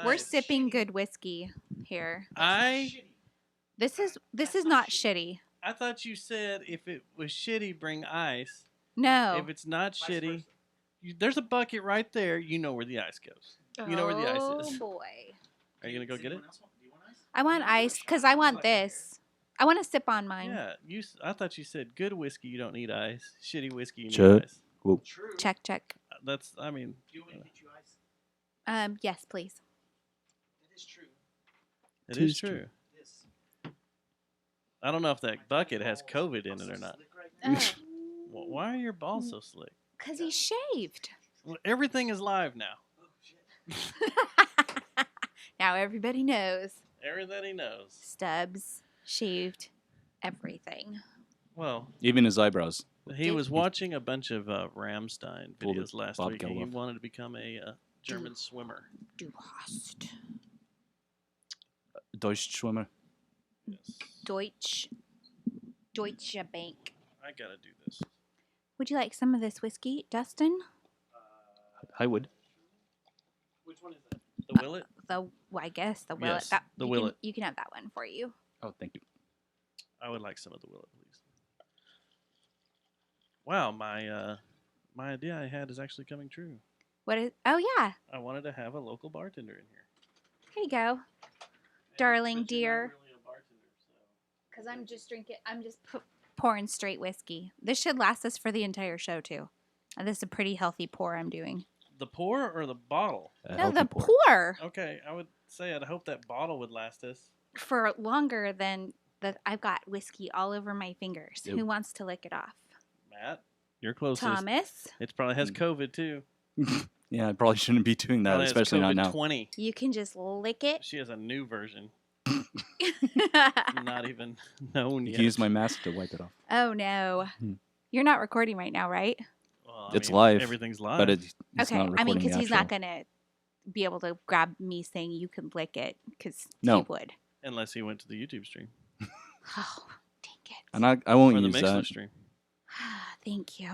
We're sipping good whiskey here. This is not shitty. I thought you said if it was shitty, bring ice. No. If it's not shitty, there's a bucket right there. You know where the ice goes. You know where the ice is. Oh boy. Are you gonna go get it? I want ice because I want this. I want to sip on mine. Yeah, I thought you said good whiskey. You don't need ice. Shitty whiskey. You need Check. ice. Whoa. Check. That's. I mean. Do you want me to get you ice? Yes, please. It is true. It is true. Yes. I don't know if that bucket has COVID in it or not. Well, why are your balls so slick? Because he's shaved. Well, everything is live now. Oh, shit. Now everybody knows. Everybody knows. Stubbs, shaved, everything. Well, Even his eyebrows. he was watching a bunch of Rammstein Pulled videos last Bob week, and he Geldof. wanted to become a German swimmer. Du hast. Deutschschwimmer. Yes. Deutsche Bank. I gotta do this. Would you like some of this whiskey, Dustin? I would. Which one is that? The Willet? I guess the Willet. Yes, the Willet. You can have that one for you. Oh, thank you. I would like some of the Willet, please. Wow, my idea I had is actually coming true. What is? Oh yeah. I wanted to have a local bartender in here. Here you go, darling But you're not dear. really a bartender, so. Because I'm just drinking. I'm just pouring straight whiskey. This should last us for the entire show too. And this is a pretty healthy pour I'm doing. The pour or the bottle? A No, healthy the pour. pour Okay, I would say I'd hope that bottle would last us. for longer than that. I've got whiskey all over my fingers. Yep. Who wants to lick it off? Matt, you're closest. Thomas, It probably has COVID too. Yeah, I probably shouldn't be doing that, Probably has especially not now. COVID-20. you can just lick it. She has a new version, not even known You yet. can use my mask to wipe it off. Oh no, Hmm. you're not recording right now, right? Well, It's live, Everything's live. But it's Okay, not I mean, recording because the he's not actual- gonna be able to grab me saying you can lick it, because No. he would. Unless he went to the YouTube stream Oh, dang it! And I won't or the use Mixler that. stream. Thank you.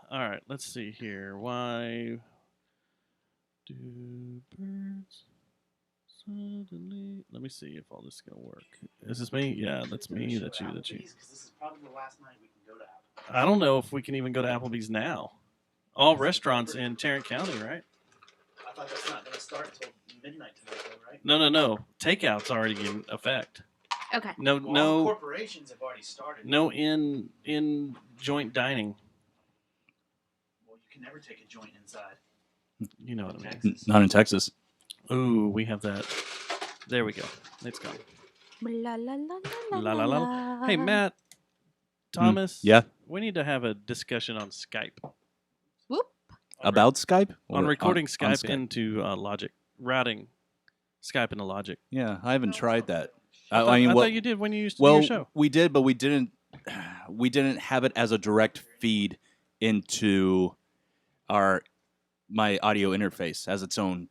All right, let's see here. Why do birds suddenly? Let me see if all this is gonna work. Is this me? Yeah, that's me. That's you. That's you. Because this is probably the last night we can go to Applebee's. I don't know if we can even go to Applebee's now. All restaurants in Tarrant County, right? I thought that's not going to start until midnight tonight, though, right? No. Takeout's already in effect. Okay. No, Corporations have already started. no in joint dining. Well, you can never take a joint inside. You know what I mean? Texas. Not in Texas. Ooh, we have that. There we go. It's gone. La la la la La la la. Hey, Matt, Thomas. Yeah. We need to have a discussion on Skype. Whoop. About Skype? On Or recording on Skype into Logic, routing Skype into Logic. Yeah, I haven't tried that. I thought you did when you used to do your show. we did, but we didn't. We didn't have it as a direct feed into my audio interface as its own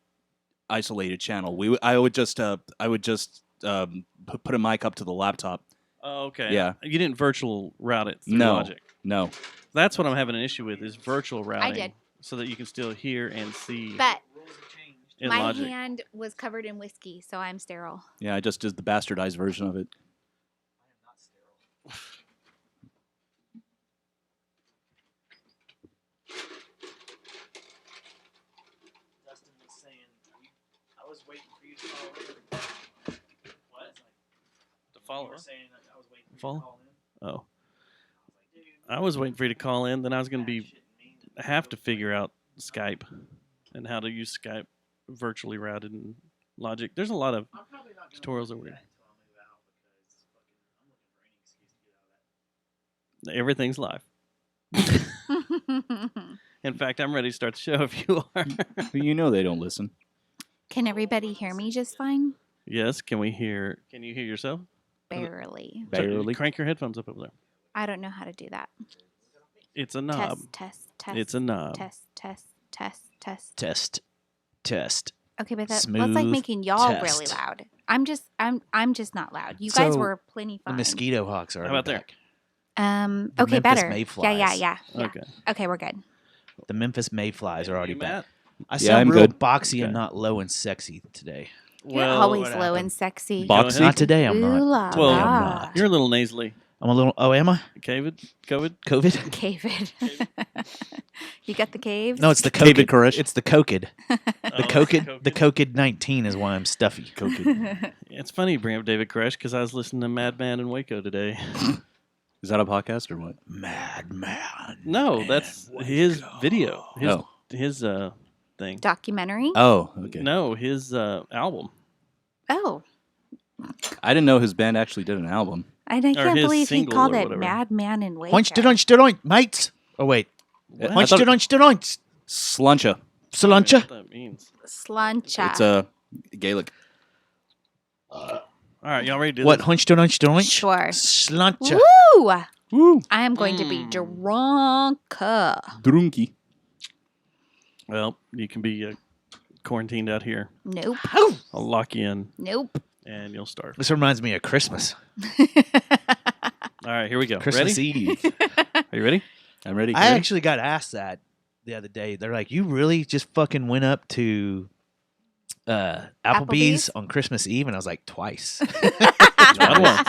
isolated channel. I would just put a mic up to the laptop. Oh, okay. Yeah. You didn't virtual route it through No. Logic. No, That's what I'm having an issue with is virtual routing. did. So that you can still hear and see But Rules have changed. in my Logic. hand was covered in whiskey, so I'm sterile. yeah, I just did the bastardized version of it. I am not sterile. Dustin was saying, I was waiting for you to call in. What? To follow You were us. saying that I was waiting for you Follow? to call in. Oh. I was like, dude. I was waiting for you to call in, then I was going to that be shit mean to have to figure out Skype and how to use Skype virtually routed in Logic. There's a lot of I'm probably not gonna tutorials do over that here. until I move out because fucking I'm looking for any excuse to get out of that. Everything's live. In fact, I'm ready to start the show if you are. But you know they don't listen. Can everybody hear me just fine? Yes, can you hear yourself? Barely. Barely. Crank your headphones up over there. I don't know how to do that. It's a knob. Test. It's a knob. Test. Test. Okay, but that's like Smooth making y'all test. really loud. I'm just not loud. You guys So, were plenty The fine. mosquito hawks are How about there? back. The Okay, Memphis better. Mayflies. Yeah. Okay. Okay, we're good. The Memphis Mayflies are already You, back. Matt? I Yeah, sound I'm real good. boxy Okay. and not low and sexy today. You're Well, always what low happened? and sexy. Go Boxy? ahead. Not today. I'm Ooh not. la Well, Today I'm la. not. You're a little nasally. I'm a little. Oh, am I? COVID? COVID? COVID? David. You got the caves? No, it's the David COVID. Koresh. It's the COVID. Oh, The COVID. The COVID-19 is why I'm stuffy. It's funny you bring up David Koresh because I was listening to Madman in Waco today. Is that a podcast or what? Madman. No, that's his video. His thing. Documentary? Oh, okay. No, his album. Oh. I didn't know his band actually did an album. And I can't his believe he single called or it whatever. Madman in Waco. Hunch to lunch, mates. Oh wait. What? Hunch thought to lunch. Sluncha. I don't know Cilantro. what that means. Sluncha. It's a Gaelic. All right, y'all ready to do What? this? Hunch to lunch. Sure. Cilantro. Woo! Woo. I am going to be drunk. Drunky. Well, you can be quarantined out here. Nope. I'll lock you in, Nope. and you'll starve. This reminds me of Christmas. All right, here we go. Christmas Ready? Eve. Are you ready? I'm ready. I actually got asked that the other day. They're like, "You really just fucking went up to Applebee's Applebee's? on Christmas Eve?" And I was like, "Twice, Not once.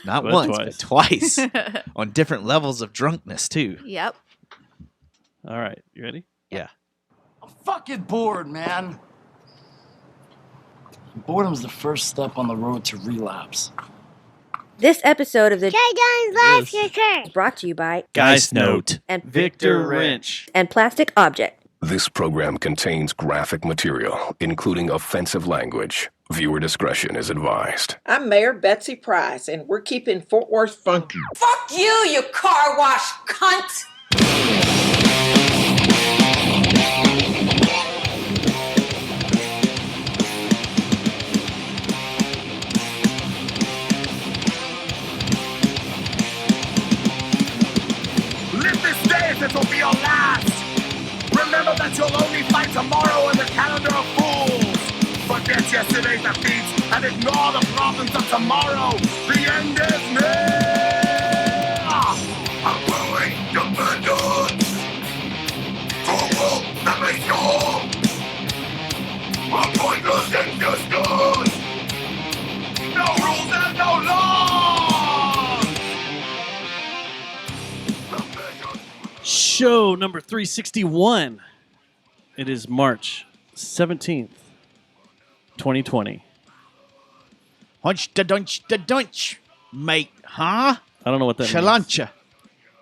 not But once, twice. but twice, on different levels of drunkenness too." Yep. All right, you ready? I'm fucking bored, man. Boredom's the first step on the road to relapse. This episode of the Yes. is brought to you by Geist Note. and Victor Wrench. and Plastic Object. This program contains graphic material, including offensive language. Viewer discretion is advised. I'm Mayor Betsy Price, and we're keeping Fort Worth funky. Fuck you, you car wash cunt! Live this day as it will be your last. Remember that you'll only fight tomorrow in the calendar of fools. Forget yesterday's defeats and ignore the problems of tomorrow. The end is near. I'm growing dependence. Cruel, that makes you whole. A pointless existence. No rules and no laws. Show number 361. It is March 17th, 2020. Hunch to dunch, mate, huh? I don't know what that means. Cilantro.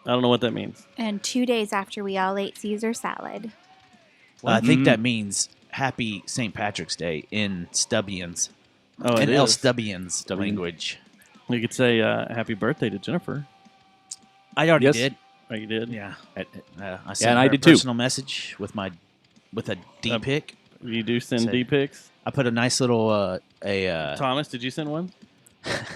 I don't know what that means. And 2 days after we all ate Caesar salad. I think that means Happy St. Patrick's Day in Stubbians. Oh, it in is. El Stubbians language. You could say happy birthday to Jennifer. I already Yes. did. Oh, you did? Yeah, I sent and I her did a too. personal message with a D pic. You do send Say- D pics. I put a nice little Thomas, did you send one?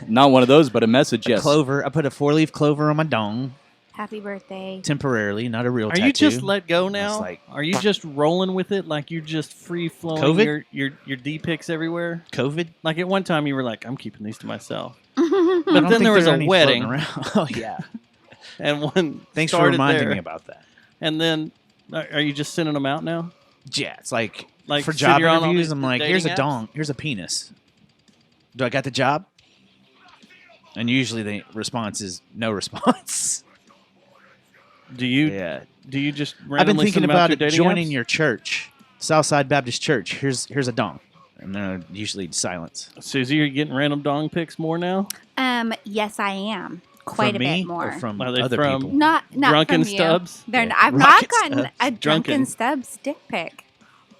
Not one of those, but a message, yes. clover. I put a 4-leaf clover on my dong Happy birthday. temporarily, not a real Are tattoo. you just let go It's now? like- Are you just rolling with it like you're just free flowing COVID? your D pics everywhere? COVID? Like at one time you were like, I'm keeping these to myself. I don't But then think there was there are a any wedding, floating around. Oh yeah. and one Thanks for started reminding there. me about that. And then, are you just sending them out now? Yeah, it's like for so job you're on all interviews. these I'm like, dating here's a apps? dong, here's a penis. Do I got the job? And usually the response is no response. Do you Yeah. do you just I've been randomly thinking send them out about to it, dating joining apps? your church, Southside Baptist Church. Here's a dong, and then usually silence. Susie, are you getting random dong pics more now? Yes, I am. Quite from a me bit more. or from Are they other from- people. Not Drunken from you. Stubbs? They're Yeah. I've not Rocket gotten Stubbs. a Drunken. drunken Stubbs dick pic.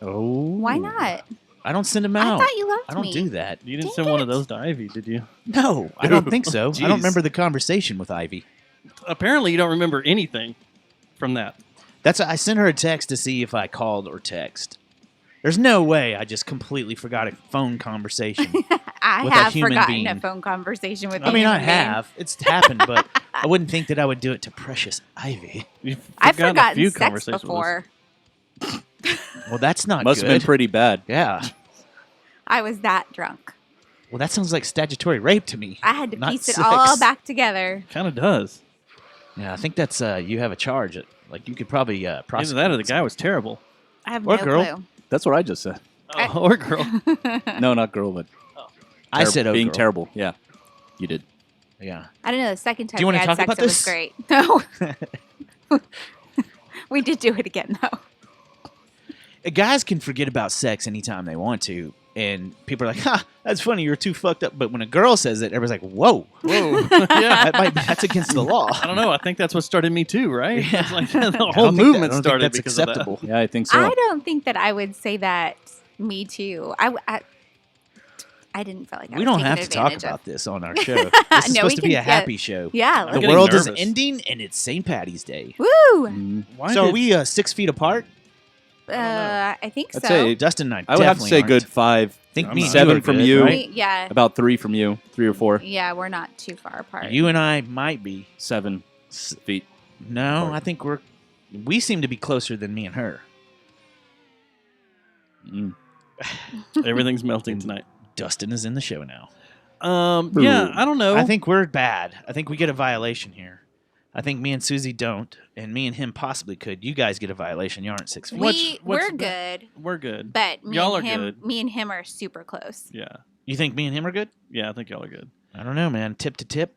Oh, Why not? I don't send them I out. thought you loved I don't me. do that. You didn't Dang send one it. of those to Ivy, did you? No, I don't think so. I Jeez. don't remember the conversation with Ivy. Apparently, you don't remember anything from that. I sent her a text to see if I called or text. There's no way I just completely forgot a phone conversation. I With a have human forgotten being. a phone conversation with. I a mean, I human being. have. It's happened, but I wouldn't think that I would do it to precious Ivy. You've I've forgotten a forgotten few sex conversations with us. before. Well, that's not Must good. have been pretty bad. Yeah. I was that drunk. Well, that sounds like statutory rape to me. I had to Not piece it sex. all back together. Kind of does. Yeah, I think that's you have a charge. Like you could probably prosecute. Either that or the guy was terrible. I have Or no girl. clue. That's what I just said. Oh, or girl. No, not girl, but I said being girl. terrible. Yeah, you did. Yeah. I don't know. The second time you we wanna had talk sex, about it was this? great. No. We did do it again, though. Guys can forget about sex anytime they want to, and people are like, "Ha, that's funny. You're too fucked up." But when a girl says it, everybody's like, "Whoa, Whoa. Yeah. that's against the law." I don't know. I think that's what started Me Too, right? Yeah. It's like the I don't whole think movement I don't started think that's because of that. acceptable. Yeah, I think so. I don't think that I would say that. Me too. I didn't feel like I We was don't taken have to talk advantage about of. this on our show. This is No, we supposed to be can- a happy show. Yeah. I'm The getting world is nervous. ending, and it's St. Patty's Day. Woo! Why So did- are we 6 feet apart? I think I'd so. say Dustin and I I would have to definitely say aren't. good 5. Think I'm me not. and 7 you are from good, you. right? Yeah. About 3 from you. 3 or 4. Yeah, we're not too far apart. You and I might be. 7 feet. No, Apart. I think we seem to be closer than me and her. Mm. Everything's melting tonight. Dustin is in the show now. Yeah, I don't know. I think we're bad. I think we get a violation here. I think me and Susie don't, and me and him possibly could. You guys get a violation. You aren't 6 feet. we're what's good, we're good. but me Y'all and are him, good. me and him are super close. Yeah, You think me and him are good? yeah. I think y'all are good. I don't know, man. Tip to tip.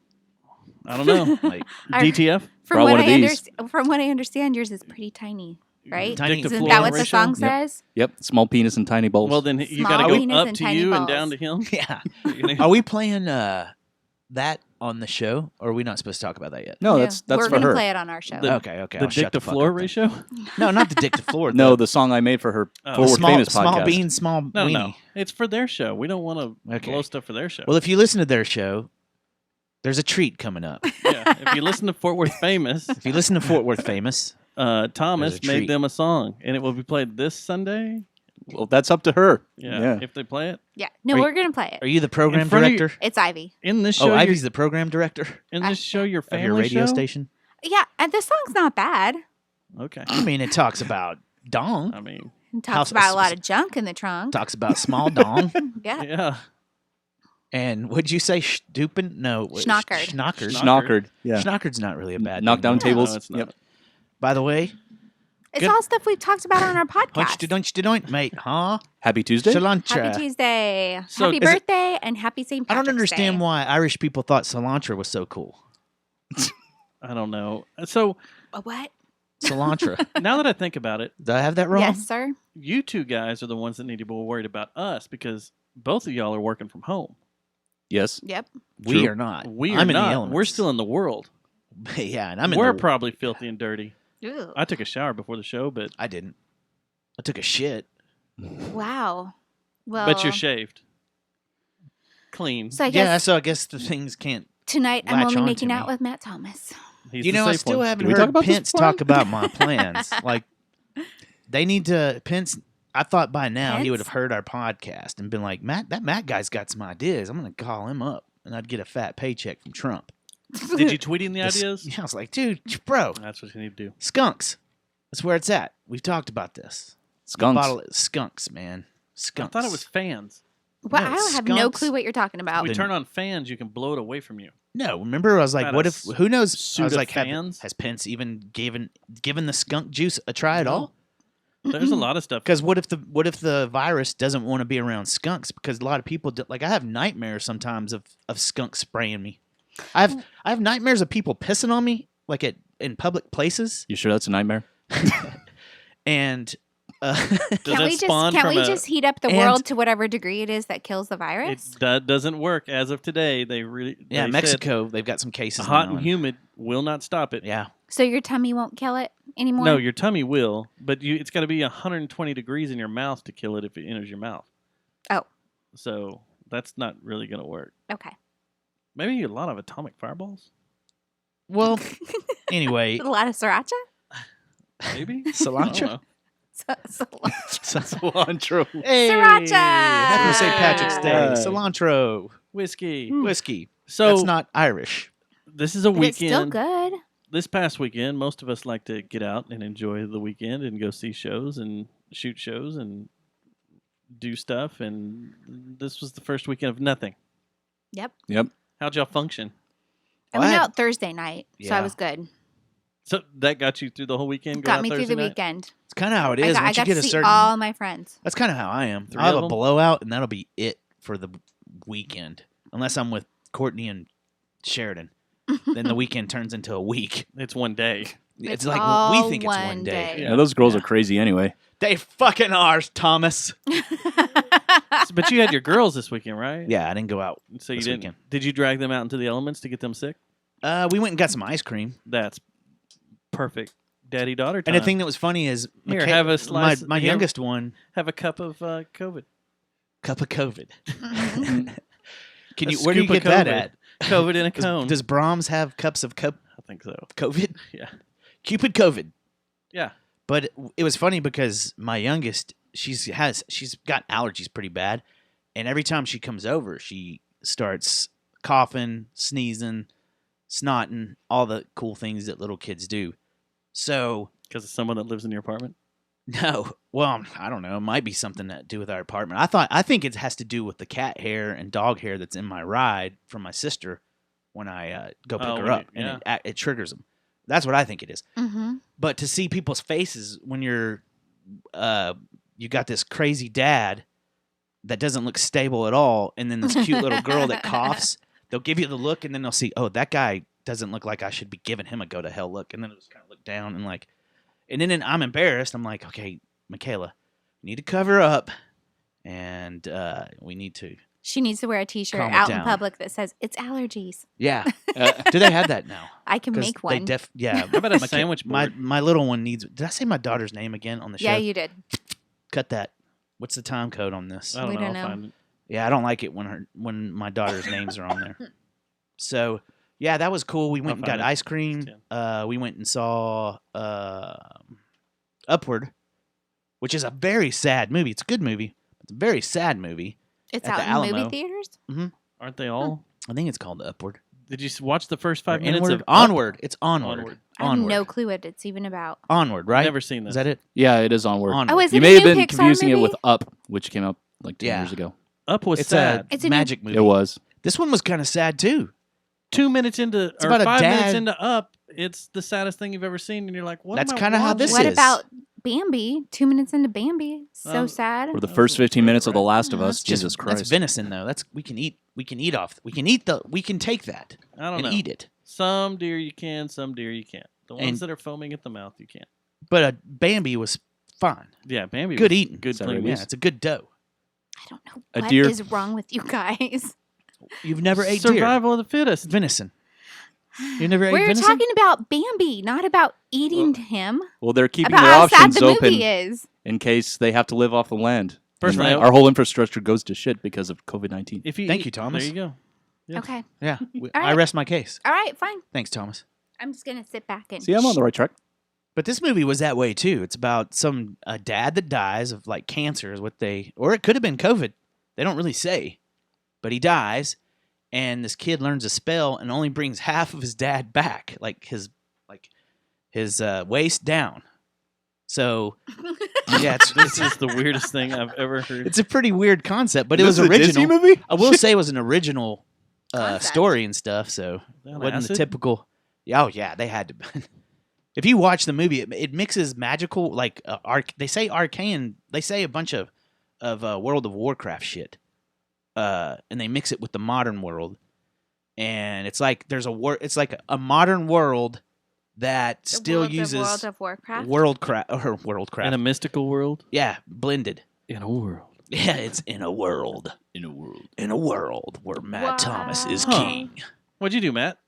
I don't know. Like Our- DTF. From Brought what one of I these. from what I understand, yours is pretty tiny, right? Tiny Dick to Isn't floor that what the ratio? song Yep. says? Yep. Small penis and tiny balls. Well, then you Small got to go penis up and to tiny you and balls. down to him. yeah. You know? Are we playing that on the show, or are we not supposed to talk about that yet? no, that's we're for gonna her. play it on our show. The- Okay. The I'll dick shut to the fuck floor up then. ratio. No, not the dick to floor. No, the song I made for her Oh. Forward small, Famous small podcast. bean, small No, weenie. no. It's for their show. We don't want to Okay. blow stuff for their show. Well, if you listen to their show, there's a treat coming up. yeah. If you listen to Fort Worth Famous, If you listen to Fort Worth Famous, Thomas There's a made treat. them a song, and it will be played this Sunday. Well, that's up to her. Yeah, if they play it Yeah, no, Are you- we're gonna play are it. you the program In front of director? It's Ivy. in this show. Oh, your- Ivy's the program director in this show, your of family your radio show? station. Yeah, and the song's not bad. Okay. I mean, it talks about dong, I mean, It talks House- about a lot of junk in the trunk. talks about small dong, Yeah. yeah. and would you say stupid? No, Schnockered. Schnockered. Schnockered. Yeah. Schnockered's not really a bad Knock thing. down No. tables. No, it's not. Yep. By the way, It's Good. all stuff we've talked about on our punch podcast. to don't mate, huh? Happy Tuesday. Cilantro. Happy Tuesday. So Happy is it- birthday and happy St. I Patrick's don't understand Day. why Irish people thought cilantro was so cool. I don't know. So A what? Cilantro. now that I think about it, Did I have that wrong? Yes, sir. you two guys are the ones that need to be worried about us because both of y'all are working from home. Yes. Yep. We True. are not. We are I'm in not. the elements. We're still in the world. yeah, and I'm in We're the. probably filthy and dirty. Ew. I took a shower before the show, but I didn't. I took a shit. Wow. Well, but you're shaved, clean. so I Yeah, guess so I guess the things can't. tonight I'm latch only on making to out me. with Matt Thomas. He's You the know, I safe still one. haven't Did we talk heard about this Pence before? talk about my plans. Like, they need to. Pence. I thought by now he would have Pence? heard our podcast and been like, Matt, that Matt guy's got some ideas. I'm going to call him up, and I'd get a fat paycheck from Trump. Did you tweet in the This- ideas? Yeah, I was like, dude, bro, That's what you need to do. skunks. That's where it's at. We've talked about this. Skunks. Bottle skunks, man. Skunks. I thought it was fans. Well, No, I have no skunks. clue what you're talking about. we been- turn on fans, you can blow it away from you. No, remember I was like, About what a if? Who knows? I suit was of like, fans? has Pence even given the skunk juice a try at all? There's a lot of stuff. Because what if the virus doesn't want to be around skunks? Because a lot of people do, like I have nightmares sometimes of skunks spraying me. I have nightmares of people pissing on me like in public places. You sure that's a nightmare? And Does Can't that we spawn just from a- just heat up the And- world to whatever degree it is that kills the It virus? doesn't work as of today. They really yeah, they said Mexico they've got some cases. hot now, and humid will not stop it. Yeah, So your tummy won't kill it anymore? No, your tummy will, but it's got to be 120 degrees in your mouth to kill it if it enters your mouth. Oh. So that's not really going to work. Okay. Maybe a lot of atomic fireballs. well, anyway, A lot of sriracha? Maybe cilantro. I don't know. Cilantro. Hey, Sriracha! Happy St. Patrick's Day. Hey. Cilantro, Whiskey. whiskey. So That's not Irish. this is a But it's still weekend. good. This past weekend, most of us like to get out and enjoy the weekend and go see shows and shoot shows and do stuff. And this was the first weekend of nothing. Yep. Yep. How'd y'all function? I Well, went I had- out Thursday night, so I Yeah. was good. So that got you through the whole weekend. Got going me out through Thursday the night? weekend. It's kind of how it I is. got, I Once you got get to a see certain, all my friends. that's kind of how I am. 3 I'll have of a 'em? blowout, and that'll be it for the weekend. Unless I'm with Courtney and Sheridan, then the weekend turns into a week. It's one day. It's It's like all we think it's one one day. day. Yeah, those girls are crazy anyway. They fucking are, Thomas. But you had your girls this weekend, right? Yeah, I didn't go out. So you this didn't. weekend. Did you drag them out into the elements to get them sick? We went and got some ice cream. That's perfect. Daddy-daughter time. And the thing that was funny is, Here, have a slice. my here, youngest one, Have a cup of COVID. cup of COVID. Can A you? Where do you scoop of get that COVID. at? COVID in a cone. Does Brahms have cups of I think so. COVID? Yeah. Cupid COVID. Yeah. But it was funny because my youngest, she's got allergies pretty bad, and every time she comes over, she starts coughing, sneezing, snotting, all the cool things that little kids do. So Because of someone that lives in your apartment. no, well, I don't know. It might be something to do with our apartment. I think it has to do with the cat hair and dog hair that's in my ride from my sister when I go pick Oh, her when up, you- and it triggers them. That's what I think it is. Mm-hmm. But to see people's faces when you got this crazy dad that doesn't look stable at all, and then this cute little girl that coughs, they'll give you the look, and then they'll see, oh, that guy doesn't look like I should be giving him a go to hell look, and then they'll just kind of look down and like, and then I'm embarrassed. I'm like, okay, Michaela, you need to cover up, and we need to. She needs to wear a T-shirt Calm it out in down. public that says "It's allergies." Yeah. Do they have that now? I can 'Cause make they one. yeah. How about a My- sandwich My board? my little one needs. Did I say my daughter's name again on the show? Yeah, you did. Cut that. What's the time code on this? I don't We know. don't I'll know. find it. Yeah, I don't like it when my daughter's names are on there. So yeah, that was cool. We went and find got it. ice cream. We went and saw Upward, which is a very sad movie. It's a good movie. It's a very sad movie. It's At out the in Alamo. movie theaters. Aren't they all? I think it's called Upward. Did you watch the first Or 5 minutes Inward? of Onward. It's Onward. Onward. I have Onward. no clue what it's even about. Onward, right? Never seen this. Is that it? Yeah, it is Onward. Onward. Oh, is it You a may have new been Pixar confusing it movie? with Up, which came out like 10 Yeah. years ago. Up was It's sad. It's a a new- magic movie. It was. This one was kind of sad too. 2 minutes into, or about a 5 minutes dad- into Up, it's the saddest thing you've ever seen, and you're like, "What?" That's am I kinda how watching? this What is. about Bambi? 2 minutes into Bambi. So sad. Or the first 15 minutes of The Last of Us. It's just- Jesus Christ. That's venison though. That's we can eat. We can eat off. We can eat the. We can take that I don't and know. eat it. Some deer you can, some deer you can't. The ones And- that are foaming at the mouth, you can't. But Bambi was fine. Yeah, Bambi. Good was eating. Good Is that clean what it Yeah, is? it's a good dough. I don't know A what deer- is wrong with you guys. You've never ate deer. Survival of the fittest. Venison. You never ate We're venison. talking about Bambi, not about eating him. Well, they're keeping About their how sad options the open movie is. in case they have to live off the land. Personally, And our whole infrastructure goes to shit because of COVID-19. If you Thank eat- you, Thomas. There you go. Yes. Okay. Yeah, All I right. rest my case. All right, fine. Thanks, Thomas. I'm just going to sit back and See, I'm on the right track. But this movie was that way too. It's about a dad that dies of like cancer, is what they, or it could have been COVID. They don't really say, but he dies, and this kid learns a spell and only brings half of his dad back, like his waist down. So yeah, This is the weirdest thing I've ever heard. it's a pretty weird concept, but it This was is a Disney original. movie? I will say it was an original Concept. story and stuff, so it On wasn't the acid? typical. Oh yeah, they had to. If you watch the movie, it mixes magical, like they say arcane. They say a bunch of World of Warcraft shit, and they mix it with the modern world, and it's like it's like a modern world that The still World uses of Warcraft. Worldcraft. In a mystical world. Yeah, blended. In a world. Yeah, it's in a world. In a world. In a world where Matt Thomas is Huh. king. What'd you do, Matt?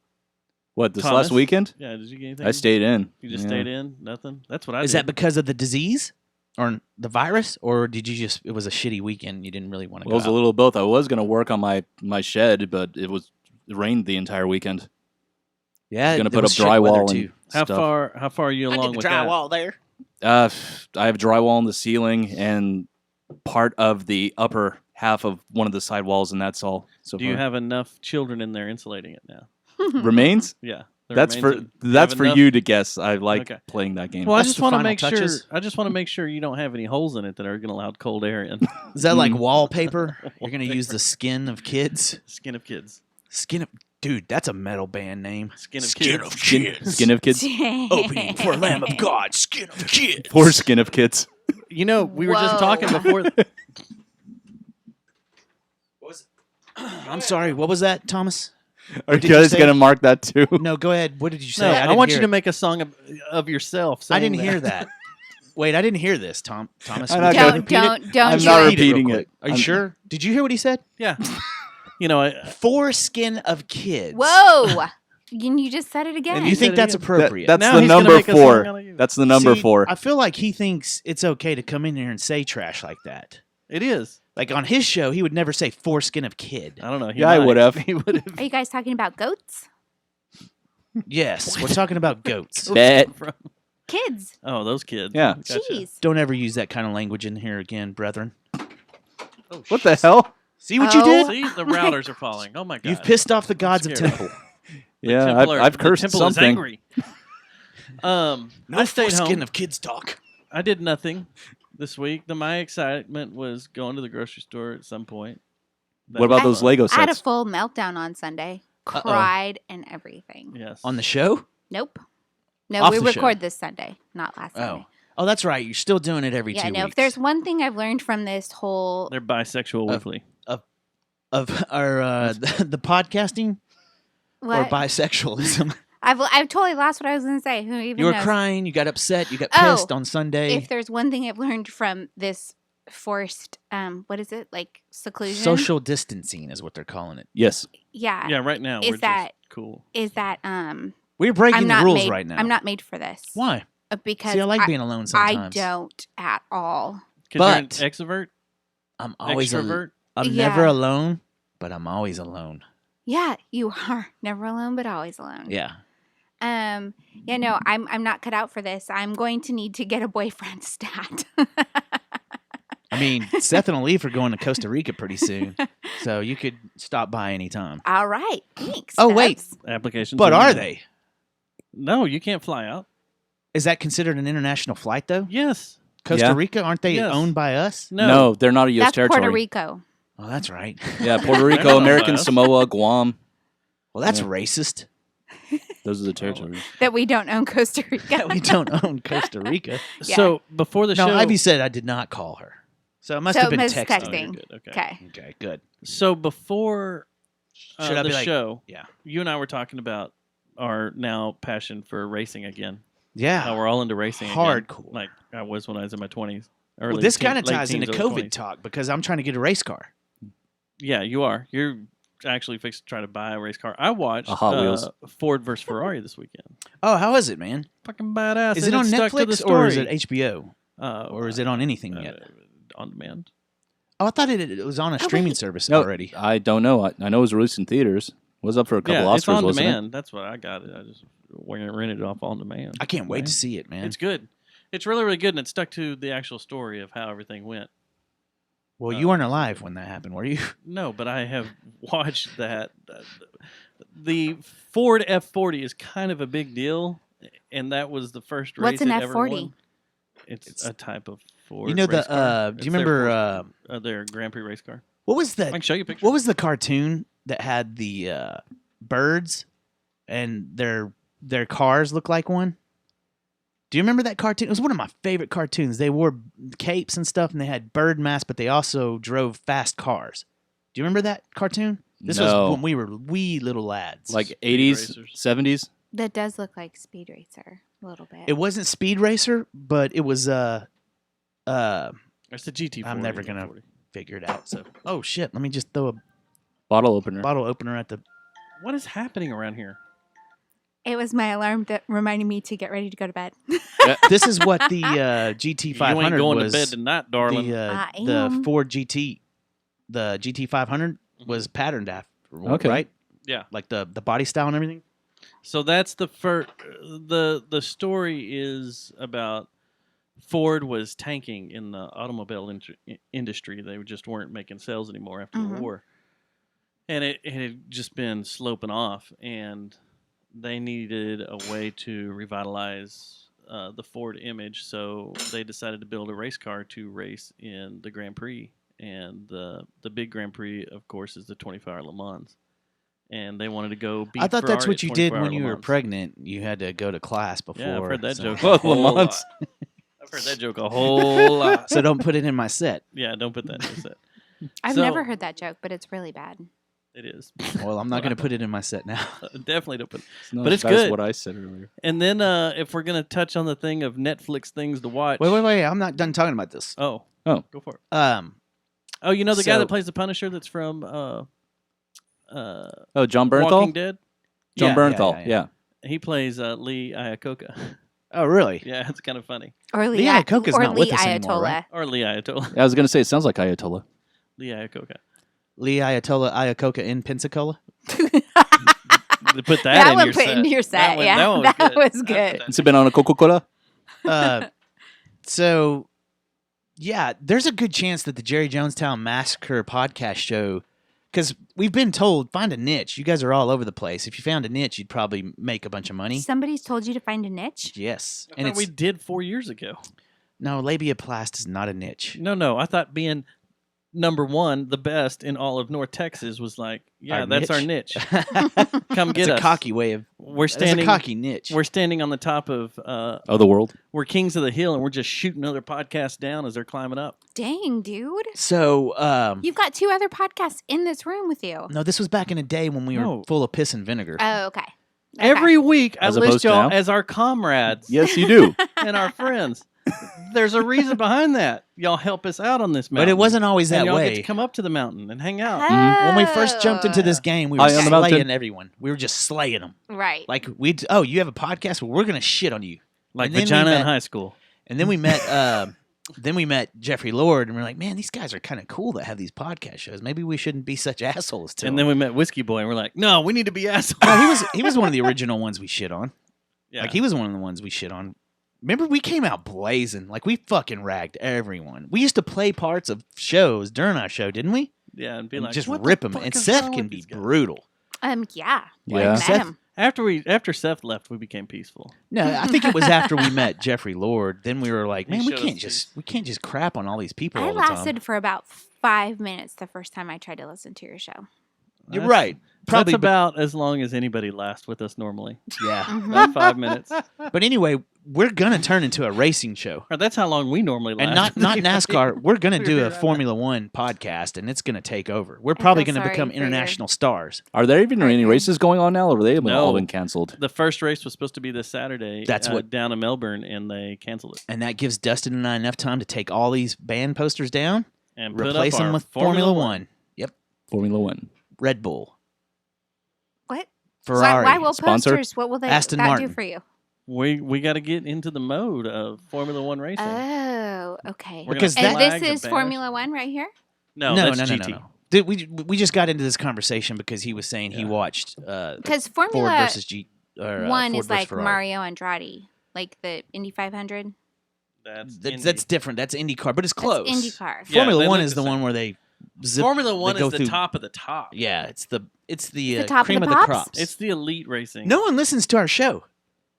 What, this Thomas? last weekend? Yeah, did you get anything? I stayed in. You just Yeah. stayed in? Nothing? That's what I Is did. that because of the disease or the virus, or did you just? It was a shitty weekend. You didn't really want to Well, it go was a out? little of both. I was going to work on my shed, but it rained the entire weekend. Yeah, Going to there put up was shit weather, drywall too. and How stuff. far are you along with that? there. I have drywall in the ceiling and part of the upper half of one of the side walls, and that's all. So Do you far. have enough children in there insulating it now? remains? Yeah. the That's for remains of- you that's have for enough? you to guess. I like Okay. playing that game. Well, I That's just the want to final make touches. sure. I just want to make sure you don't have any holes in it that are going to allow cold air in. Is that like Mm. wallpaper? You're gonna use the skin of kids. Skin of kids. Skin of Dude, that's a metal band name. Skin of Skin Kids. of Kids. Skin of Kids. Opening for Lamb of God. Skin of Kids. Poor Skin of Kids. You know, we were just talking Whoa. before. I'm sorry. What was that, Thomas? Are you did you guys say? going to mark that too? No, go ahead. What did you say? No, I didn't want hear you to it. make a song of yourself. I saying didn't hear that. Wait, I didn't hear this, Thomas. I'm Would not you gonna- repeat it? Don't I'm do not it. Repeat real repeating quick. it. Are you I'm- sure? Did you hear what he said? Yeah. You know, Foreskin of Kids. Whoa! And you just said it again. You think said it that's again. appropriate? That's Now the he's gonna number make a song 4. out of you. That's the number See, 4. I feel like he thinks it's okay to come in here and say trash like that. it is. Like on his show, he would never say foreskin of kid. I don't know. He Yeah, I might. would have. He would have. Are you guys talking about goats? Yes, we're talking about goats. Bet. Kids. Oh, those kids. Yeah. Gotcha. Jeez. Don't ever use that kind of language in here again, brethren. Oh, What the hell? See what you Oh. did? See, the routers are falling. Oh my god. You've pissed off the gods of scary. Temple. The Yeah, Templar- I've the cursed temple something. Is angry. No I stayed foreskin home. of kids talk. I did nothing this week. My excitement was going to the grocery store at some point. That What about was those fun. Lego I had a sets? full meltdown on Sunday. Uh-oh. Cried and everything. Yes. On the show? Nope. No, Off we the show. record this Sunday, not last Sunday. Oh, that's right. You're still doing it every Yeah, 2 no. weeks. If there's one thing I've learned from this whole, They're bisexual weekly. of our the podcasting or what? bisexualism. I've totally lost what I was going to say. Who even You were knows? crying. You got upset. You got Oh, pissed on Sunday. If there's one thing I've learned from this forced, what is it, like seclusion? Social distancing is what they're calling it. Yes. Yeah. Yeah, right now Is we're that- just cool. Is that We're breaking I'm the not rules made, right now. I'm not made for this. Why? Because See, I like being alone sometimes. I don't at all. Because But- you're an extrovert, I'm always extrovert. I'm Yeah. never alone, but I'm always alone. Yeah, you are never alone, but always alone. Yeah. Yeah, no, I'm not cut out for this. I'm going to need to get a boyfriend stat. I mean, Seth and Alif are going to Costa Rica pretty soon, so you could stop by anytime. All right, thanks. Oh, wait. Stubbs. Applications. But in are there. they? No, you can't fly out. Is that considered an international flight though? Yes. Costa Yeah. Rica, aren't they Yes. owned by us? No, they're not a U.S. That's territory. Puerto Rico. Oh, that's right. Yeah, Puerto They're Rico, not American us. Samoa, Guam. Well, that's Yeah. racist. Those are the territories. That we don't own Costa Rica. That we don't own Costa Rica. Yeah. So before the No, show, Ivy said I did not call her, so it must So have been it was texting. Oh, you're texting. good. Okay. Okay. Okay, good. So before Should I the be like, show, yeah, you and I were talking about our now passion for racing again. yeah? How we're all into racing Hardcore. again, like I was when I was in my 20s. Well, this kind of ties into COVID talk because I'm trying to get a race car. Yeah, you are. You're actually fixed to try to buy a race car. I watched A Hot Wheels. Ford versus Ferrari this weekend. Oh, how is it, man? Fucking badass. Is and it on stuck to the Netflix or is story. it HBO or is it on anything yet? On demand. Oh, I thought it was on a streaming service No, already. I don't know. I know it was released in theaters. Was up for a couple Yeah, it's Oscars, on wasn't demand. That's what I got it. I just rented it off on demand. I can't wait Man. to see it, man. It's good. It's really, really good, and it stuck to the actual story of how everything went. Well, you weren't alive when that happened, were you? No, but I have watched that. The Ford F40 is kind of a big deal, and that was the first race What's an it ever F40? won. It's a type of Ford. You know race car. do It's you their remember their Grand Prix race car? what was I the can show you a picture. what was the cartoon that had the birds and their cars look like one? Do you remember that cartoon? It was one of my favorite cartoons. They wore capes and stuff, and they had bird masks, but they also drove fast cars. Do you remember that cartoon? This No. was when we were wee little lads. Like Speed 80s, Racers. 70s. That does look like Speed Racer a little bit. it wasn't Speed Racer, but it was It's the GT40. I'm never gonna figure it out. So, oh shit, let me just throw a Bottle opener. bottle opener at the. What is happening around here? It was my alarm that reminded me to get ready to go to bed. This is what the GT500 You ain't going was. to bed tonight, darling. I The am. Ford GT, the GT500 was patterned after. Okay. Right? Yeah. Like the body style and everything. So that's the first. The story is about Ford was tanking in the automobile industry. They just weren't making sales anymore after the Mhm. war, and it had just been sloping off. And they needed a way to revitalize the Ford image, so they decided to build a race car to race in the Grand Prix. And the big Grand Prix, of course, is the 24-hour Le Mans. and they wanted to go beat I thought that's Ferrari what at you did 24 when hour you were Le Mans. pregnant. You had to go to class before. Yeah, I've heard that so- joke. Well, a whole Le Mans. lot. I've heard that joke a whole lot. So don't put it in my set. Yeah, don't put that in your set. I've So- never heard that joke, but it's really bad. It is. Well, I'm not going to put it in my set now. Definitely don't put. not But as it's bad as good. what I said earlier. And then if we're gonna touch on the thing of Netflix things to watch. Wait. I'm not done talking about this. Oh, go for it. Oh, you know the guy So- that plays the Punisher that's from Oh, John Bernthal? Walking Dead. John Yeah, Bernthal, yeah. He plays Lee Iacocca. Oh, really? Yeah, it's kind of funny. Or Lee, Lee Iacocca's or not Lee with us anymore, Ayatollah. right? Or Lee Ayatollah. I was going to say, it sounds like Ayatollah. Lee Iacocca. Lee Ayatollah Iacocca in Pensacola? They put that, That in one your put set. into your set, That one, yeah. that one That was was good. good. Has it been on a Coca-Cola? So, yeah, there's a good chance that the Jerry Jonestown Massacre podcast show, because we've been told, find a niche. You guys are all over the place. If you found a niche, you'd probably make a bunch of money. Somebody's told you to find a niche? Yes. And we did 4 years ago. No, labiaplast is not a niche. No. I thought being number one, the best in all of North Texas, was like, yeah, Our that's our niche? niche. Come get It's us. a cocky way of. We're That's a standing. cocky niche. We're standing on the top of. The world. We're kings of the hill, and we're just shooting other podcasts down as they're climbing up. Dang, dude. So, You've got 2 other podcasts in this room with you. no, this was back in a day when we were No. full of piss and vinegar. Oh, okay. Every week, I As list opposed to y'all now? as our comrades Yes, you do. and our friends. There's a reason behind that. Y'all help us out on this mountain. But it wasn't always and that y'all way. get to come up to the mountain and hang out. When we first jumped into this game, we were Eye on the mountain. slaying everyone. We were just slaying them. Right. Like you have a podcast? Well, we're gonna shit on you. Like And then we vagina in met- high school. And then we met. Then we met Jeffrey Lord, and we're like, man, these guys are kind of cool that have these podcast shows. Maybe we shouldn't be such assholes to And them. then we met Whiskey Boy, and we're like, no, we need to be assholes. No, he was one of the original ones we shit on. Yeah. Like he was one of the ones we shit on. Remember, we came out blazing. Like we fucking ragged everyone. We used to play parts of shows during our show, didn't we? Yeah, and be And like, just what the rip them. fuck And is Seth wrong can with be these guys? brutal. Yeah. Yeah. Met Seth- him. After Seth left, we became peaceful. No, I think it was after we met Jeffrey Lord. Then we were like, He man, we showed can't us just crap on all these people I all the time. lasted for about 5 minutes the first time I tried to listen to your show. You're That's- right. Probably, That's about as long as anybody lasts with us normally. yeah. About 5 minutes. But anyway, we're gonna turn into a racing show. Or that's how long we normally last. And not NASCAR. We're going to do a Right. Formula One podcast, and it's going to take over. We're probably feel going to sorry become for your- international stars. Are there even any races going on now, or have they No. all been canceled? The first race was supposed to be this Saturday. That's what- down in Melbourne, and they canceled it And that gives Dustin and I enough time to take all these band posters down, and put replace up them our with Formula One. Yep. Formula One. Red Bull, What? Ferrari. Why will sponsor? posters? What will they Aston that Martin. do for you? We got to get into the mode of Formula One racing. Oh, okay. We're Because gonna And flag this the is banners. Formula One right here? No, no, that's no, GT. no. Dude, we just got into this conversation because he was saying he Yeah. watched Because Ford Formula versus G. Or, One Ford is versus like Ferrari. Mario Andretti, like the Indy 500. That's different. That's IndyCar, but it's close. That's IndyCar. Yeah, Formula they One look is the the same. one where they zip. Formula they One go is the through- top of the top. Yeah, it's the the top of cream the of the pops? crops. It's the elite racing. No one listens to our show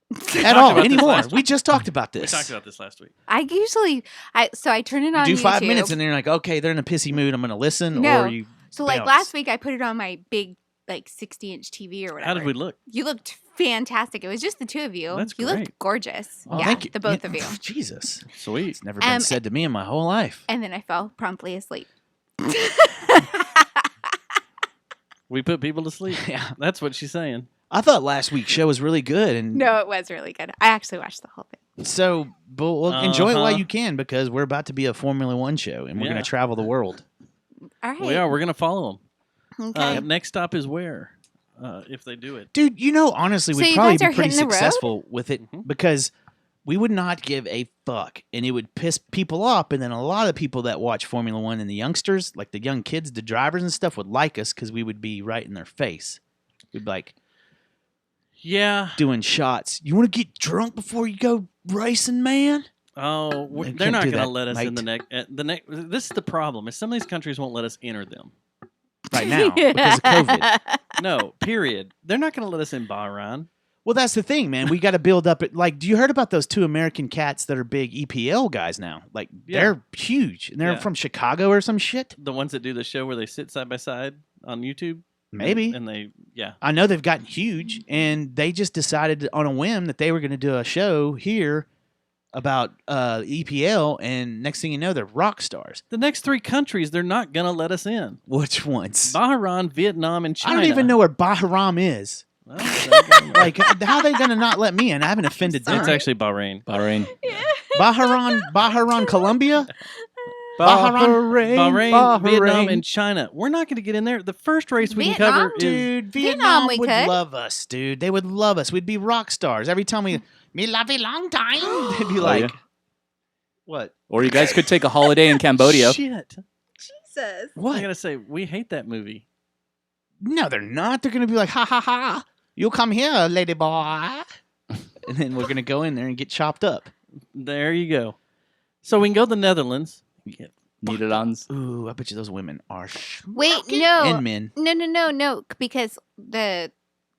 We at talked all about this anymore. last We week. just talked about We this. talked about this last week. I usually, I turn it You on do YouTube. 5 minutes and then you're like, okay, they're in a pissy mood. I'm going to listen. No. Or you So like bounce. last week, I put it on my big like 60-inch TV or whatever. How did we look? You looked fantastic. It was just the two of you. That's you great. looked gorgeous. Oh, yeah, thank you. the both of you. Jesus, Sweet. it's never been said to me in my whole life. And then I fell promptly asleep. We put people to sleep. Yeah, That's what she's saying. I thought last week's show was really good, and No, it was really good. I actually watched the whole thing. so but well, enjoy it while Uh-huh. you can because we're about to be a Formula One show, and we're Yeah. going to travel the world. All right. We are. We're gonna follow them. Okay. Next stop is where, if they do it. Dude, you know, honestly, So we'd you probably guys be are pretty hitting the road? successful with it Mhm. because we would not give a fuck, and it would piss people off. And then a lot of people that watch Formula One and the youngsters, like the young kids, the drivers and stuff, would like us because we would be right in their face. We'd be like Yeah. doing shots. You want to get drunk before you go racing, man? Oh, They they're can't not do going to that, let us in the mate. next. This is the problem. Is some of these countries won't let us enter them. Right now because of COVID. No, period. They're not going to let us in Bahrain. Well, that's the thing, man. We got to build up. Like, do you heard about those two American cats that are big EPL guys now? Like, Yeah. they're huge, and they're Yeah. from Chicago or some shit. The ones that do the show where they sit side by side on YouTube. Maybe. And they Yeah. I know they've gotten huge, and they just decided on a whim that they were going to do a show here about EPL, and next thing you know, they're rock stars. The next 3 countries, they're not going to let us in. Which ones? Bahrain, Vietnam, and China. I don't even know where Bahrain is. Well, so- Like, how are they going to not let me in? I haven't offended them. it's actually Bahrain. Bahrain, Colombia? Bahrain, Vietnam, and China. We're not going to get in there. The first race we can cover is... Dude, Vietnam Vietnam we would could. love us, dude. They would love us. We'd be rock stars. Every time me love a long time, they'd be like, yeah. what? Or you guys could take a holiday in Cambodia. Shit. Jesus. I What? got to say, we hate that movie. No, they're not. They're going to be like, ha, ha, ha. You come here, lady boy. And then we're going to go in there and get chopped up. There you go. So we can go to the Netherlands. Get Nederlands. Ooh, I bet you those women are Wait, and no. men. No, because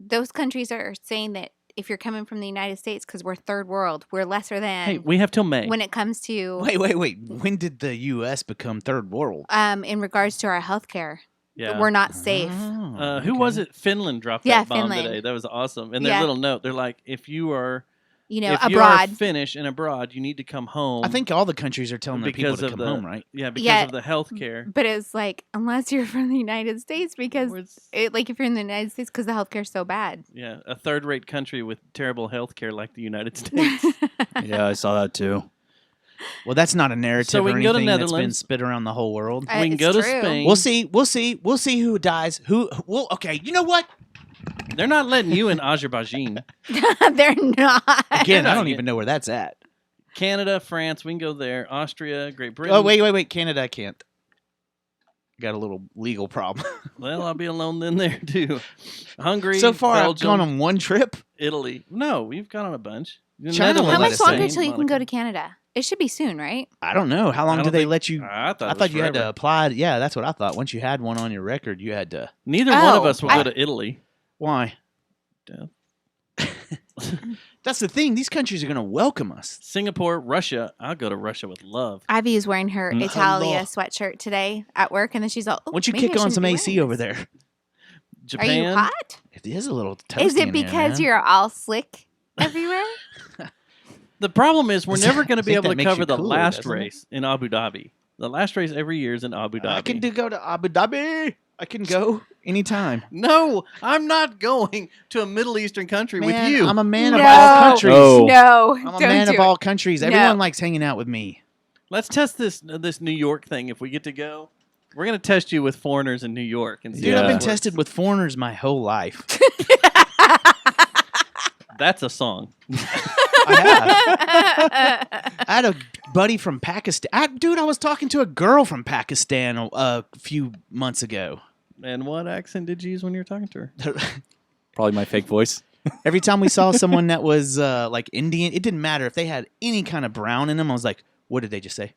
those countries are saying that if you're coming from the United States, because we're third world, we're lesser than Hey, we have till May. when it comes to Wait. When did the U.S. become third world? in regards to our health care. Yeah. We're not safe. Oh, Who okay. was it? Finland dropped Yeah, that bomb Finland. today. That was awesome. And their Yeah. little note, they're like, if you are You know, if abroad. you are Finnish and abroad, you need to come home. I think all the countries are telling their people because to of come the home, right? Yeah, because Yeah. of the health care. But it's like, unless you're from the United States, because like if you're in the United States, because the healthcare's so bad. Yeah, a third-rate country with terrible health care like the United States. Yeah, I saw that too. Well, that's not a narrative So we or can go to anything that's been Netherlands. spit around the whole world. We can It's go to true. Spain. We'll see who dies. Okay, you know what? They're not letting you in Azerbaijan. They're not. Again, I not don't yet. even know where that's at. Canada, France, we can go there. Austria, Great Britain. Oh, wait. Canada, I can't. Got a little legal problem. Well, I'll be alone then there too. Hungary, So far, Belgium, I've gone on one trip. Italy. No, we've gone on a bunch. The China will How let Netherlands, us much longer in. till you can Monaco. go to Canada? It should be soon, right? I don't know. How long I do don't they think- let you? I thought, I it was thought you had to forever. apply. Yeah, that's what I thought. Once you had one on your record, you had to. Neither one of Oh, us will go to Italy. Why? Yeah. That's the thing. These countries are going to welcome us. Singapore, Russia. I'll go to Russia with love. Ivy is wearing her Mm. Italia Hello. sweatshirt today at work, and then she's all, "Oh, Why don't you maybe kick I on shouldn't some be AC wearing over this." there? Japan. Are you hot? It is a little toasty. Is it in here, because man. you're all slick everywhere? The problem is we're Does never that- going to I be think able that to makes cover you the cooler, last doesn't it? race in Abu Dhabi. The last race every year is in Abu Dhabi. I can go to Abu Dhabi. I can go anytime. No, I'm not going to a Middle Eastern country with Man, you. I'm a man No. of all countries. Oh. No, I'm a don't man do of all it. countries. No. Everyone likes hanging out with me. Let's test this New York thing if we get to go. We're going to test you with foreigners in New York. And see Dude, how I've this been works. tested with foreigners my whole life. That's a song. I have. I had a buddy from Pakistan. Dude, I was talking to a girl from Pakistan a few months ago. And what accent did you use when you were talking to her? Probably my fake voice. Every time we saw someone that was like Indian, it didn't matter if they had any kind of brown in them. I was like, what did they just say?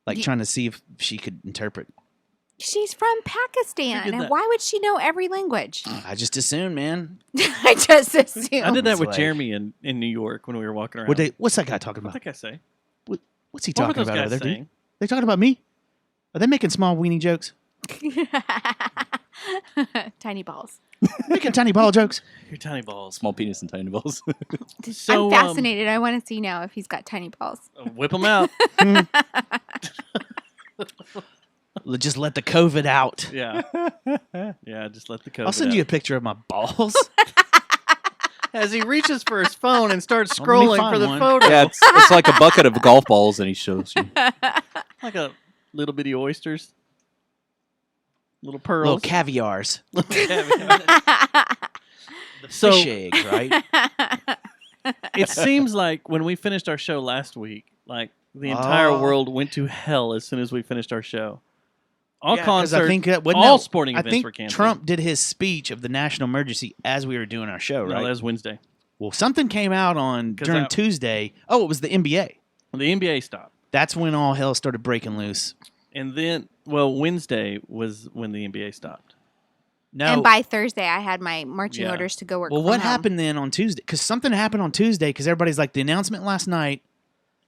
Like Ye- trying to see if she could interpret. She's from Pakistan, Who did and that? why would she know every language? I just assumed, man. I just assumed. I did that It's with like- Jeremy in New York when we were walking around. What's that guy talking What about? did I say? What's he What were talking those about over guys there, dude? saying? They talking about me? Are they making small weenie jokes? Tiny balls. Making tiny ball jokes? Your tiny balls. Small penis and tiny balls. So, I'm fascinated. I want to see now if he's got tiny balls. Whip them out. Just let the COVID out. Yeah. Yeah, just let the COVID I'll send you a picture of my balls. As he reaches for his phone and starts Well, let me scrolling find for the one. photo. Yeah, it's like a bucket of golf balls, and he shows you. Like a little bitty oysters. Little Little pearls. caviars. So Fish eggs, right? it seems like when we finished our show last week, like the entire Oh. world went to hell as soon as we finished our show. All Yeah, 'cause concerts, I think that, wasn't all that- sporting I events think were canceled. Trump did his speech of the national emergency as we were doing our show, No, right? that was Wednesday. Well, something came out on 'Cause during that- Tuesday. Oh, it was the NBA. The NBA stopped. That's when all hell started breaking loose. And then, well, Wednesday was when the NBA stopped. No. And by Thursday, I had my marching Yeah. orders to go work. well, from what home. happened then on Tuesday? Because something happened on Tuesday. Because everybody's like, the announcement last night.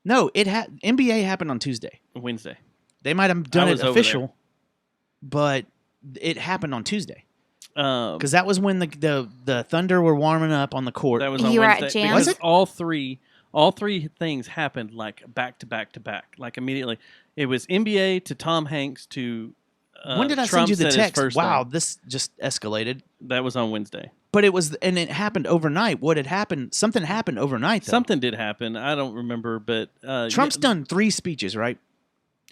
No, NBA happened on Tuesday. Wednesday. They might have done I it was over official, but it happened on Tuesday. Because that was when the Thunder were warming up on the court. That was on You were at Wednesday. Jam? Because Was it? all three things happened like back to back to back, like immediately. It was NBA to Tom Hanks to when did I Trump send you the said his text? first Wow, thing. this just escalated. That was on Wednesday. But it happened overnight. What had happened? Something happened overnight, though. Something did happen. I don't remember, but Trump's done 3 speeches, right?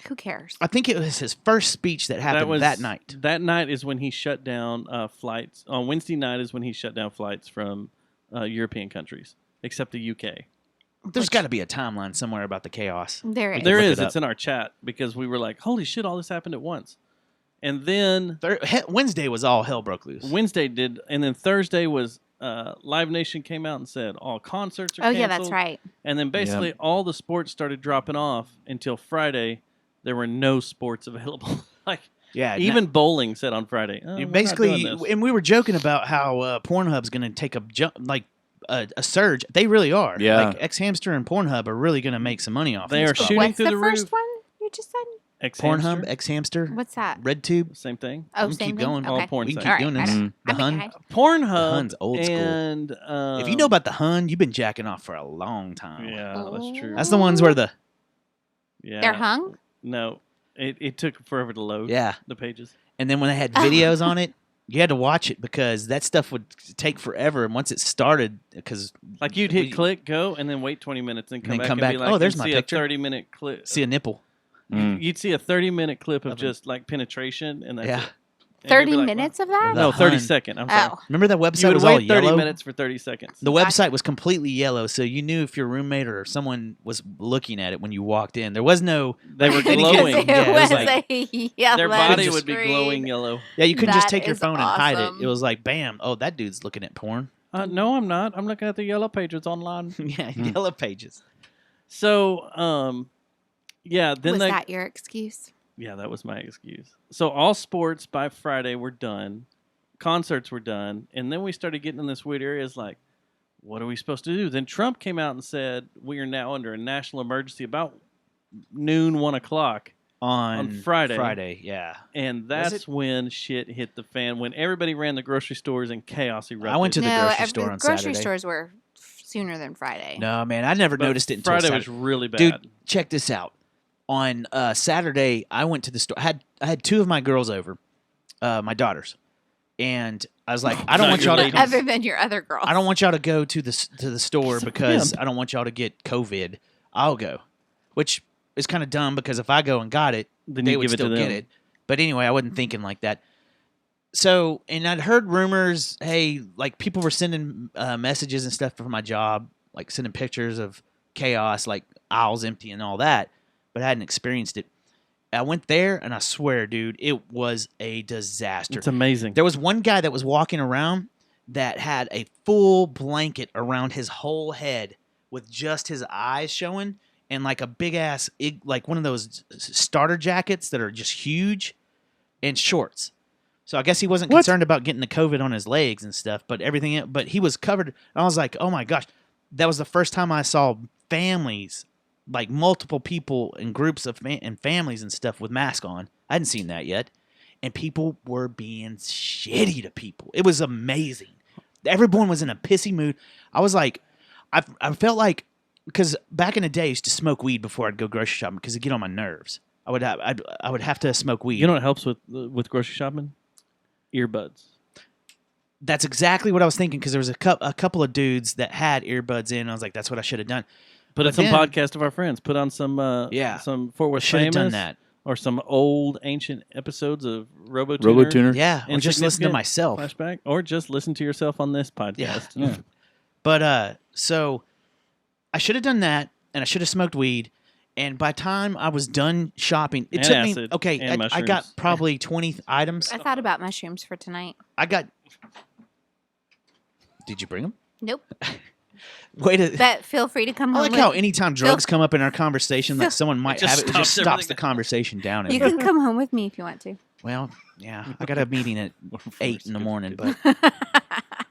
Who cares? I think it was his first speech that happened that night. That night is when he shut down flights. On Wednesday night is when he shut down flights from European countries, except the UK. There's got to be a timeline somewhere about the chaos. There is. There look is. it up. It's in our chat because we were like, "Holy shit! All this happened at once." And then Wednesday was all hell broke loose. Wednesday did, and then Thursday was Live Nation came out and said all concerts are Oh, canceled. yeah, that's right. And then basically all the sports started dropping off until Friday. There were no sports available. Like Yeah, even bowling said on Friday. Oh, we're not basically, doing this." and we were joking about how Pornhub's going to take a jump, like a surge. They really are. Yeah. Like X Hamster and Pornhub are really going to make some money off. They this are stuff. shooting What's through the the first roof. one you just said? Pornhub, X-Hamster, X Hamster, What's that? RedTube. same thing. Oh, we can same keep thing? going. All Okay. porn We can sites. keep All doing right, this. got it. The I'm Hun. okay. Pornhub. The Hun's old school. And If you know about the Hun, you've been jacking off for a long time. yeah, that's true. That's the ones where the Yeah, They're hung? No, it took forever to load. yeah, the pages. and then when they had videos on it, you had to watch it because that stuff would take forever. And once it started, because Like you'd hit click, go, and then wait 20 minutes, and then come come back and back, be like, "Oh, there's you'd my see picture." a 30-minute clip. see a nipple. You'd see a 30-minute clip of just like penetration, and that's Yeah. it. And you'd be 30 like, minutes wow. of that? No, The 30 Hun. second. I'm sorry. Oh. Remember that You website would was all wait 30 yellow? minutes for 30 seconds. The website was completely yellow, so you knew if your roommate or someone was looking at it when you walked in. There was no. They were Because glowing. it Yeah, it was was like- a yellow Their body screen. would be glowing yellow. Yeah, you couldn't just That take your is phone and hide it. awesome. It was like, bam! Oh, that dude's looking at porn. No, I'm not. I'm looking at the yellow pages online. Yeah, yellow pages. So, yeah. Then Was they. that your excuse? Yeah, that was my excuse. So all sports by Friday were done, concerts were done, and then we started getting in this weird areas like, what are we supposed to do? Then Trump came out and said we are now under a national emergency about noon, 1 o'clock, On Friday. Friday, yeah. and Was that's it? when shit hit the fan. When everybody ran the grocery stores and chaos erupted. I went to the no, grocery store on grocery Saturday. stores were sooner than Friday. No, man, I never But noticed it until Friday Saturday. was really bad. Dude, check this out. On Saturday, I went to the store. I had 2 of my girls over, my daughters, and I was like, I don't Not want your y'all to. ladies. Other than your other girls. I don't want y'all to go to the store because I don't want y'all to get COVID. I'll go, which is kind of dumb because if I go and got it, Then they you would give it to still get them. it. But anyway, I wasn't thinking like that. So, and I'd heard rumors, hey, like people were sending messages and stuff for my job, like sending pictures of chaos, like aisles empty and all that, but I hadn't experienced it. I went there, and I swear, dude, it was a disaster. It's amazing. There was one guy that was walking around that had a full blanket around his whole head with just his eyes showing and like a big ass, like one of those starter jackets that are just huge and shorts. So I guess he wasn't concerned about getting the COVID on his legs and stuff, but everything, but he was covered. And I was like, oh my gosh, that was the first time I saw families, like multiple people in groups of and families and stuff with masks on. I hadn't seen that yet. And people were being shitty to people. It was amazing. Everyone was in a pissy mood. I was like, I felt like, because back in the day, I used to smoke weed before I'd go grocery shopping because it'd get on my nerves. I would have to smoke weed. You know what helps with grocery shopping? Earbuds. That's exactly what I was thinking because there was a couple of dudes that had earbuds in. I was like, that's what I should have done. Put But on some then- podcast of our friends. Put on some some Fort Worth Should have Famous done that. or some old ancient episodes of RoboTuner. RoboTuner. Yeah, or just listen to Insignificant myself. Flashback, or just listen to yourself on this podcast. Yeah. But so I should have done that, and I should have smoked weed. And by the time I was done shopping, it And took acid me okay. and I got mushrooms. probably 20 items. I thought about mushrooms for tonight. I got. Did you bring them? Nope. Way to. But feel free to come I home like with how anytime drugs come up in our conversation, Phil- like someone might just have it, it just stops stops everything. the conversation down. You can come home with me if you want to. Well, yeah, I got a meeting at 8 in the morning, but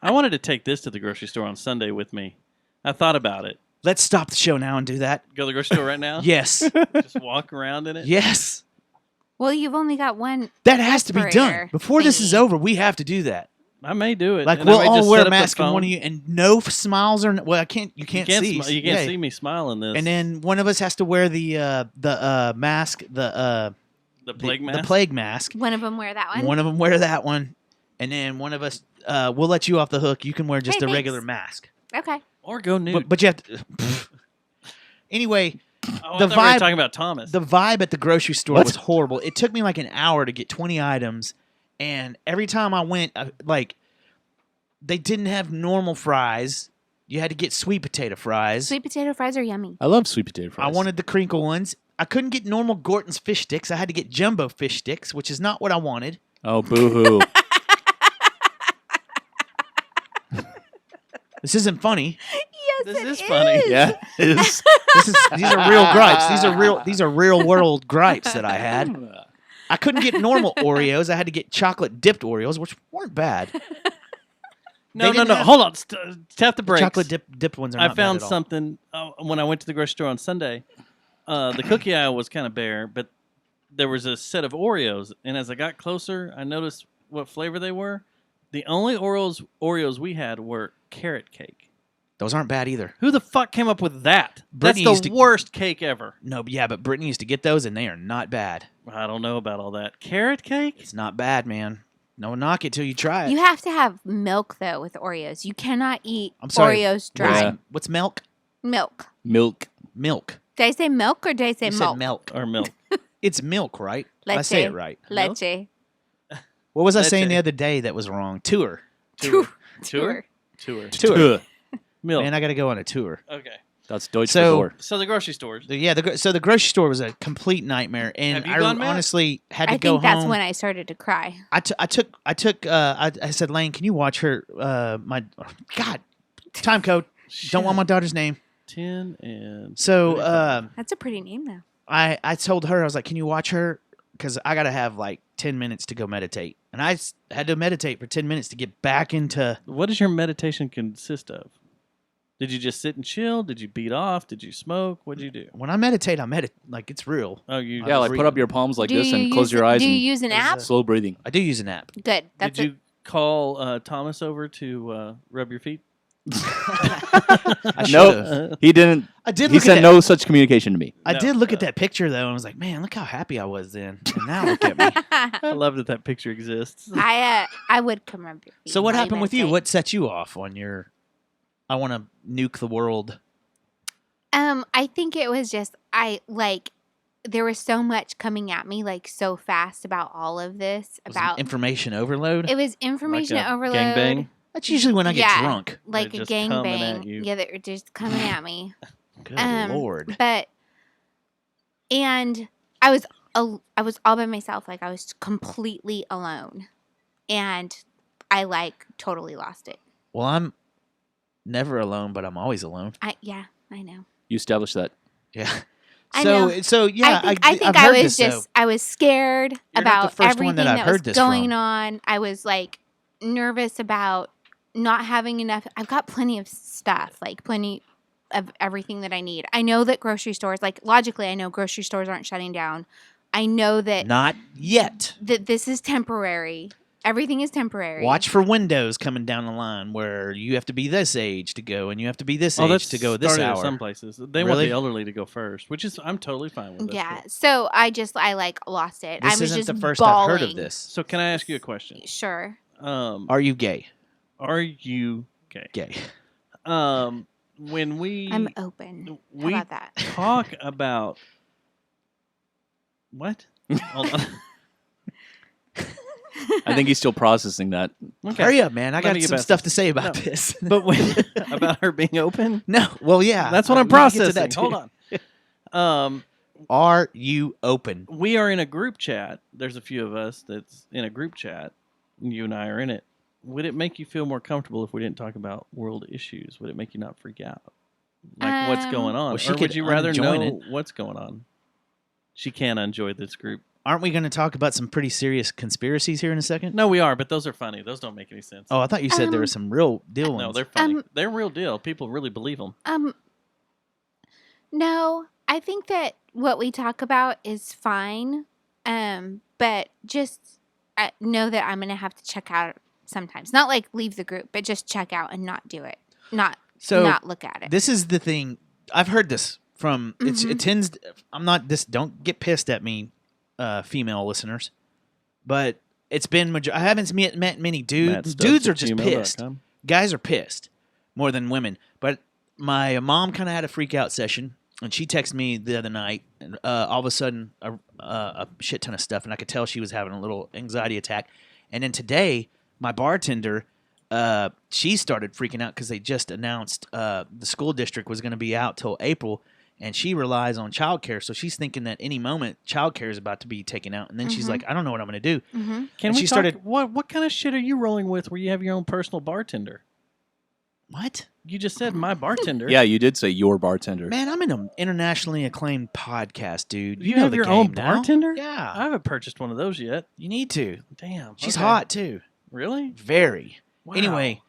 I wanted to take this to the grocery store on Sunday with me. I thought about it. let's stop the show now and do that. Go to the grocery store right now? Yes, Just walk around in it? yes, Well, you've only got one. that has to be done Respirator before this is thingy. over. We have to do that. I may do it. Like and I we'll may all just wear set a up the mask and one phone. of you, and no smiles or well, I can't. You can't see. You can't Yeah. see me smiling this. And then one of us has to wear the mask, the plague mask. the plague mask. One of them wear that one. One of them wear that one, and then one of us we'll let you off the hook. You can wear just Hey, a thanks. regular mask. Okay. Or go nude. But you have to. Anyway, Oh, the I thought we were vibe- talking about Thomas. the vibe at the grocery store What? was horrible. It took me like an hour to get 20 items, and every time I went, they didn't have normal fries. You had to get sweet potato fries. Sweet potato fries are yummy. I love sweet potato fries. I wanted the crinkle ones. I couldn't get normal Gorton's fish sticks. I had to get jumbo fish sticks, which is not what I wanted. Oh, boo-hoo. This isn't funny. Yes, This it is funny. Yeah, it is. These are real gripes. These are real world gripes that I had. I couldn't get normal Oreos. I had to get chocolate dipped Oreos, which weren't bad. No. didn't have- Hold on. Tap the brakes. Chocolate dipped ones are I not found bad at all. something when I went to the grocery store on Sunday. The cookie aisle was kind of bare, but there was a set of Oreos, and as I got closer, I noticed what flavor they were. The only Oreos we had were carrot cake. Those aren't bad either. Who the fuck came up with that? Brittany That's used the to- worst cake ever. No, but yeah, but Brittany used to get those, and they are not bad. I don't know about all that. Carrot cake? It's not bad, man. No knock it till you try it. You have to have milk though with Oreos. You cannot eat I'm sorry. Oreos dry. Yeah. What's milk? Milk. Milk. Milk. Did I say milk or did I say You milk? said milk. Or milk? It's milk, right? I say it right. Leche. What was I saying Leche. the other day that was wrong? Tour. Tour. Tour. Tour. Tour. Milk. Man, I got to go on a tour. Okay. That's Deutsch So- for door. So the grocery stores. Yeah, so the grocery store was a complete nightmare, and Have you I gone, Matt? honestly had to I go think that's home. when I started to cry. I said, Lane, can you watch her? My God, time code. Don't want my daughter's name. 10 and So 25. That's a pretty name though. I told her, I was like, can you watch her? Because I got to have like 10 minutes to go meditate. And I had to meditate for 10 minutes to get back into. What does your meditation consist of? Did you just sit and chill? Did you beat off? Did you smoke? What did you do? When I meditate, like it's real. Oh, you Yeah, like put up your palms like Do this you and close use- your eyes Do you and use an app? slow breathing. I do use an app. Good. That's Did you call Thomas over to rub your feet? I Nope. should've. He didn't. I did He look at sent that. no such communication to me. I No. did look at that picture though, and I was like, man, look how happy I was then. And now look at me. I love that picture exists. I would come rub your feet So what while happened with you? meditate. What set you off on your? I want to nuke the world. I think it was just there was so much coming at me like so fast about all of this Was it about information overload. it was information Like a overload. gangbang? That's usually when I get Yeah. drunk. Like They're a just coming at gangbang. you. Yeah, they're just coming at me. Good Lord. But and I was all by myself. Like I was completely alone, and I like totally lost it. Well, I'm never alone, but I'm always alone. I know. You established that. Yeah. I So know. so yeah, I think I've I heard was this, just I was scared You're not the about first everything one that I've was heard this going from. on. I was like nervous about not having enough. I've got plenty of stuff, like plenty of everything that I need. I know that grocery stores, like logically, I know grocery stores aren't shutting down. I know that Not yet. this is temporary. Everything is temporary. Watch for windows coming down the line where you have to be this age to go, and you have to be this Oh, age that's to go this started at hour. some places. They want Really? the elderly to go first, which is I'm totally fine with. That's Yeah. cool. So I like lost it. This I was isn't just the first bawling. I've heard of this. So can I ask you a question? Sure. Are you gay? Are you gay? Gay. When we I'm open. How we about that? talk about what? Hold on. I think he's still processing that. Okay. Hurry up, man! I Let me got get some past stuff this. to say about No. this. But when, about her being open? No, well, yeah, That's what I'm we can get to processing. that too. Hold on. Are you open? We are in a group chat. There's a few of us that's in a group chat. You and I are in it. Would it make you feel more comfortable if we didn't talk about world issues? Would it make you not freak out? Like what's going on? Well, she or could would you rather unjoin know what's going on? She can enjoy this group. Aren't we going to talk about some pretty serious conspiracies here in a second? No, we are, but those are funny. Those don't make any sense. Oh, I thought you said there were some real deal ones. No, they're funny. They're real deal. People really believe them. No, I think that what we talk about is fine. But just know that I'm gonna have to check out sometimes. Not like leave the group, but just check out and not do it. Not look at it. This is the thing. I've heard this from it tends. I'm not this. Don't get pissed at me, female listeners, but it's been. I haven't met many dudes. Dudes are just pissed. Guys are pissed more than women. But my mom kind of had a freak out session, and she texted me the other night, and all of a sudden a shit ton of stuff, and I could tell she was having a little anxiety attack. And then today, my bartender, she started freaking out because they just announced the school district was going to be out till April, and she relies on childcare. So she's thinking that any moment childcare is about to be taken out, and then she's like, "I don't know what I'm going to do." Can we talk? What kind of shit are you rolling with where you have your own personal bartender? What? You just said my bartender. Yeah, you did say your bartender. Man, I'm in an internationally acclaimed podcast, dude. You know have the your game own now. bartender? Yeah. I haven't purchased one of those yet. You need to. Damn. She's okay. hot, too. Really? Very. Wow. Anyway,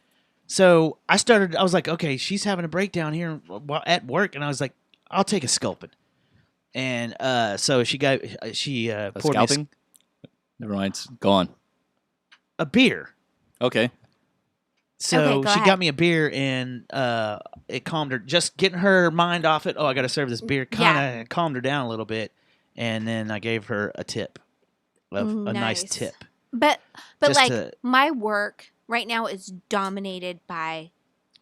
so I was like, okay, she's having a breakdown here at work, and I was like, I'll take a sculpin. And so she poured scalping? Never mind. It's gone. a beer. Okay. So Okay, she go got me a beer, and it calmed her. Just getting her mind off it. Oh, I got to serve this beer. Kind of calmed her down a little bit, and then I gave her a tip, a nice tip. But Just like to- my work right now is dominated by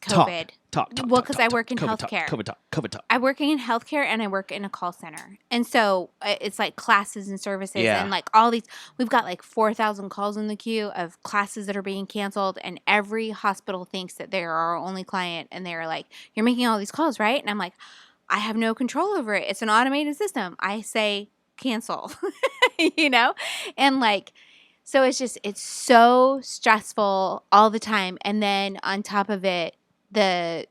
COVID. Talk. Well, because I work in healthcare. COVID talk. I work in healthcare and I work in a call center. And so it's like classes and services and like all these. We've got like 4,000 calls in the queue of classes that are being canceled. And every hospital thinks that they're our only client. And they're like, "You're making all these calls, right?" And I'm like, "I have no control over it. It's an automated system." I say cancel, And like, so it's so stressful all the time. And then on top of it, the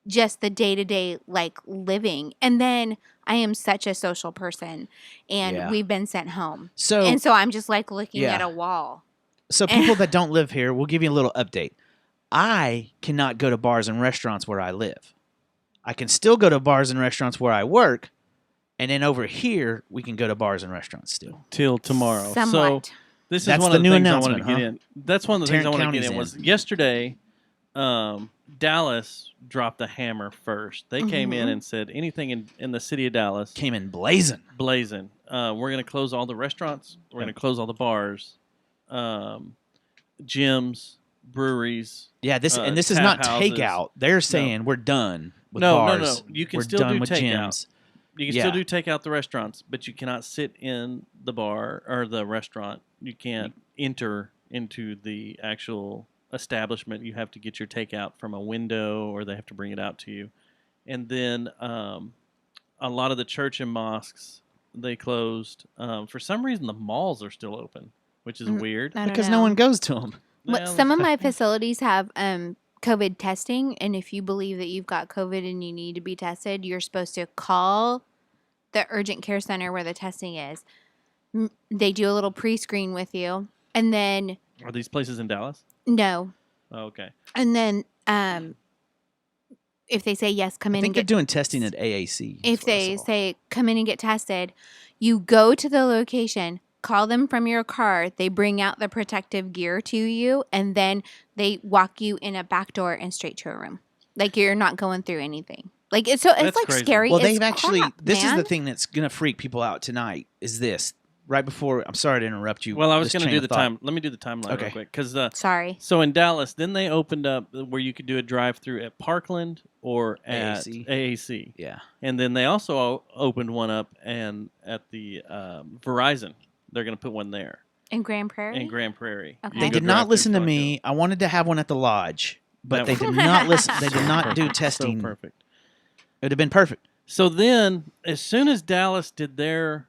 day-to-day like living, and then I am such a social person, and we've been sent home, so I'm just like looking at a wall. So people that don't live here, we'll give you a little update. I cannot go to bars and restaurants where I live. I can still go to bars and restaurants where I work, and then over here we can go to bars and restaurants still till tomorrow. Somewhat. So this That's is one the of the new things I wanted to announcement, get in. That's one of the things I Tarrant wanted to get County's in was in. yesterday. Dallas dropped the hammer first. They came in and said anything in the city of Dallas came in blazing. We're going to close all the restaurants. We're going to close all the bars, gyms, breweries. Yeah, this is tap not houses. takeout. They're saying we're done with No. bars. You can We're still done do with takeout. gyms. You can still do takeout the restaurants, but you cannot sit in the bar or the restaurant. You can't enter into the actual establishment. You have to get your takeout from a window, or they have to bring it out to you. And then a lot of the church and mosques, they closed. For some reason, the malls are still open, which is weird. Because no one goes to them. Some of my facilities have COVID testing, and if you believe that you've got COVID and you need to be tested, you're supposed to call the urgent care center where the testing is. They do a little pre-screen with you, and then Are these places in Dallas? no, Oh, okay. and then if they say yes, come I in think and they're get. doing testing at AAC. If they say come in and get tested, you go to the location. Call them from your car. They bring out the protective gear to you, and then they walk you in a back door and straight to a room. Like you're not going through anything. Like it's like crazy. scary. Well, as they've actually. crap, This is man. the thing that's gonna freak people out tonight. Is this right before? I'm sorry to interrupt you. Well, I was this going to train do of the thought. time. Let me do the timeline Okay. real quick. Because Sorry. so in Dallas, then they opened up where you could do a drive-through at Parkland or at AAC. AAC. Yeah. And then they also opened one up and at the Verizon. They're going to put one there In Grand Prairie? in Grand Prairie. Okay. You They can did go not drive-through listen to Taco. me. I wanted to have one at the lodge, but That they would- did not listen. They did not do Perfect. testing. So perfect. It would have been perfect. So then, as soon as Dallas did the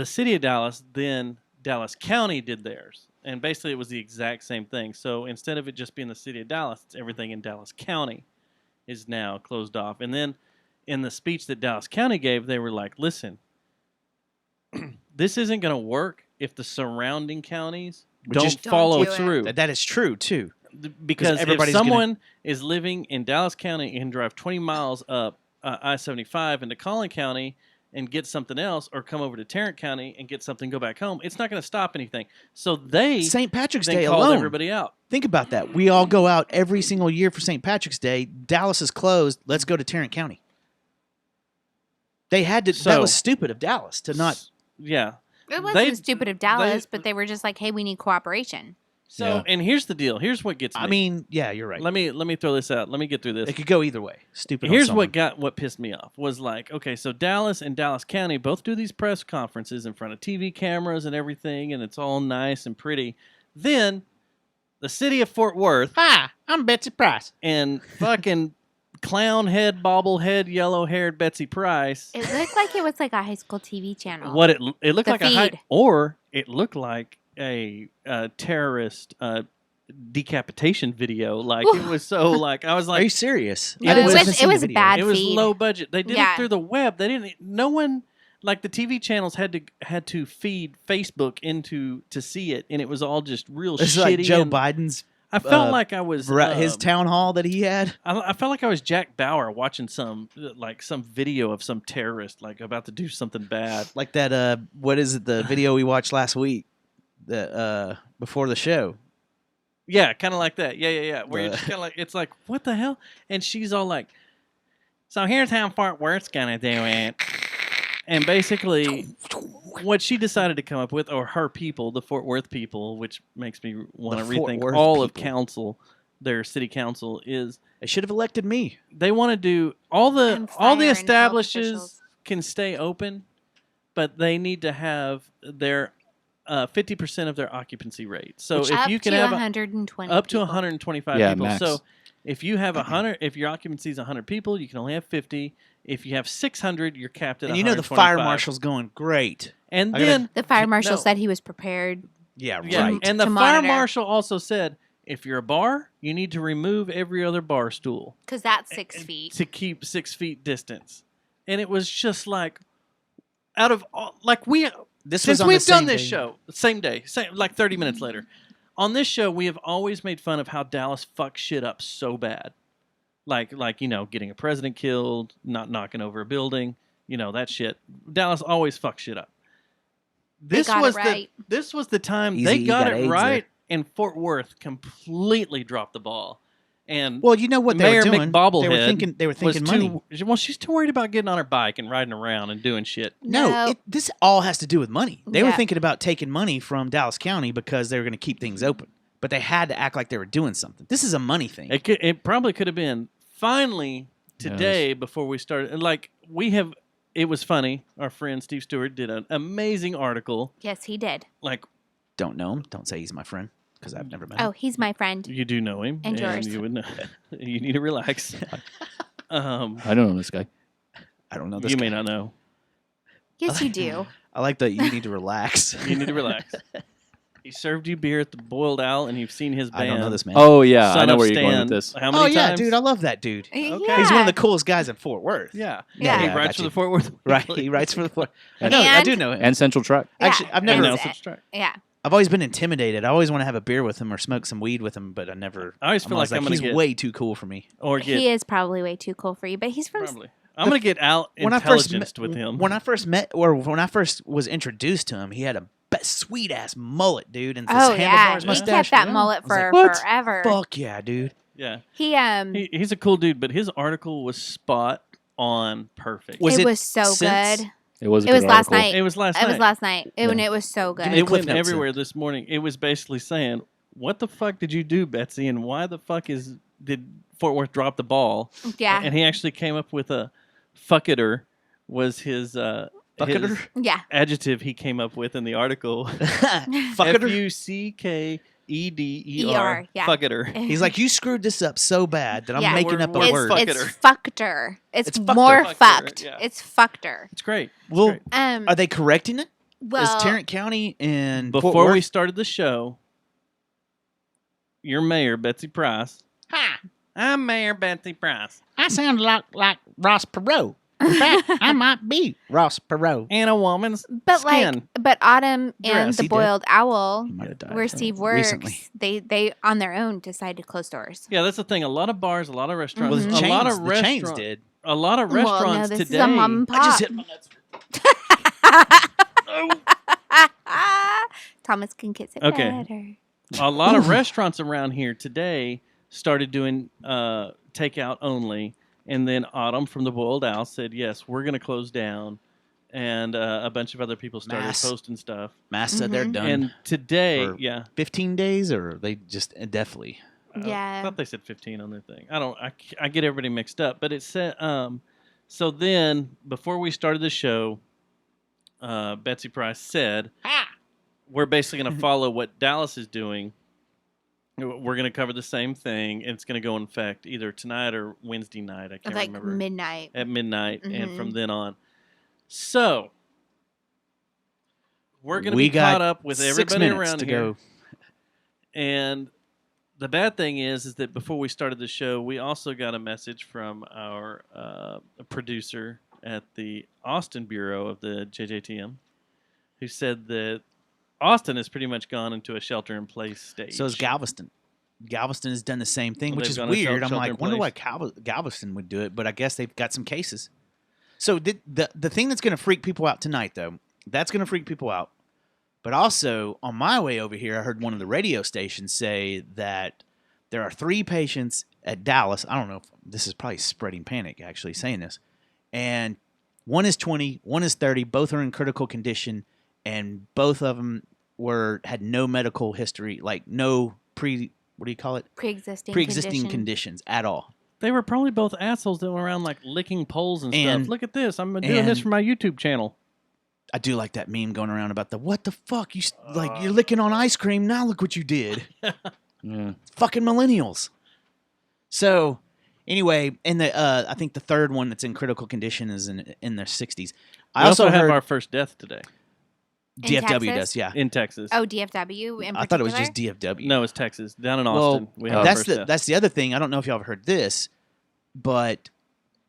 city of Dallas, then Dallas County did theirs. And basically it was the exact same thing. So instead of it just being the city of Dallas, it's everything in Dallas County is now closed off. And then in the speech that Dallas County gave, they were like, listen, this isn't going to work if the surrounding counties don't just follow do it. through. That is true too. Because if everybody's gonna- someone is living in Dallas County and drive 20 miles up I-75 into Collin County and get something else, or come over to Tarrant County and get something, go back home, it's not going to stop anything. So they St. Patrick's then Day called alone. everybody out. Think about that. We all go out every single year for St. Patrick's Day. Dallas is closed. Let's go to Tarrant County. They had to. So- that was stupid of Dallas to not. Yeah. It wasn't They- stupid of Dallas, they- but they were just like, hey, we need cooperation. So, Yeah. and here's the deal. Here's what gets me. I mean, yeah, you're right. let me throw this out. Let me get through this. It could go either way. Stupid. on Here's someone. what pissed me off was like, okay, so Dallas and Dallas County both do these press conferences in front of TV cameras and everything, and it's all nice and pretty. Then the city of Fort Worth Hi, I'm Betsy Price. and fucking clown head, bobblehead, yellow haired Betsy Price. It looked like it was like a high school TV channel. What it looked The like a high, feed. or it looked like a terrorist decapitation video. Like it was so like I was Are you like, serious? No, I didn't it listen was- to it the was video. bad. it was feed. low budget. They did Yeah. it through the web. They didn't. No one. Like the TV channels had to feed Facebook to see it, and it was all just real This is shitty. like Joe and Biden's. I felt uh, like I was His town hall that he had. I felt like I was Jack Bauer watching some video of some terrorist like about to do something bad. Like that. What is it? The video we watched last week. The before the show. Yeah, kind of like that. Yeah. Where The- it's kind of like it's like what the hell? And she's all like, "So here's how Fort Worth's gonna do it." And basically, what she decided to come up with, or her people, the Fort Worth people, which makes me want to The Fort rethink Worth all of people. council, their city council, is They should have elected me. they want to do all the And fire and health establishments officials. can stay open, but they need to have their 50% of their occupancy rate. So if up you can to have 120 up to people. 125 Yeah, people. max. So if you have 100, if your occupancy is 100 people, you can only have 50. If you have 600, you're capped at And you know the 125. fire marshal's going great. And I gotta- then The fire marshal No. said he was prepared. Yeah, yeah, right. and the to fire monitor. marshal also said if you're a bar, you need to remove every other bar stool Because that's 6 feet. to keep 6 feet distance. And it was just like out of all, like we This since was on we've the done same this day. show same day, like 30 minutes later. On this show, we have always made fun of how Dallas fucks shit up so bad. Like getting a president killed, not knocking over a building, that shit. Dallas always fucks shit up. This got it was right. this was the time Easy, they you got got it AIDS right, and Fort Worth completely dropped the ball. And Well, you know what they Mayor were doing. McBobblehead They were was thinking money. well, she's too worried about getting on her bike and riding around and doing shit. No, this all has to do with money. They were Yeah. thinking about taking money from Dallas County because they were going to keep things open, but they had to act like they were doing something. This is a money thing. It probably could have been finally today before we started. And like it was funny. Our friend Steve Stewart did an amazing article. Yes, he did. Like Don't know him. Don't say he's my friend because I've never met him. Oh, he's my friend. you do know him, And yours. you would know. You need to relax. I don't know this guy. I don't know this You guy. may not know. Yes, you do. I like that you need to relax. You need to relax. He served you beer at the Boiled Owl, and you've seen his band. I don't know this man. Oh yeah, I Son know of where you're going Stan. with this. How many Oh yeah, times? dude, I love that dude. Yeah. He's one of the coolest guys in Fort Worth. Yeah. Yeah. He I writes got for you. the Fort Worth Right, Weekly. he writes for the Fort. I know. I And- do know him. And Central Truck. Actually, I've and never. Nelson that's it. Strike. Yeah. I've always been intimidated. I always want to have a beer with him or smoke some weed with him, but I never. I always feel like I'm gonna he's get way too cool for me. or get He is probably way too cool for you, but he's from. probably. I'm gonna get out When I first intelligenced met with him. when I first met or when I first was introduced to him, he had a sweet ass mullet, dude, and this Oh yeah, handlebars he mustache. kept that Yeah. mullet I was for like, what? forever. Fuck yeah, dude. yeah, He he's a cool dude, but his article was spot on perfect. Was it it was so since- good. It was. A It was good last article. night. It was last It night. was last night. And it was so good. Give me It Cliff went Notes everywhere this morning. It was basically saying, "What the fuck did you do, Betsy? And why the fuck did Fort Worth drop the ball?" Yeah. And he actually came up with a "fucketer" was his Bucketer? Yeah. adjective he came up with in the article. Fucketer. Fuckeder. yeah. Fucketer. He's like, you screwed this up so bad that I'm Yeah. making up a It's word. fuck- It's Fucketer. fuckter. It's It's fuckter. more Fuckter, fucked. yeah. It's fuckter. It's great. It's Well, great. are they correcting it? Well, Is Tarrant County and Fort Before we Worth- started the show, your mayor, Betsy Price. Hi, I'm Mayor Betsy Price. I sound like Ross Perot. In fact, I might be Ross Perot. And a woman's but skin. but Autumn You're and right, the he did. Boiled Owl, He might have died where Steve works, recently. they on their own decided to close doors. Yeah, that's the thing. A lot of bars, a lot of restaurants, Well, the a lot chains, of the chains restaurants did. A lot of Well, no, restaurants this today. is a mom and pop. I just hit my nuts. Thomas can kiss it Okay. better. A lot of restaurants around here today started doing takeout only, and then Autumn from the Boiled Owl said, "Yes, we're going to close down," and a bunch of other people started Mass. posting stuff. Mass said they're done. And today, for yeah, 15 days, or they just definitely. I Yeah. thought they said 15 on their thing. I get everybody mixed up, but it said. So then, before we started the show, Betsy Price said, "We're basically going to follow what Dallas is doing. We're going to cover the same thing, and it's going to go in effect either tonight or Wednesday night. I can't Like remember. midnight. At midnight, and Mhm. from then on. So we're going to We be got caught up with 6 everybody minutes around to here. go. And the bad thing is that before we started the show, we also got a message from our producer at the Austin Bureau of the JJTM, who said that Austin has pretty much gone into a shelter-in-place stage. So is Galveston. Galveston has done the same thing, Well, which they've is gone to weird. I'm shelter in like, wonder why place. Galveston would do it, but I guess they've got some cases. So the thing that's going to freak people out tonight, though, that's going to freak people out. But also, on my way over here, I heard one of the radio stations say that there are 3 patients at Dallas. I don't know if this is probably spreading panic, actually, saying this. And one is 20, one is 30. Both are in critical condition, and both of them had no medical history, like no what do you call it? Pre-existing conditions at all. They were probably both assholes that went around like licking poles and And- stuff. Look at this. I'm doing this for my YouTube channel. I do like that meme going around about the what the fuck you're licking on ice cream. Now look what you did. Yeah. Fucking millennials. So anyway, and I think the third one that's in critical condition is in their 60s. We I also have heard our first death today In DFW Texas? does, yeah. in Texas. Oh, DFW in particular? I thought it was just DFW. No, it's Texas. Down in Well, Austin. We have our that's first the death. that's the other thing. I don't know if y'all have heard this, but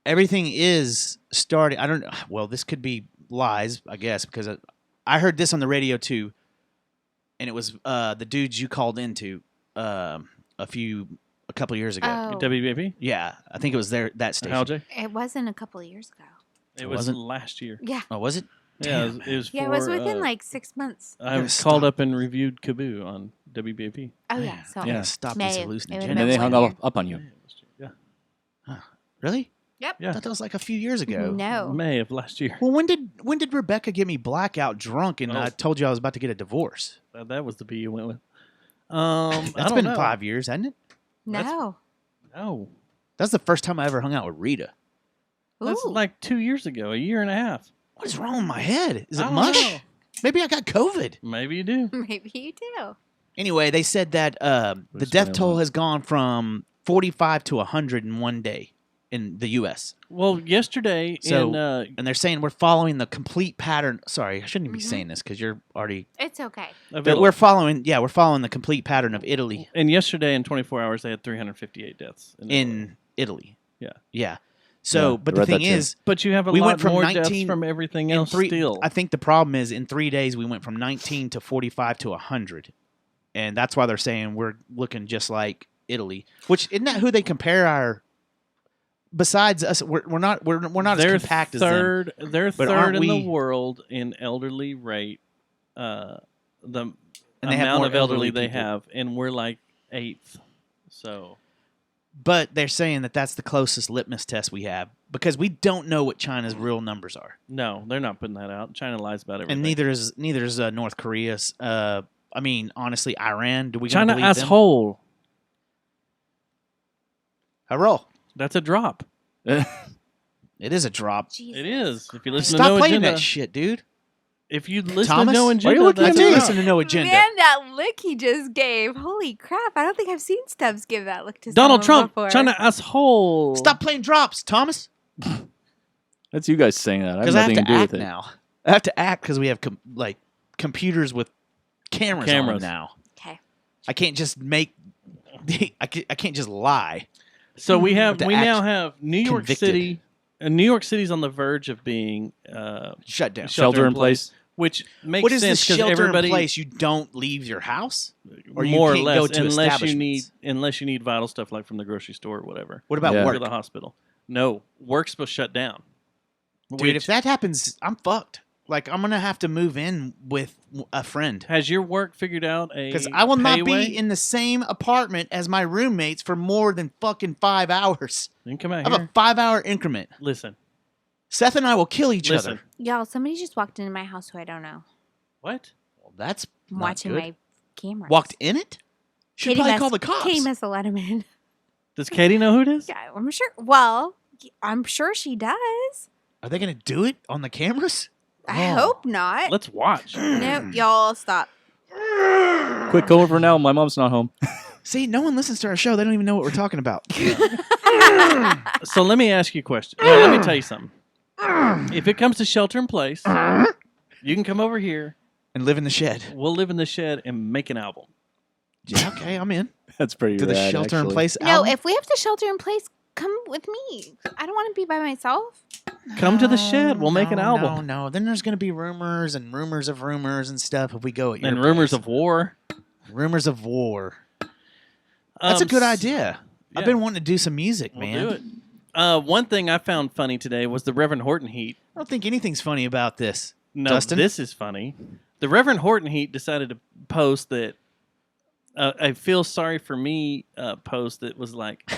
everything is starting. I don't know. Well, this could be lies, I guess, because I heard this on the radio too, and it was the dudes you called into a couple years ago. Oh. WBAP? Yeah, I think it was that station. How, Jay? It wasn't a couple of years ago. It was wasn't? last year. Yeah. Oh, was it? Yeah, Damn. it was Yeah, it was for, within like 6 months. I gotta called stop. up and reviewed Kaboo on WBAP. Oh, yeah. So Yeah, stop May- these it would've hallucinogens. And been then they hung 1 year. up on you. Yeah. Really? Yep. Yeah. I thought that was like a few years ago. No. May of last year. Well, when did Rebecca get me blackout drunk and Oh. I told you I was about to get a divorce? That was the B you went with. That's I don't been know. 5 years, hasn't it? No. No. That's the first time I ever hung out with Rita. That's Ooh. like 2 years ago, a year and a half. What is wrong with my head? Is I it don't mush? know. Maybe I got COVID. Maybe you do. Maybe you do. Anyway, they said that the death toll has gone from 45 to 100 in one day in the U.S. Well, yesterday So- in And they're saying we're following the complete pattern. Sorry, I shouldn't even be Mhm. saying this because you're already. It's okay. But we're following the complete pattern of Italy and yesterday in 24 hours they had 358 deaths in Italy. Yeah. Yeah. So, Yeah, but I the read that thing too. is, But you have a we lot went from more 19 deaths from everything in else still. I think the problem is in 3 days we went from 19 to 45 to 100, and that's why they're saying we're looking just like Italy. Which isn't that who they compare our? Besides us, we're not as they're compact as them. third. They're But third aren't in the we- world in elderly rate. The And they have amount more of elderly they people. have, and we're like 8th. So But they're saying that that's the closest litmus test we have because we don't know what China's real numbers are, no, they're not putting that out. China lies about everything. and neither is North Korea's. I mean, honestly, Iran. Do we China believe them? asshole. A roll. That's a drop. It is a drop. Jesus. It is. If you listen Stop to No playing Agenda, that shit, dude. if you listen Thomas? to No Why are you Agenda, looking at that's me? a drop. Listen to No Agenda. Man, that look he just gave. Holy crap. I don't think I've seen Stubbs give that look to Donald someone Trump, before. China asshole. Stop playing drops, Thomas. That's you guys saying that. I have Because I have nothing to to do act with it. now. I have to act because we have computers with cameras on them Cameras. now. Okay. I can't just make. I can't just lie. So we Have to now act have New York convicted. City. New York City's on the verge of being Shut down. Shelter in place. which makes What is sense this because shelter everybody in place? You don't leave your house, or you more or can't less go to unless you need vital stuff like from the grocery store or whatever. What about Yeah. Or work, the hospital? No, work's supposed to shut down. dude? If that happens, I'm fucked. Like, I'm going to have to move in with a friend. Has your work figured out a Because I will not payway? be in the same apartment as my roommates for more than fucking 5 hours. You can come out I have here. a 5-hour increment. Listen. Seth and I will kill each Listen. other. Y'all, somebody just walked into my house who I don't know. What? Well, that's I'm not watching good. my cameras. Walked in it? Should probably call the cops. Katie must have let him in. Does Katie know who it is? Yeah, I'm sure. Well, I'm sure she does. Are they going to do it on the cameras? I Oh. hope not. Let's watch. No, y'all stop. Quick, go over now. My mom's not home. See, no one listens to our show. They don't even know what we're talking about. So let me ask you a question. No, let me tell you something. If it comes to shelter in place, you can come over here. And live in the shed. We'll live in the shed and make an album. Yeah, okay, I'm in. That's pretty To the rad, shelter in actually. place No, album? if we have to shelter in place, come with me. I don't want to be by myself. Come to the shed. We'll make an album. No. Then there's going to be rumors and rumors of rumors and stuff if we go at your And rumors place. of war. Rumors of war. That's a good idea. I've yeah. been wanting to do some music, We'll man. do it. One thing I found funny today was the Reverend Horton Heat. I don't think anything's funny about this. No, Dustin? this is funny. The Reverend Horton Heat decided to post that I feel sorry for me post that was like,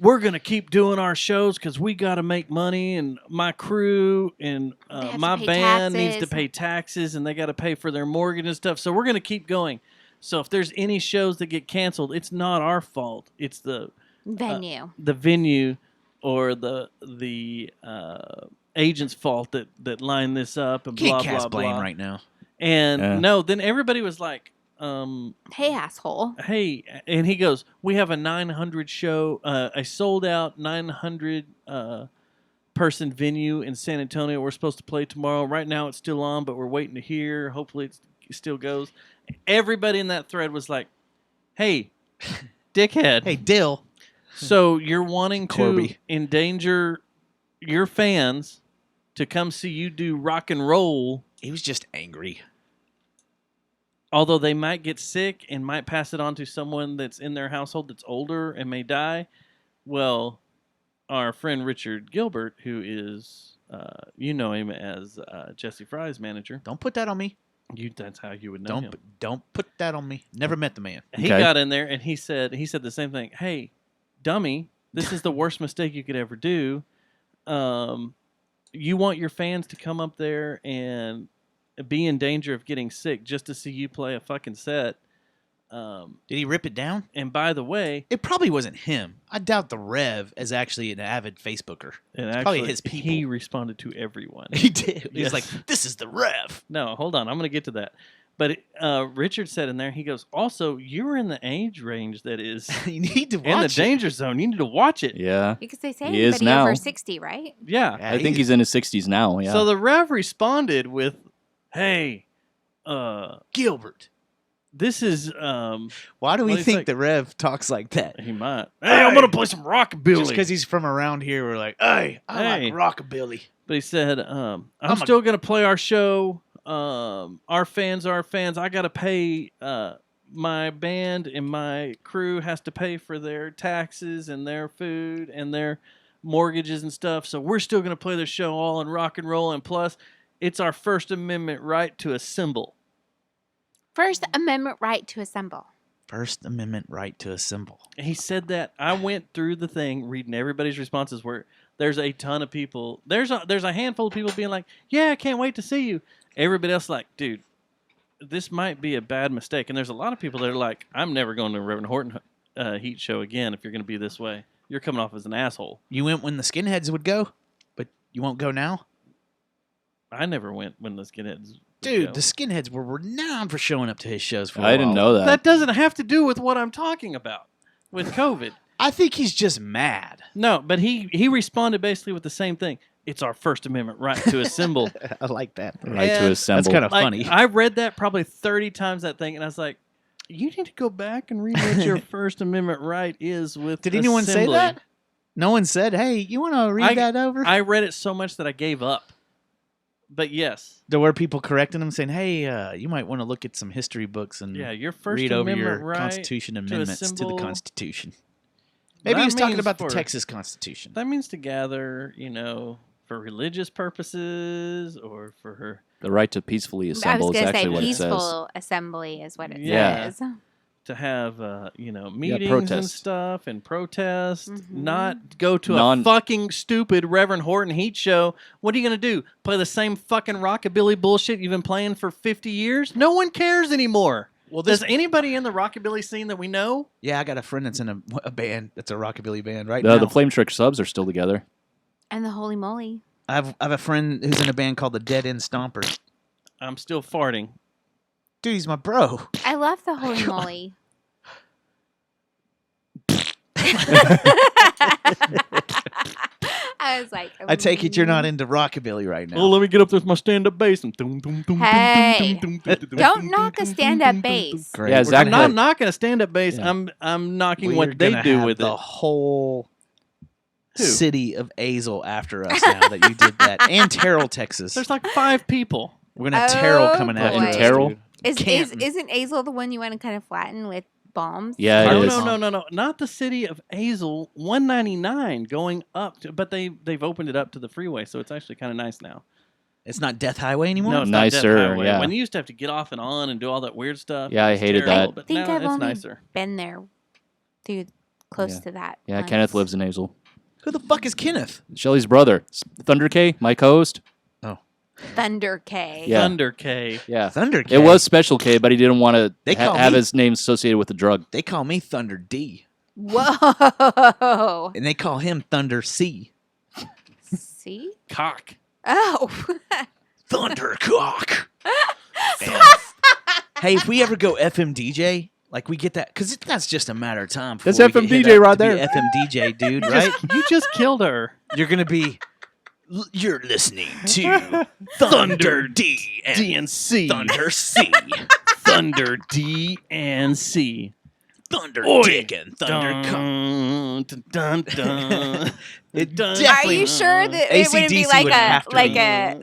we're going to keep doing our shows because we got to make money, and my crew and have my to pay band needs to taxes. pay taxes, and they got to pay for their mortgage and stuff. So we're going to keep going. So if there's any shows that get canceled, it's not our fault. It's the venue or the agent's fault that lined this up and Can't blah cast blah blame blah. right now. And Yeah. no, then everybody was like, Hey, asshole. hey, and he goes, we have a 900 show, a sold out 900 person venue in San Antonio. We're supposed to play tomorrow. Right now it's still on, but we're waiting to hear. Hopefully it still goes. Everybody in that thread was like, hey, dickhead. Hey, Dill. So you're wanting to Corby. endanger your fans to come see you do rock and roll, He was just angry. although they might get sick and might pass it on to someone that's in their household that's older and may die. Well, our friend Richard Gilbert, who is, you know him as Jesse Fry's manager. Don't put that on me. That's how you would know him. Don't put that on me. Never met the man. He got in there and he said the same thing. Hey, dummy, this is the worst mistake you could ever do. You want your fans to come up there and be in danger of getting sick just to see you play a fucking set. Did he rip it down? And by the way, It probably wasn't him. I doubt the Rev is actually an avid Facebooker. It's probably his people. He responded to everyone. He did. He Yes. was like, this is the Rev. No, hold on. I'm going to get to that. But Richard said in there, he goes, also, you're in the age range that is You need to watch in the it. danger zone. You need to watch it. Yeah. Because they say He is anybody now. over 60, right? Yeah. Yeah, I think he's in his 60s now. Yeah. So the Rev responded with, hey, Gilbert. this is, Why do we Well, he's think like- the Rev talks like that? he might. Hey, I'm going to play some rockabilly. Just because he's from around here, we're like, hey, I Hey. like rockabilly. But he said, I'm I'm a- still going to play our show. Our fans are our fans. I got to pay, my band and my crew has to pay for their taxes and their food and their mortgages and stuff. So we're still going to play the show all in rock and roll. And plus, it's our First Amendment right to assemble. First Amendment right to assemble. First Amendment right to assemble. He said that. I went through the thing reading everybody's responses where there's a ton of people. There's a handful of people being like, yeah, I can't wait to see you. Everybody else like, dude, this might be a bad mistake. And there's a lot of people that are like, I'm never going to a Reverend Horton Heat show again if you're going to be this way. You're coming off as an asshole. You went when the skinheads would go, but you won't go now? I never went when the skinheads would Dude, go. the skinheads were renowned for showing up to his shows for a I didn't while. know that. That doesn't have to do with what I'm talking about with COVID. I think he's just mad. No, but he responded basically with the same thing. It's our First Amendment right to assemble. I like that. Right to And assemble. That's kind of Like, funny. I read that probably 30 times that thing, and I was like, you need to go back and read what your First Amendment right is with Did anyone say assembly. that? No one said, hey, you want to read that over? I read it so much that I gave up. But yes. There were people correcting him saying, hey, you might want to look at some history books and Yeah, your First read over Amendment your right Constitution amendments to the assemble- Constitution. Maybe he That was talking means about the for- Texas Constitution. That means to gather, you know, for religious purposes or for The right to peacefully I was assemble is going to say actually what it says. peaceful assembly is what it Yeah. says. to have meetings and protest. stuff and protest, Mhm. not go to a fucking stupid Reverend Horton Heat show. What are you going to do? Play the same fucking rockabilly bullshit you've been playing for 50 years? No one cares anymore. Well, Does anybody in the rockabilly scene that we know? Yeah, I got a friend that's in a band that's a rockabilly band right now. The Flame Trick subs are still together. And the Holy Moly. I have a friend who's in a band called the Dead End Stompers. I'm still farting. Dude, he's my bro. I love the Holy Moly. I was like, I take it you're not into rockabilly right now. Oh, let me get up with my stand-up bass. And Hey, don't knock a stand-up bass. Great. Yeah, We're Zach I'm gonna not have- knocking a stand-up bass. Yeah. I'm knocking we're what they gonna do have with the it. whole Who? city of Azel after us now that you did that. And Terrell, Texas. There's like 5 people. We're going to have Terrell Oh, coming after boy. us. Terrell? dude. Isn't Azel the one you want to kind of flatten with bombs? Yeah, it Oh, is. no. Not the city of Azel. 199 going up to, but they've opened it up to the freeway, so it's actually kind of nice now. It's not Death Highway anymore? No, it's not Death Nicer, Highway. yeah. When you used to have to get off and on and do all that weird stuff. Yeah, I it's hated terrible, that. But I think now I've it's only nicer. been there through close Yeah. to that. Yeah, once. Kenneth lives in Azel. Who the fuck is Kenneth? Shelly's brother. Thunder K, my co-host. Thunder K. Yeah. Thunder K. Yeah. Thunder K. It was Special K, but he didn't want to They call have me- his name associated with the drug. They call me Thunder D. Whoa. And they call him Thunder C. See? Cock. Oh. Thundercock. Hey, if we ever go FM DJ, like we get that, because that's just a matter of time. That's before we FM get hit DJ up right to be there. FM DJ, dude, right? You just killed her. You're going to be, you're listening to Thunder D and DNC. Thunder C. Thunder D and C. Thunder Oi. Dick and Thundercock. Dun, dun, dun. It Dun. Are definitely. you sure that it wouldn't be AC/DC like would have to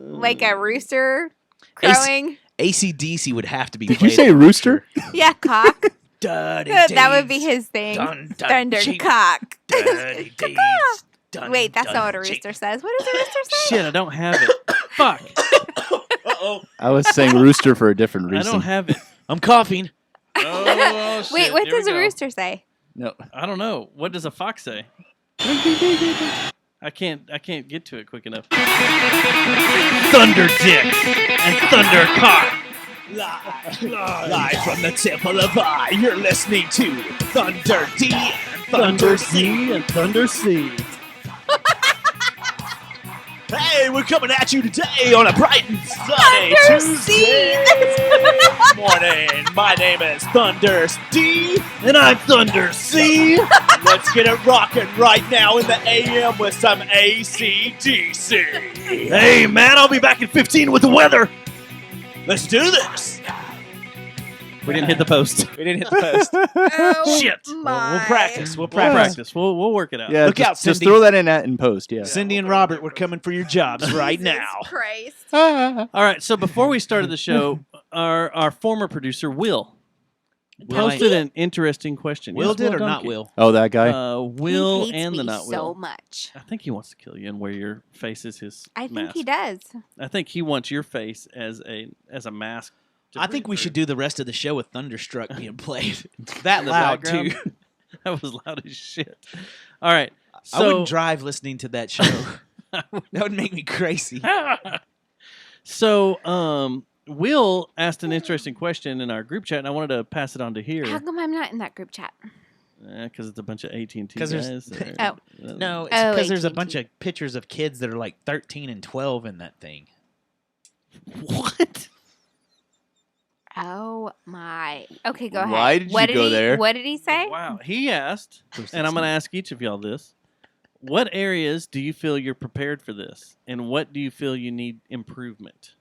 like a rooster crowing? AC/DC would have to be Did you played say at rooster? Yeah, cock. Dirty That would be Days. his thing. Dun, dun, Thunder cheek. cock. Dirty Days. Dun, Wait, that's dun, not what a cheek. rooster says. What does a rooster say? Shit, I don't have it. Fuck. Uh-oh. I was saying rooster for a different I reason. don't have it. I'm coughing. Oh, shit. Wait, what Here we does a go. rooster say? No. I don't know. What does a fox say? I can't get to it quick enough. Thunder Dick and Thunder Cock. Live from the Temple of I, you're listening to Thunder D and Thunder C. and Thunder C. Hey, we're coming at you today on a bright and sunny Thunder C. Tuesday morning. My name is Thunder D. And I'm Thunder C. Let's get it rocking right now in the AM with some AC/DC. Hey, man, I'll be back in 15 with the weather. Let's do this. We didn't hit the post. We didn't hit the post. Oh, Shit. my. We'll practice. We'll We'll practice. practice. We'll work it out. Yeah, Look just, out, just Cindy. throw that in post. Yeah. Cindy and Robert, we're coming for your jobs right now. Christ. All right. So before we started the show, our former producer Will posted an interesting question. Will Yes, did or not Donkey. Will? Oh, that guy. Will He hates and the me not Will. so much. I think he wants to kill you and wear your face as his I think mask. he does. I think he wants your face as a mask. to I think breathe we should through. do the rest of the show with Thunderstruck being played. That In the loud, background. too. That was loud as shit. All right. I So wouldn't drive listening to that show. That would make me crazy. So, Will asked an interesting question in our group chat, and I wanted to pass it on to here How come I'm not in that group chat? because it's a bunch of AT&T 'Cause guys. there's- that are- No, it's Oh, because there's a AT&T. bunch of pictures of kids that are like 13 and 12 in that thing. What? Oh my. Okay, go ahead. Why did you go there? What did he say? Wow. He asked, and I'm going to ask each of y'all this. What areas do you feel you're prepared for this? And what do you feel you need improvement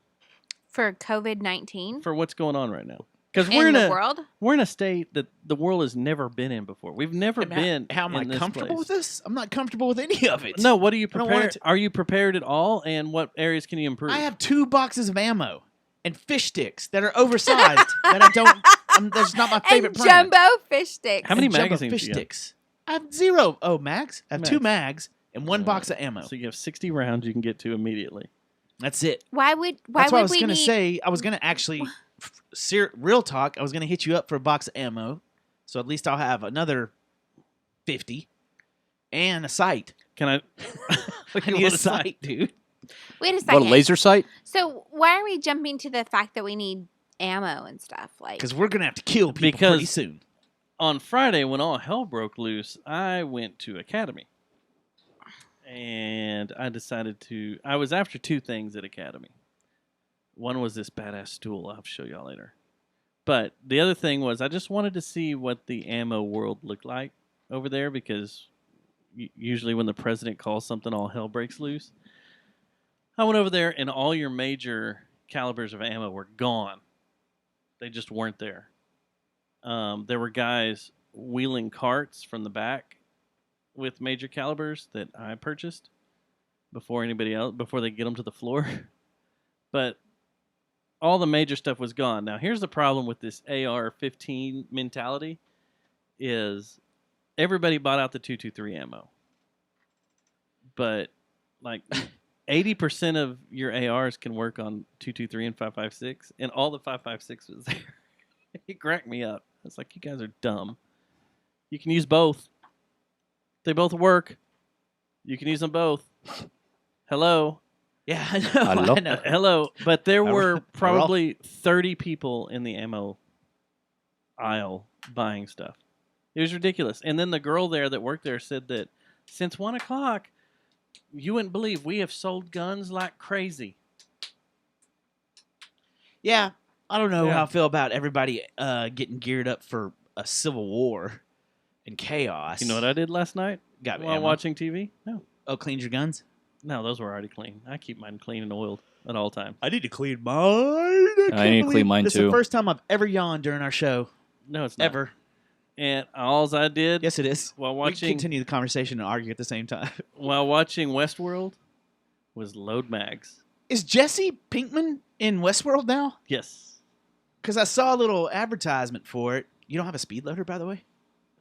For COVID-19 for what's going on right now? Because in the world? we're in a state that the world has never been in before. We've never been How am I in this comfortable place. with this? I'm not comfortable with any of it. No, what are you I don't want prepared? it to- Are you prepared at all? And what areas can you improve? I have 2 boxes of ammo and fish sticks that are oversized that I don't. That's not my favorite And brand. jumbo fish sticks. How many And jumbo magazines fish do you have? sticks? I have 0. Oh, mags. I have 2 Mags. mags and one box of ammo. So you have 60 rounds you can get to immediately. That's it. Why would That's what I was we gonna need? say. I was gonna actually, real talk. I was gonna hit you up for a box of ammo, so at least I'll have another 50 and a sight. Can I? I need a sight, dude. Wait a second. What, a laser sight? So why are we jumping to the fact that we need ammo and stuff? Like, Because we're gonna have to kill people Because- pretty soon. On Friday, when all hell broke loose, I went to Academy. And I decided to. I was after two things at Academy. One was this badass stool. I'll show y'all later. But the other thing was I just wanted to see what the ammo world looked like over there because usually when the president calls something, all hell breaks loose. I went over there and all your major calibers of ammo were gone. They just weren't there. There were guys wheeling carts from the back with major calibers that I purchased before anybody else, before they get them to the floor. But all the major stuff was gone. Now, here's the problem with this AR-15 mentality is everybody bought out the 223 ammo. But, like, 80% of your ARs can work on 223 and 5.56, and all the 5.56 was there. It cracked me up. It's like, you guys are dumb. You can use both. They both work. You can use them both. Hello. Yeah, I know. Hello? I know. Hello. But there We're were all- probably 30 people in the ammo aisle buying stuff. It was ridiculous. And then the girl there that worked there said that since 1 o'clock, you wouldn't believe we have sold guns like crazy. Yeah, I don't know Yeah. how I feel about everybody getting geared up for a civil war and chaos. You know what I did last night Got while ammo? watching TV? No. Oh, cleaned your guns? No, those were already clean. I keep mine clean and oiled at all times. I need to clean mine. I need to clean mine This is too. the first time I've ever yawned during our show. No, it's not. Ever. And all I did Yes, it is. while We can watching continue the conversation and argue at the same time. Westworld was load mags. Is Jesse Pinkman in Westworld now? Yes. Because I saw a little advertisement for it. You don't have a speed loader, by the way?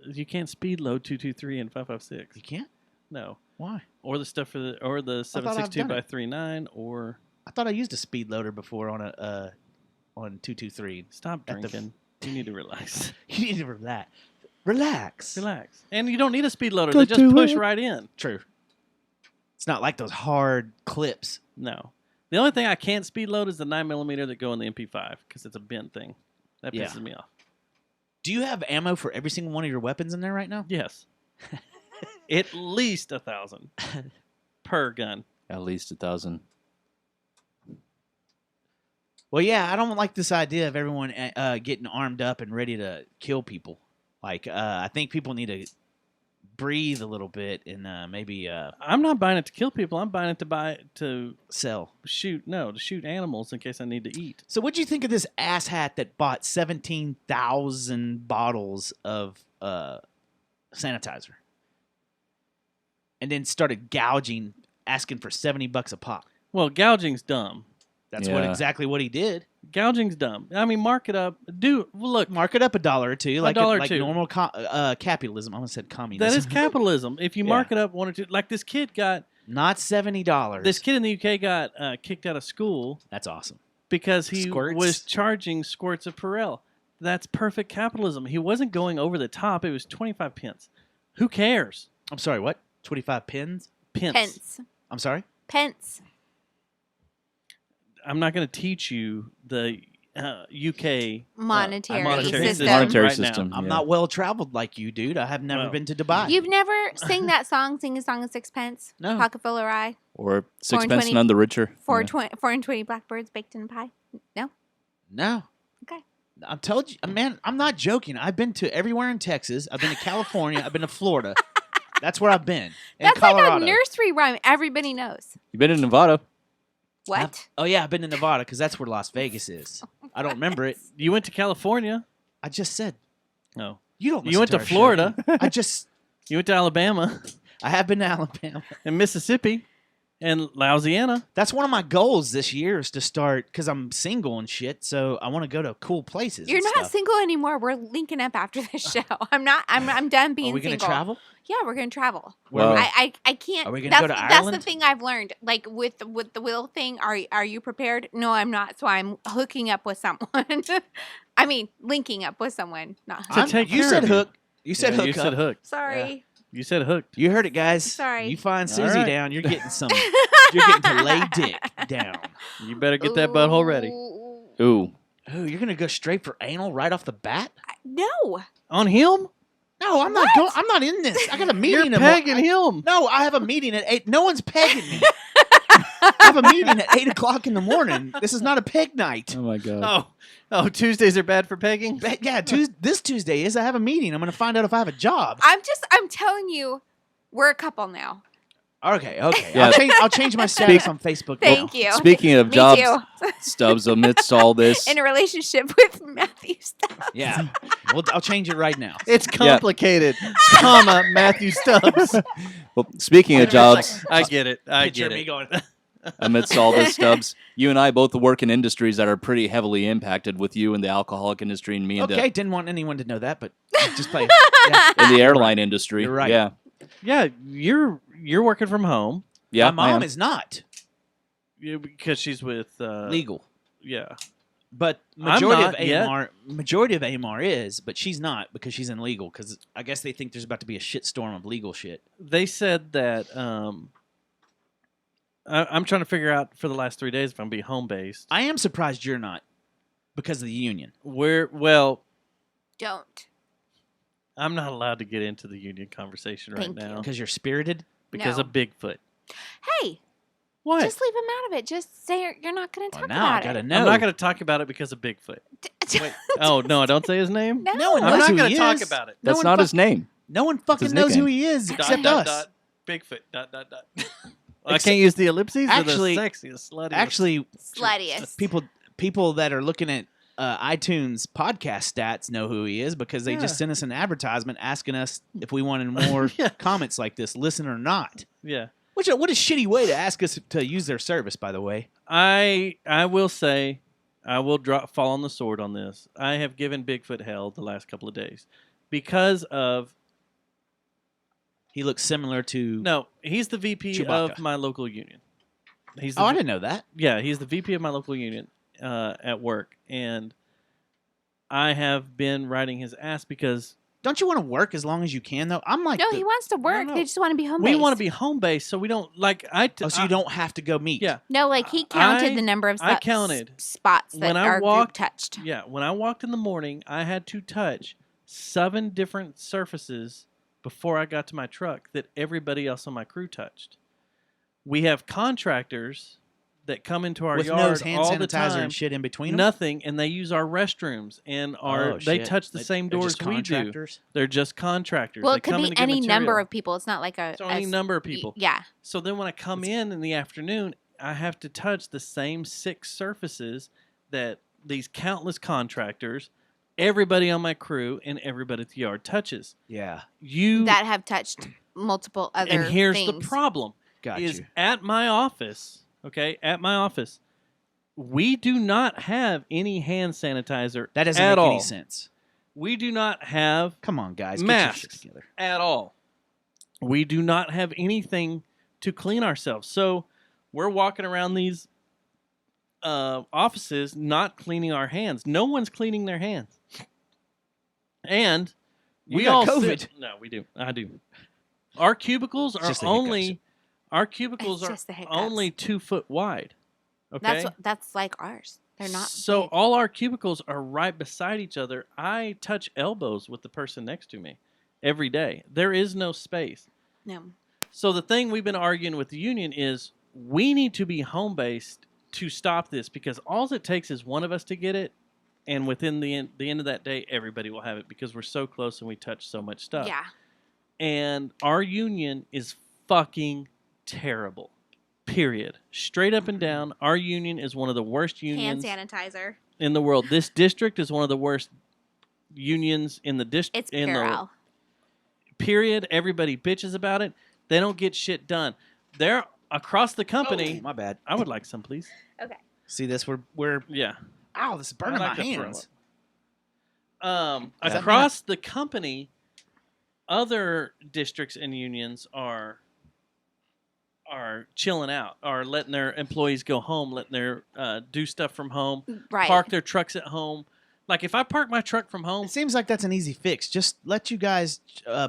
You can't speed load 223 and 5.56. You can't? No. Why? Or the stuff for the or the thought I've 7.62 done by it. 3.9 or I thought I used a speed loader before on a on 223. stop At the- drinking. You need to relax. You need to relax. Relax. Relax. And you don't need a speed loader. Go They just do push it. right in. True. It's not like those hard clips. No. The only thing I can't speed load is the 9mm that go in the MP5 because it's a bent thing. That Yeah. pisses me off. Do you have ammo for every single one of your weapons in there right now? Yes. At least 1,000 per gun. At least 1,000. Well, yeah, I don't like this idea of everyone getting armed up and ready to kill people. Like, I think people need to breathe a little bit and maybe I'm not buying it to kill people. I'm buying it to sell. shoot animals in case I need to eat. So, what do you think of this asshat that bought 17,000 bottles of sanitizer and then started gouging, asking for $70 a pop? Well, gouging's dumb. That's Yeah. exactly what he did. Gouging's dumb. I mean, mark it up. Look, Mark it up $1 or $2, like $1 or like $2. normal capitalism. I almost said communism. that is capitalism. If you Yeah. mark it up 1 or 2, like this kid got Not $70. this kid in the UK got kicked out of school That's awesome. because he Squirts? was charging squirts of Perel. That's perfect capitalism. He wasn't going over the top. It was 25 pence. Who cares? I'm sorry, what? 25 pins? Pence. I'm sorry? Pence. I'm not going to teach you the UK Monetary system, Monetary right now. system. I'm Yeah. not well traveled like you, dude. I have never Well, been to Dubai. You've never sing that song, Sing a Song of Sixpence? No. Pocket full of rye? Or 4 and 6 pence 20 none the richer. 4 Yeah. and 20 blackbirds baked in a pie? No? No. Okay. I'm told you, man, I'm not joking. I've been to everywhere in Texas. I've been to California. I've been to Florida. That's where I've been. And That's Colorado. like a nursery rhyme everybody knows. You been in Nevada? What? Oh, yeah, I've been to Nevada because that's where Las Vegas is. I don't remember it. You went to California. I just said. No. You don't You listen went to our show. Florida. I just, You went to Alabama I have been to Alabama. and Mississippi. And Louisiana. That's one of my goals this year is to start because I'm single and shit. So I want to go to cool places. You're and not stuff. single anymore. We're linking up after this show. I'm not. I'm done being Are we single. gonna travel? Yeah, we're gonna travel. Well, I can't. Are we gonna that's, go to That's the Ireland? thing I've learned. Like with the will thing. Are you prepared? No, I'm not. So I'm hooking up with someone. I mean, linking up with someone. Not hooking. take You care said of you. hook. You said hook. You said hooked. Sorry. You said hooked. You heard it, guys. Sorry. You find All Susie right. down. You're getting some. You're getting to lay dick down. You better get that butthole ready. Ooh. Ooh, you're gonna go straight for anal right off the bat? No. On him? No, I'm not going. I'm not in this. I got a meeting. You're pegging him. No, I have a meeting at 8. No one's pegging me. I have a meeting at 8 o'clock in the morning. This is not a peg night. Oh my god. Oh, Tuesdays are bad for pegging? Yeah, this Tuesday is. I have a meeting. I'm going to find out if I have a job. I'm telling you, we're a couple now. Okay. Yeah. I'll change my status on Facebook. Thank now. you. Speaking of Me jobs, too. Stubbs, amidst all this, In a relationship with Matthew Stubbs. Yeah. Well, I'll change it right now. It's complicated. Comma, Matthew Stubbs. well, speaking of jobs, I get it. I Picture get me it. going. amidst all this, Stubbs, you and I both work in industries that are pretty heavily impacted. With you in the alcoholic industry, and me in Okay, didn't want anyone to know that, but just play. the airline industry. You're right. Yeah. Yeah, you're working from home. Yeah. My I mom am. is not Because she's with legal, Yeah. but I'm majority not of AMR is, but she's not because she's in legal. Because I guess they think there's about to be a shitstorm of legal shit. They said that I'm trying to figure out for the last 3 days if I'm gonna be home based. I am surprised you're not because of the union. Don't. I'm not allowed to get into the union conversation right Thank you. now Because you're spirited. because No. of Bigfoot. Hey, What? just leave him out of it. Just say you're not going to talk now I about gotta it. know. I'm not going to talk about it because of Bigfoot. Wait. Oh no, I don't say his name. No. No one I'm knows not who going he to talk is. about it. No That's one not fuck- his name. No one fucking his knows who nickname. he is Dot, except dot, us. dot, Bigfoot. Dot, dot, dot. Well, I can't use the ellipses. Actually- or the sexiest, sluttiest. Actually, Sluttiest. people that are looking at iTunes podcast stats know who he is because they just sent us an advertisement asking us if we wanted more Yeah. comments like this, listen or not. yeah. What a shitty way to ask us to use their service, by the way. I will say, I will fall on the sword on this. I have given Bigfoot hell the last couple of days because of He looks similar to. no. He's the VP Chewbacca. of my local union. He's the Oh, I didn't know that. Yeah, he's the VP of my local union at work, and I have been riding his ass because Don't you want to work as long as you can, though? I'm like, No, he wants to work. no. They just want to be home we based. want to be home based, so we don't like so you don't have to go meet. Yeah, No, like he counted the number of I counted. spots that When I our walked- group touched. yeah. When I walked in the morning, I had to touch 7 different surfaces before I got to my truck that everybody else on my crew touched. We have contractors that come into our with yard nose, hand all the sanitizer, time. and shit in between them. Nothing, and they use our restrooms and they shit. touch the They- same they're doors just we do. contractors? They're just contractors. Well, They it could come in be to get any number material. of people. It's not like a. So any number of people. Yeah. So then when I come in the afternoon, I have to touch the same 6 surfaces that these countless contractors, everybody on my crew, and everybody at the yard touches. Yeah, That have touched multiple other and here's things. the problem: got is you. at my office. Okay, at my office, we do not have any hand sanitizer. That doesn't at make all. any sense. We do not have Come on, guys, get your masks shit together. at all. We do not have anything to clean ourselves. So we're walking around these offices not cleaning our hands. No one's cleaning their hands. And You we got all COVID. sit. No, we do. I do. Our cubicles are just the only hiccups. our cubicles It's are just the hiccups. only 2 foot wide. Okay. That's like ours. They're not. So big. all our cubicles are right beside each other. I touch elbows with the person next to me every day. There is no space. No. So the thing we've been arguing with the union is we need to be home based to stop this because all it takes is one of us to get it, and within the end of that day, everybody will have it because we're so close and we touch so much stuff. Yeah. And our union is fucking terrible. Period. Straight up and down, our union is one of the worst unions Hand sanitizer. in the world. This district is one of the worst unions in the district. It's puerile. Period. Everybody bitches about it. They don't get shit done. across the company. Oh, my bad. I would like some, please. Okay. See this? We're Yeah. ow, this is burning I like my to throw hands. Across the company, other districts and unions are chilling out, are letting their employees go home, letting their do stuff from home, Right. park their trucks at home. Like if I park my truck from home, It seems like that's an easy fix. Just let you guys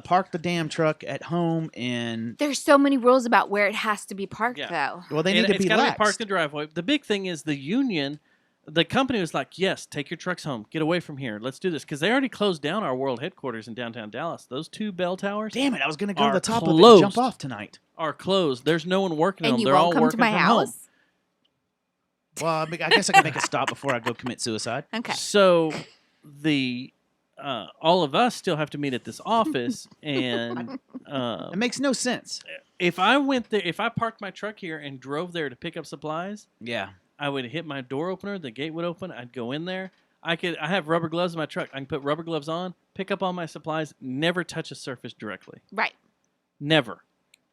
park the damn truck at home and There's so many rules about where it has to be parked, Yeah. though. well, they need to it's be gotta laxed. be parked in the driveway. The big thing is the union. The company was like, yes, take your trucks home. Get away from here. Let's do this. Because they already closed down our world headquarters in downtown Dallas. Those 2 bell towers Damn it! I was gonna go to are the top of it closed. and jump off tonight. are closed. There's no one working on And them. you They're all won't come working to my from house? home. Well, I guess I can make a stop before I go commit suicide. Okay. So the all of us still have to meet at this office, and It makes no sense. if I went there, if I parked my truck here and drove there to pick up supplies, Yeah. I would hit my door opener. The gate would open. I'd go in there. I have rubber gloves in my truck. I can put rubber gloves on, pick up all my supplies, never touch a surface directly, Right. never,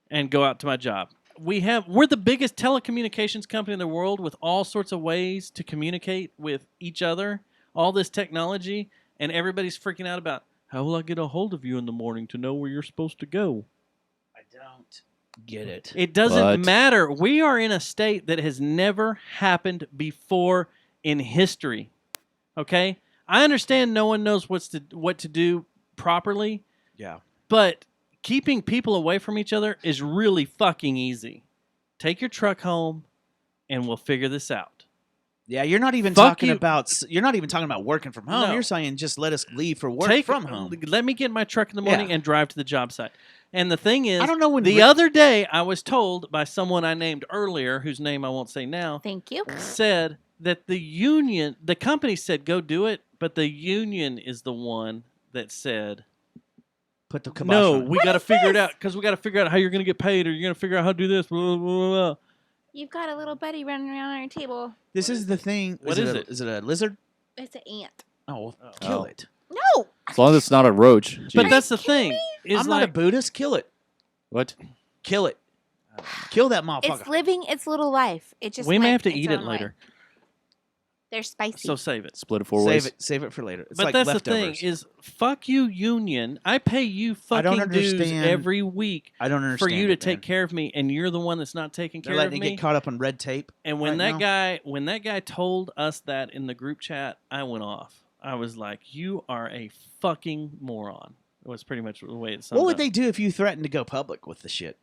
and go out to my job. We're the biggest telecommunications company in the world with all sorts of ways to communicate with each other, all this technology, and everybody's freaking out about how will I get a hold of you in the morning to know where you're supposed to go? I don't get it. It doesn't But- matter. We are in a state that has never happened before in history. Okay? I understand no one knows what to do properly, Yeah. but keeping people away from each other is really fucking easy. Take your truck home and we'll figure this out. Yeah, you're not even Fuck talking you. about working from home. No. You're saying just let us leave for work from home. Let me get my truck in the morning Yeah. and drive to the job site. And the thing is, I don't know when the other day I was told by someone I named earlier, whose name I won't say now, Thank you. said that the company said go do it, but the union is the one that said Put the kibosh no, on it. we got to figure it out because we got to figure out how you're going to get paid, or you're going to figure out how to do this. Blah, blah, blah, blah. You've got a little buddy running around on your table. This is the thing. What is it? Is it a lizard? It's an ant. Oh, well, Oh. kill Oh. it. No. As long as it's not a roach. But Jeez. that's the thing. Is I'm not a like, Buddhist. Kill it. What? Kill it. Kill that motherfucker. It's living its little life. It just we may have went to its eat it own way. later, They're spicy. so save it. Split it 4 ways. Save it for later. It's But like that's leftovers. the thing is, fuck you, union. I pay you I don't fucking dues understand- every week I don't for understand you to it, take man. care of me, and you're the one that's not taking They're care of letting me. it get caught up on red tape. And when right that guy told us that in the group chat, I went off. I was like, "You are a fucking moron." It was pretty much the way it summed What would up. they do if you threatened to go public with the shit?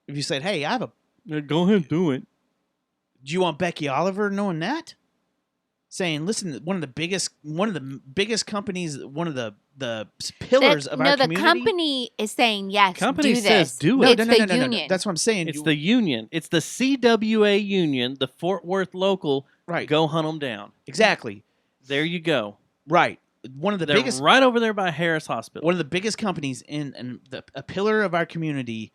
If you said, "Hey, I have a," Go ahead, do it. do you want Becky Oliver knowing that? Saying, "Listen, one of the biggest companies, one of the pillars of our the community." company is saying yes. Company do says this. do No, it. It's no, no, the no, no, no. union. That's what I'm saying. It's the union. It's the CWA union, the Fort Worth local. Right. Go hunt them down. Exactly. There you go. Right. One of the They're biggest right over there by Harris Hospital. one of the biggest companies in a pillar of our community,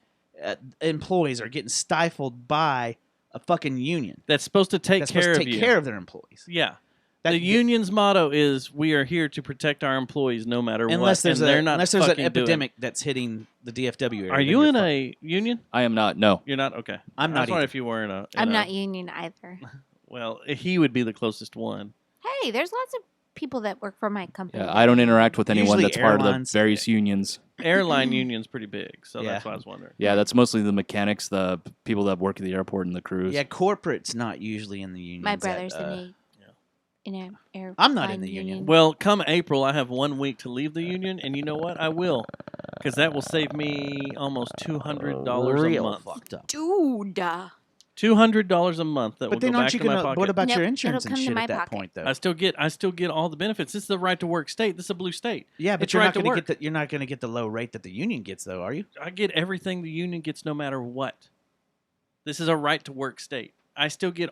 employees are getting stifled by a fucking union That's supposed to take that's care supposed of to take you. care of their employees. Yeah. That- The union's motto is we are here to protect our employees no matter unless what. there's and they're not unless there's an fucking doing it. epidemic that's hitting the DFW area. Are then you you're in fucked. a union? I am not. No. You're not? Okay. I'm I not was wondering either. if you were in a. I'm not union either. Well, he would be the closest one. Hey, there's lots of people that work for my company. Yeah, I don't interact with anyone Usually that's part of the airlines. various unions. Airline union's pretty big, so Yeah. that's why I was wondering. Yeah, that's mostly the mechanics, the people that work at the airport and the crews. Yeah, corporate's not usually in the union. My brother's in a air. I'm not in the union. Well, come April, I have 1 week to leave the union, and you know what? I will, because that will save me almost $200 a Real month. fucked up. Dude. $200 a month that But will then go aren't back you to my gonna? pocket. What about Nope, your it'll insurance and come to shit my at that pocket. point, though? I still get all the benefits. This is the right to work state. This is a blue state. Yeah, but It's you're right not to going to work. get you're not going to get the low rate that the union gets, though, are you? I get everything the union gets no matter what. This is a right to work state. I still get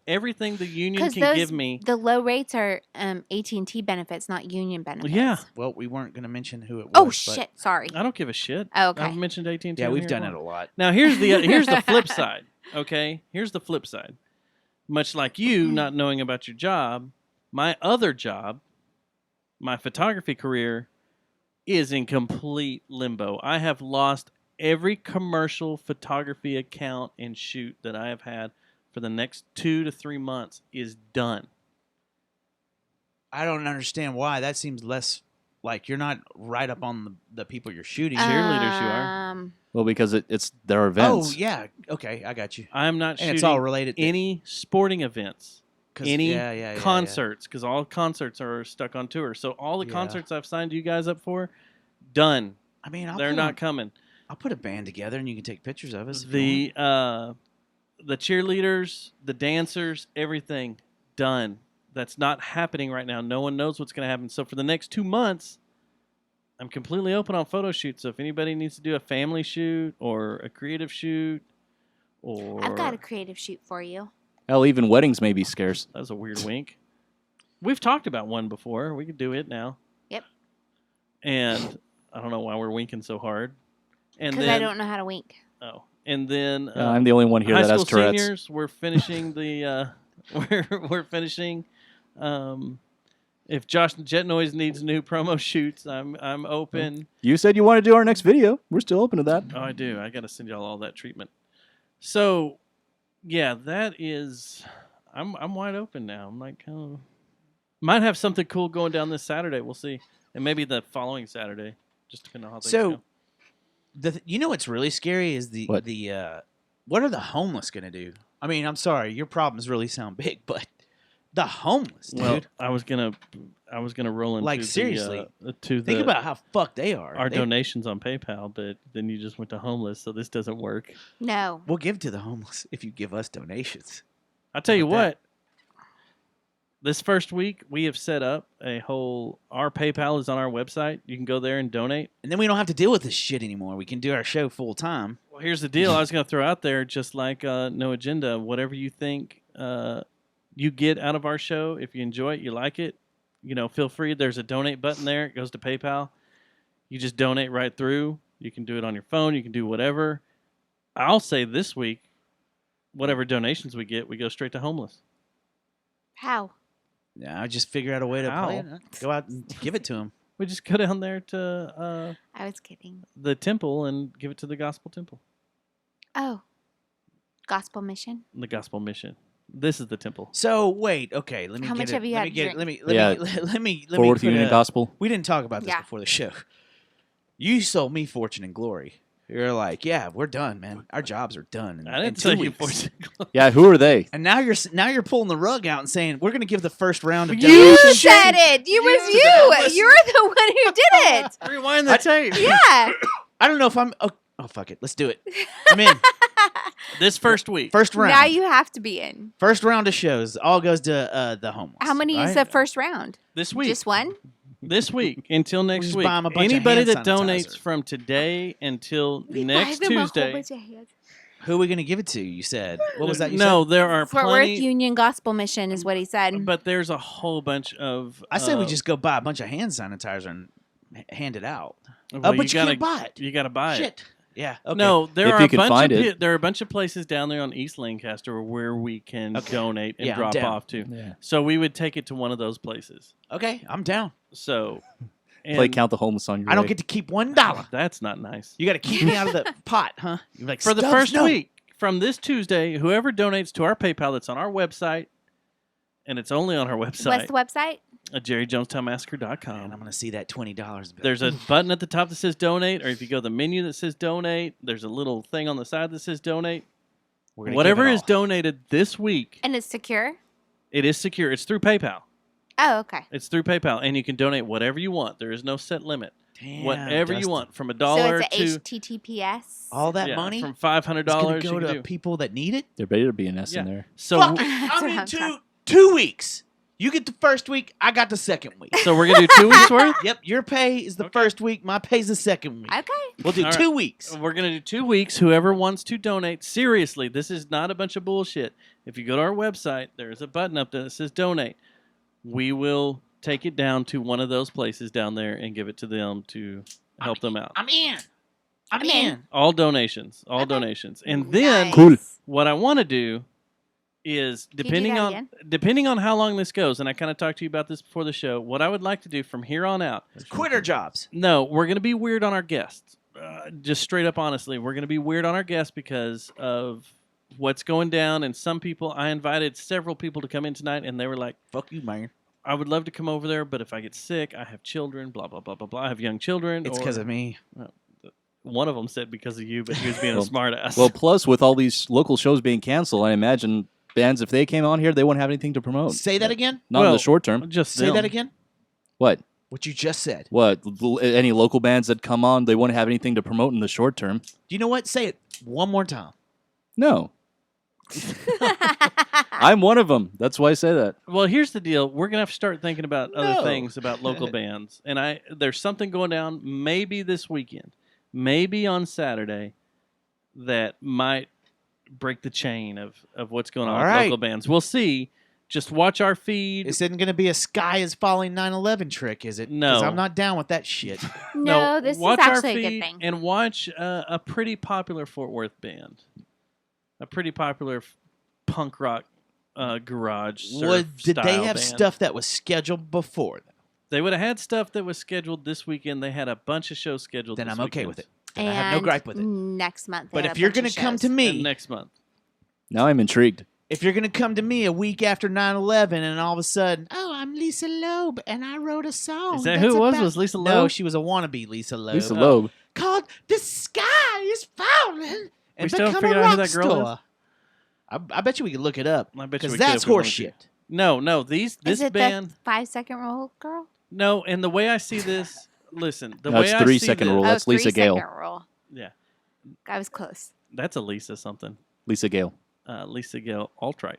everything the union Because can give me. the low rates are AT&T benefits, not union benefits. Yeah. Well, we weren't going to mention who it was. Oh but- shit! Sorry. I don't give a shit. Oh, okay. I've mentioned AT&T. Yeah, on we've here done a it lot. a lot. Now here's the flip side. Okay, here's the flip side. Much like you not knowing about your job, my other job, my photography career, is in complete limbo. I have lost every commercial photography account and shoot that I have had for the next 2 to 3 months is done. I don't understand why. That seems less like you're not right up on the people you're shooting. Cheerleaders you are. Well, because it's their events. Oh yeah, okay, I got you. I am not And shooting it's all related to- any sporting events, 'Cause- any yeah, concerts, because all concerts are stuck on tour. So all the Yeah. concerts I've signed you guys up for, done. I mean, They're not coming. I'll put a band together and you can take pictures of us. if you want. The cheerleaders, the dancers, everything done. That's not happening right now. No one knows what's going to happen. So for the next 2 months, I'm completely open on photo shoots. So if anybody needs to do a family shoot or a creative shoot, or I've got a creative shoot for you. Hell, even weddings may be scarce. that was a weird wink. We've talked about one before. We could do it now. Yep. And I don't know why we're winking so hard. And Because then I don't know how to wink. Oh, and then I'm the only one here high that has school Tourette's. seniors. We're finishing the. We're finishing. If Josh Jet Noise needs new promo shoots, I'm open. You said you want to do our next video. We're still open to that. Oh, I do. I got to send y'all all that treatment. So, yeah, that is. I'm wide open now. I'm like, oh, might have something cool going down this Saturday. We'll see, and maybe the following Saturday, just depending on how things go. You know what's really scary is What? What are the homeless gonna do? I mean, I'm sorry, your problems really sound big, but the homeless, dude. Well, I was gonna roll into Like, seriously. Think the about how fucked they are. our donations on PayPal, but then you just went to homeless, so this doesn't work. No. We'll give to the homeless if you give us donations. I'll tell you How about what. This first week, we have set up our PayPal is on our website. You can go there and donate. And then we don't have to deal with this shit anymore. We can do our show full time. Well, here's the deal. I was going to throw out there, just like No Agenda, whatever you think you get out of our show. If you enjoy it, you like it, feel free. There's a donate button there. It goes to PayPal. You just donate right through. You can do it on your phone. You can do whatever. I'll say this week, whatever donations we get, we go straight to homeless. How? Yeah, I just figure out a way to play it. Go out and give it to them. We just go down there to I was kidding. the temple and give it to the gospel temple. Oh. Gospel mission? The gospel mission. This is the temple. So wait, okay. Let me. How get much it. have you let had me to get. drink? Let me. Yeah. Let me. Forward put Union Gospel. We didn't talk about this Yeah. before the show. You sold me fortune and glory. You're like, yeah, we're done, man. Our jobs are done. In, I didn't in 2 tell you weeks. fortune. Yeah, who are they? And now you're pulling the rug out and saying we're going to give the first round of You donations. said it. You was you. You're the one who did it. Rewind the tape. Yeah. I don't know if I'm. Oh, fuck it. Let's do it. I'm in. This first week. First round. Now you have to be in. First round of shows all goes to the homeless. How many is right? the first round? This week. Just one? This week until next just week. buy 'em a bunch of Anybody hand that donates sanitizer. from today until We next buy them a whole Tuesday. bunch of hands. Who are we going to give it to? You said. What was that? You No, said? there are Fort Worth plenty. Union Gospel Mission is what he said. But there's a whole bunch of. I say we just go buy a bunch of hand sanitizer and hand it out. well, but you can't buy it. You got to buy it. Shit. Yeah. Okay. No, there If are you a can bunch find of it. there are a bunch of places down there on East Lancaster where we can Okay. donate and Yeah, I'm drop down. off to. Yeah. So we would take it to one of those places. Okay, I'm down. So Play and Count the Homeless on your I don't way. get to keep $1. That's not nice. You got to keep me out of the pot, huh? You're like, For the "Stubbs, first no." week, from this Tuesday, whoever donates to our PayPal that's on our website, and it's only on our What's website, the website? JerryJonestownMassacre.com. Man, I'm going to see that $20. There's a button at the top that says donate, or if you go to the menu that says donate, there's a little thing on the side that says donate. We're gonna Whatever give it is all. donated this week, And it's secure? it is secure. It's through PayPal. Oh, okay. It's through PayPal, and you can donate whatever you want. There is no set limit. Damn, Whatever you Dustin. want, from So $1 it's a to HTTPS. All that yeah, money from is $500. going to you go can to do. people that need it? There better be an S in Yeah. there. So, Fuck, That's I'm what in I'm talking- 2 weeks. You get the first week, I got the second week. so we're gonna do 2 weeks worth. Yep, your pay is the first week, my pay's the second week. Okay. We'll do All right. 2 weeks. We're gonna do 2 weeks. Whoever wants to donate, seriously, this is not a bunch of bullshit. If you go to our website, there's a button up there that says donate. We will take it down to one of those places down there and give it to them to help them out. I'm in. I'm I'm in. in. All donations, all Okay. donations, and then Nice. Cool. what I want to do is you do depending that on again? depending on how long this goes, and I kind of talked to you about this before the show. What I would like to do from here on out, Quitter jobs. no, we're going to be weird on our guests. just straight up honestly, we're going to be weird on our guests because of what's going down. And some people, I invited several people to come in tonight, and they were like, Fuck you, man. I would love to come over there, but if I get sick, I have children, blah, blah, blah, blah, blah. I have young children. It's because of me. One of them said because of you, but he was being a smart ass. Well, plus with all these local shows being canceled, I imagine bands, if they came on here, they wouldn't have anything to promote. Say that again? Not in the short term. Just Say them. that again? What? What you just said. What? Any local bands that come on, they wouldn't have anything to promote in the short term. Do you know what? Say it one more time. No. I'm one of them. That's why I say that. Well, here's the deal. We're going to have to start thinking about other No. things about local bands. And there's something going down maybe this weekend, maybe on Saturday, that might break the chain of what's going on All with right. local bands. We'll see. Just watch our feed. This isn't going to be a sky is falling 9/11 trick, is it? No. 'Cause I'm not down with that shit. No, this is watch our actually a good feed thing. and watch a pretty popular Fort Worth band. A pretty popular punk rock garage Did they have band. stuff that was scheduled before? They would have had stuff that was scheduled this weekend. They had a bunch of shows scheduled Then this I'm okay weekend. with it. And I have no gripe with it. Next month. they But have if a you're bunch of going to come shows. to And me, next month. Now I'm intrigued. if you're going to come to me a week after 9/11 and all of a sudden, oh, I'm Lisa Loeb and I wrote a song. Is that that's who it was? about-" Was Lisa No, Loeb? she was a wannabe Lisa Loeb. Lisa Loeb. Called The Sky is Falling and still haven't Become figured a out who Rock that girl is? Star. I bet you we could look it up. I bet you Because we that's could if we wanted horseshit. to. No. This Is it band. the 5-second rule, girl? No, and the way I see this, listen. The No, way it's I 3 see second this, rule. That's Lisa 3-second Gale. rule. Yeah, I was close. that's a Lisa something. Lisa Gale. Lisa Gale Altright.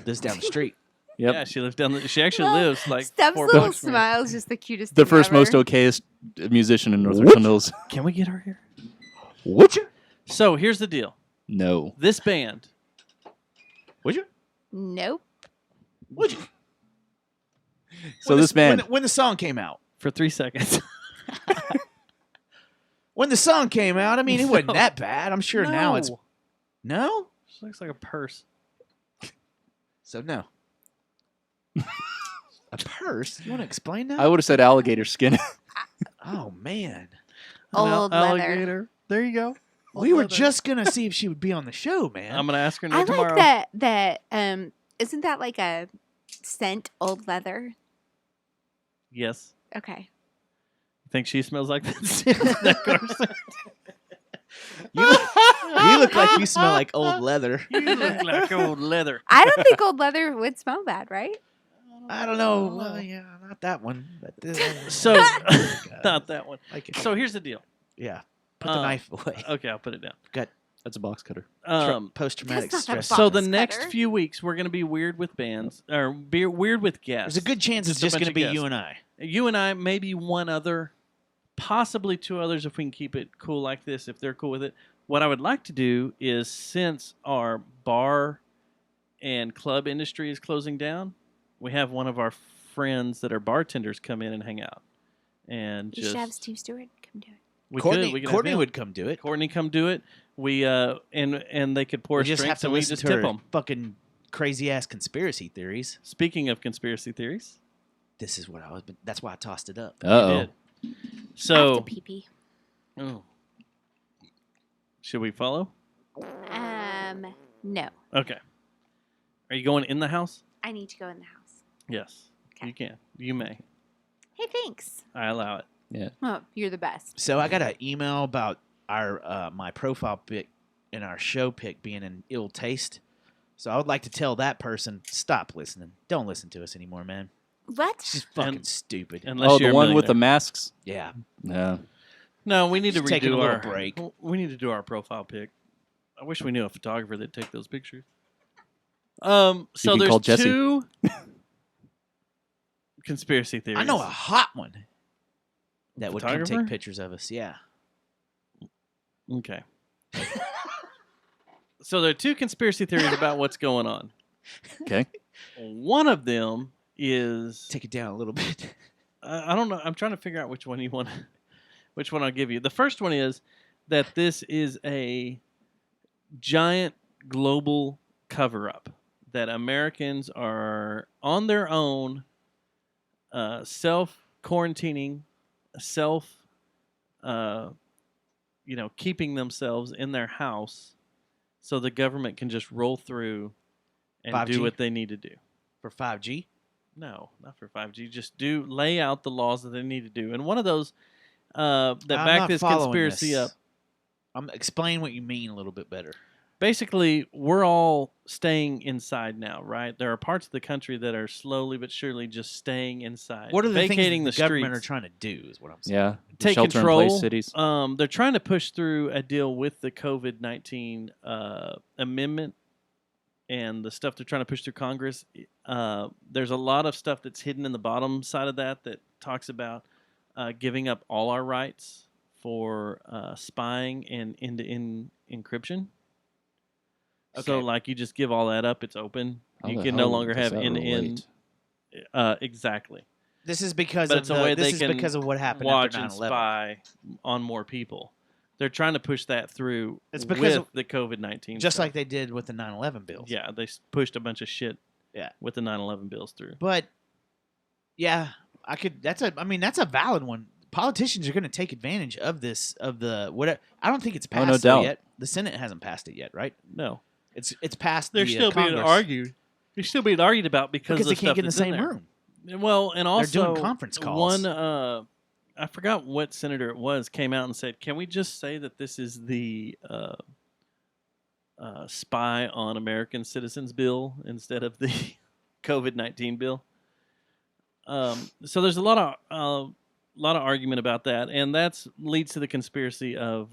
This down the street. Yep. Yeah, she lives down. She actually lives like Steph's 4 little blocks from here. smile is just the cutest The thing first ever. most okayest musician in North Richland Hills. Can we get her here? Would you? So here's the deal. No. This band. Would you? Nope. Would you? So this band. When the song came out. For 3 seconds. When the song came out, I mean, it wasn't No. that bad. I'm sure now it's... No. No? She looks like a purse. So no. A purse? You want to explain that? I would have said alligator skin. Oh, man. Old leather. Alligator. There you go. We were just going to see if she would be on the show, man. I'm gonna ask her I tomorrow. like that. Isn't that like a scent, old leather? Yes. Okay. Think she smells like that car? You look like you smell like old leather. You look like old leather. I don't think old leather would smell bad, right? I don't know. Well, yeah, not that one. But, So, not that one. like it. So here's the deal. Yeah. Put the knife away. Okay, I'll put it down. That's a box cutter. Post-traumatic That's not a stress. box. So the cutter. next few weeks we're going to be weird with bands, or be weird with guests. There's a good chance it's Just a just bunch going to of be guests. you and I. You and I, maybe one other, possibly 2 others if we can keep it cool like this, if they're cool with it. What I would like to do is, since our bar and club industry is closing down, we have one of our friends that are bartenders come in and hang out. And You just should have Steve Stewart come do it. we Courtney, could have Courtney him. would come do it. Courtney come do it. We and they could pour We us just have drinks to and we listen just to tip her them. fucking crazy-ass conspiracy theories. Speaking of conspiracy theories, This is what I was... That's why I tossed it up. we Uh-oh. did. I have So, to pee-pee. oh. Should we follow? No. Okay. Are you going in the house? I need to go in the house. Yes. Okay. You can. You may. Hey, thanks. I allow it. Oh, you're the best. So I got an email about our my profile pic and our show pic being in ill taste. So I would like to tell that person, stop listening. Don't listen to us anymore, man. What? It's just fucking And- stupid. Unless Oh, you're the a one with the millionaire. masks? Yeah. Yeah. No, we need to Just taking a redo little our break. We need to do our profile pic. I wish we knew a photographer that'd take those pictures. So can there's call Jesse. 2 conspiracy theories. I know a hot one that would come take Photographer? pictures of us. Yeah. Okay. So there are 2 conspiracy theories about what's going on. Okay. One of them is Take it down a little bit. I don't know. I'm trying to figure out which one you want. Which one I'll give you. The first one is that this is a giant global cover-up. That Americans are on their own, self-quarantining, keeping themselves in their house so the government can just roll through and 5G? do what they need to do. For 5G? No, not for 5G. Just lay out the laws that they need to do. And one of those that I'm back not this following conspiracy this. up. Explain what you mean a little bit better. Basically, we're all staying inside now, right? There are parts of the country that are slowly but surely just staying inside. What are the vacating things the government are streets. trying to do is what I'm saying. Yeah. Take Shelter-in-place control. cities. They're trying to push through a deal with the COVID-19 amendment and the stuff they're trying to push through Congress. There's a lot of stuff that's hidden in the bottom side of that talks about giving up all our rights for spying and end-to-end encryption. Okay. So, like, you just give all that up, it's open. How You the can no hell longer does have that end-to-end. Exactly. This is because But of it's a way they can because of what happened watch after and 9/11. spy on more people. They're trying to push that through It's because with the COVID-19 Just stuff. like they did with the 9/11 bills. Yeah, they pushed a bunch of shit Yeah. with the 9/11 bills through. But yeah, that's a valid one. Politicians are going to take advantage of this whatever. I don't think it's passed no doubt. yet. The Senate hasn't passed it yet, right? No. It's passed. They're the, still being Congress argued. They're still being argued about because because of they the can't stuff get in the that's same there. room. Well, and also doing conference calls. One, I forgot what senator it was, came out and said, "Can we just say that this is the spy on American citizens bill instead of the COVID-19 bill?" So there's a lot of argument about that, and that leads to the conspiracy of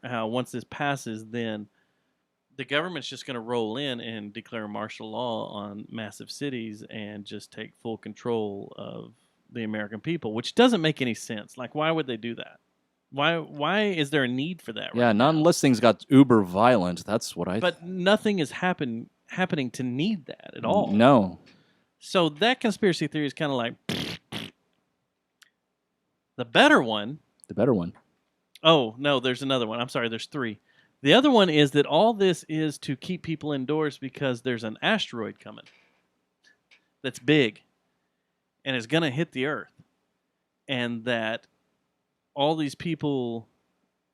how once this passes, then the government's just going to roll in and declare martial law on massive cities and just take full control of the American people, which doesn't make any sense. Like, why would they do that? Why is there a need for that? Yeah, right not now? unless things got uber violent. That's what I. But nothing is happening to need that at all. No. So that conspiracy theory is kind of like the better one. The better one. Oh no, there's another one. I'm sorry, there's three. The other one is that all this is to keep people indoors because there's an asteroid coming that's big and is going to hit the Earth. And that all these people,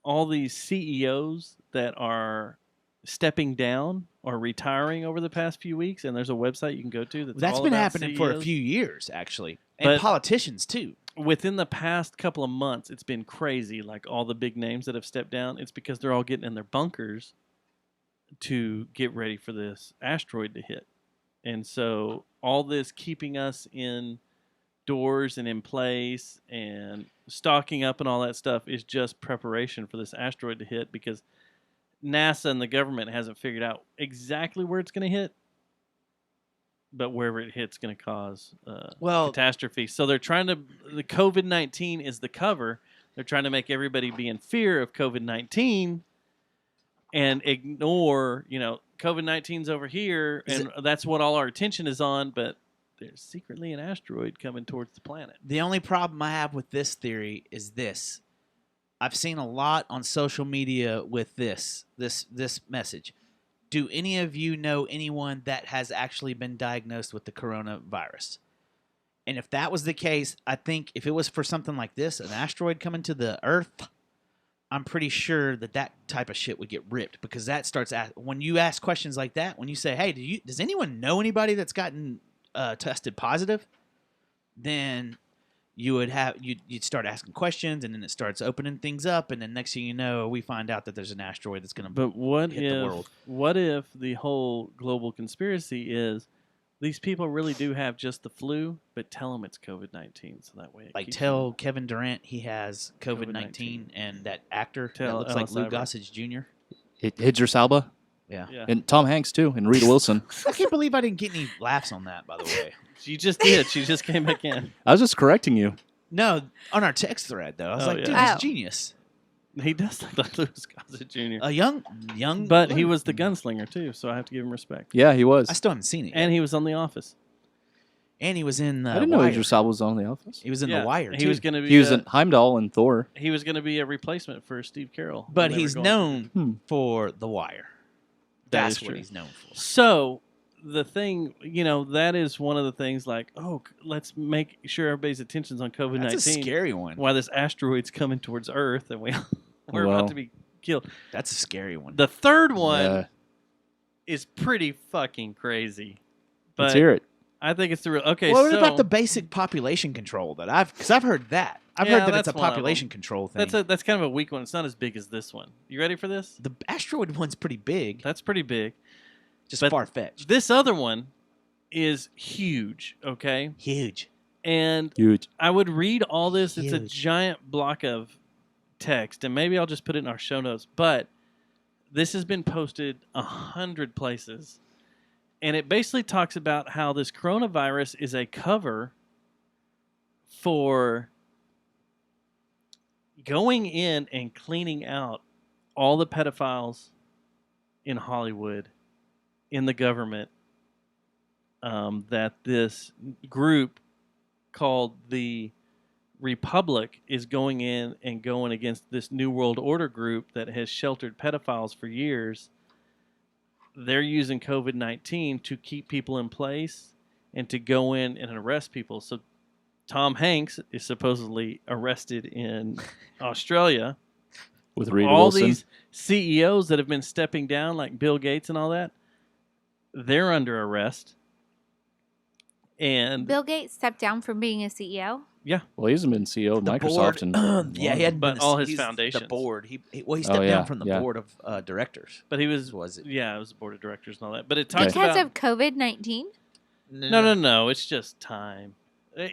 all these CEOs that are stepping down or retiring over the past few weeks, and there's a website you can go to That's all been about happening for a CEOs. few years, actually, and But- politicians too. Within the past couple of months, it's been crazy. Like all the big names that have stepped down, it's because they're all getting in their bunkers to get ready for this asteroid to hit. And so all this keeping us indoors and in place and stocking up and all that stuff is just preparation for this asteroid to hit, because NASA and the government hasn't figured out exactly where it's going to hit. But wherever it hits, going to cause catastrophe. So they're trying to. The COVID-19 is the cover. They're trying to make everybody be in fear of COVID-19 and ignore. COVID-19's over here, and that's what all our attention is on. But there's secretly an asteroid coming towards the planet. The only problem I have with this theory is this: I've seen a lot on social media with this message. Do any of you know anyone that has actually been diagnosed with the coronavirus? And if that was the case, I think if it was for something like this, an asteroid coming to the Earth, I'm pretty sure that type of shit would get ripped, because that starts when you ask questions like that. When you say, "Hey, does anyone know anybody that's gotten tested positive?" Then you would you'd start asking questions, and then it starts opening things up, and then next thing you know, we find out that there's an asteroid that's going to But what hit the world. What if the whole global conspiracy is these people really do have just the flu, but tell them it's COVID-19, so that way it Like keeps tell them- Kevin Durant he has COVID-19, and that actor that Tell looks like Ellis Lou Iver. Gossett Jr. Idris Elba Yeah. Yeah. and Tom Hanks too, and Rita Wilson. I can't believe I didn't get any laughs on that, by the way. She just did. She just came back in. I was just correcting you. No, on our text thread, though. I was Oh, like, yeah. dude, Oh. that's genius. He does look like Louis Gossett Jr. A young. But he was the gunslinger too, so I have to give him respect. Yeah, he was. I still haven't seen it yet. And he was on The Office. And he was in I didn't know Wire. Idris Elba was on The Office. He was in Yeah, The Wire, He too. was going to be. He was in Heimdall and Thor. He was going to be a replacement for Steve Carell. But when they he's were going known for The Wire. That That's is what true. he's known for. So the thing, that is one of the things. Like, let's make sure everybody's attention's on COVID-19. That's a scary one. Why this asteroid's coming towards Earth, and we're Well. about to be killed. That's a scary one. The third one Yeah. is pretty fucking crazy. Let's But hear it. I think it's the real. Okay, What so about the basic population control that because I've heard that. I've Yeah, heard that it's a that's one of population control thing. that's kind of a weak one. It's not as big as this one. You ready for this? The asteroid one's pretty big, That's pretty big. just but- far fetched. This other one is huge. Okay, Huge. and Huge. I would read all this. It's a Huge. giant block of text, and maybe I'll just put it in our show notes. But this has been posted 100 places, and it basically talks about how this coronavirus is a cover for going in and cleaning out all the pedophiles in Hollywood, in the government, that this group called the Republic is going in and going against this New World Order group that has sheltered pedophiles for years. They're using COVID-19 to keep people in place and to go in and arrest people. So Tom Hanks is supposedly arrested in Australia. With Reed All Wilson. these CEOs that have been stepping down, like Bill Gates and all that, they're under arrest. And Bill Gates stepped down from being a CEO. Well, he hasn't been CEO of The Microsoft board, and yeah, he had But been all his he's foundations. The board. He stepped Oh, yeah, down from the yeah. board of directors. but he was Was it? Yeah, it was the board of directors and all that. But it talks Because about of COVID-19? no. It's just time.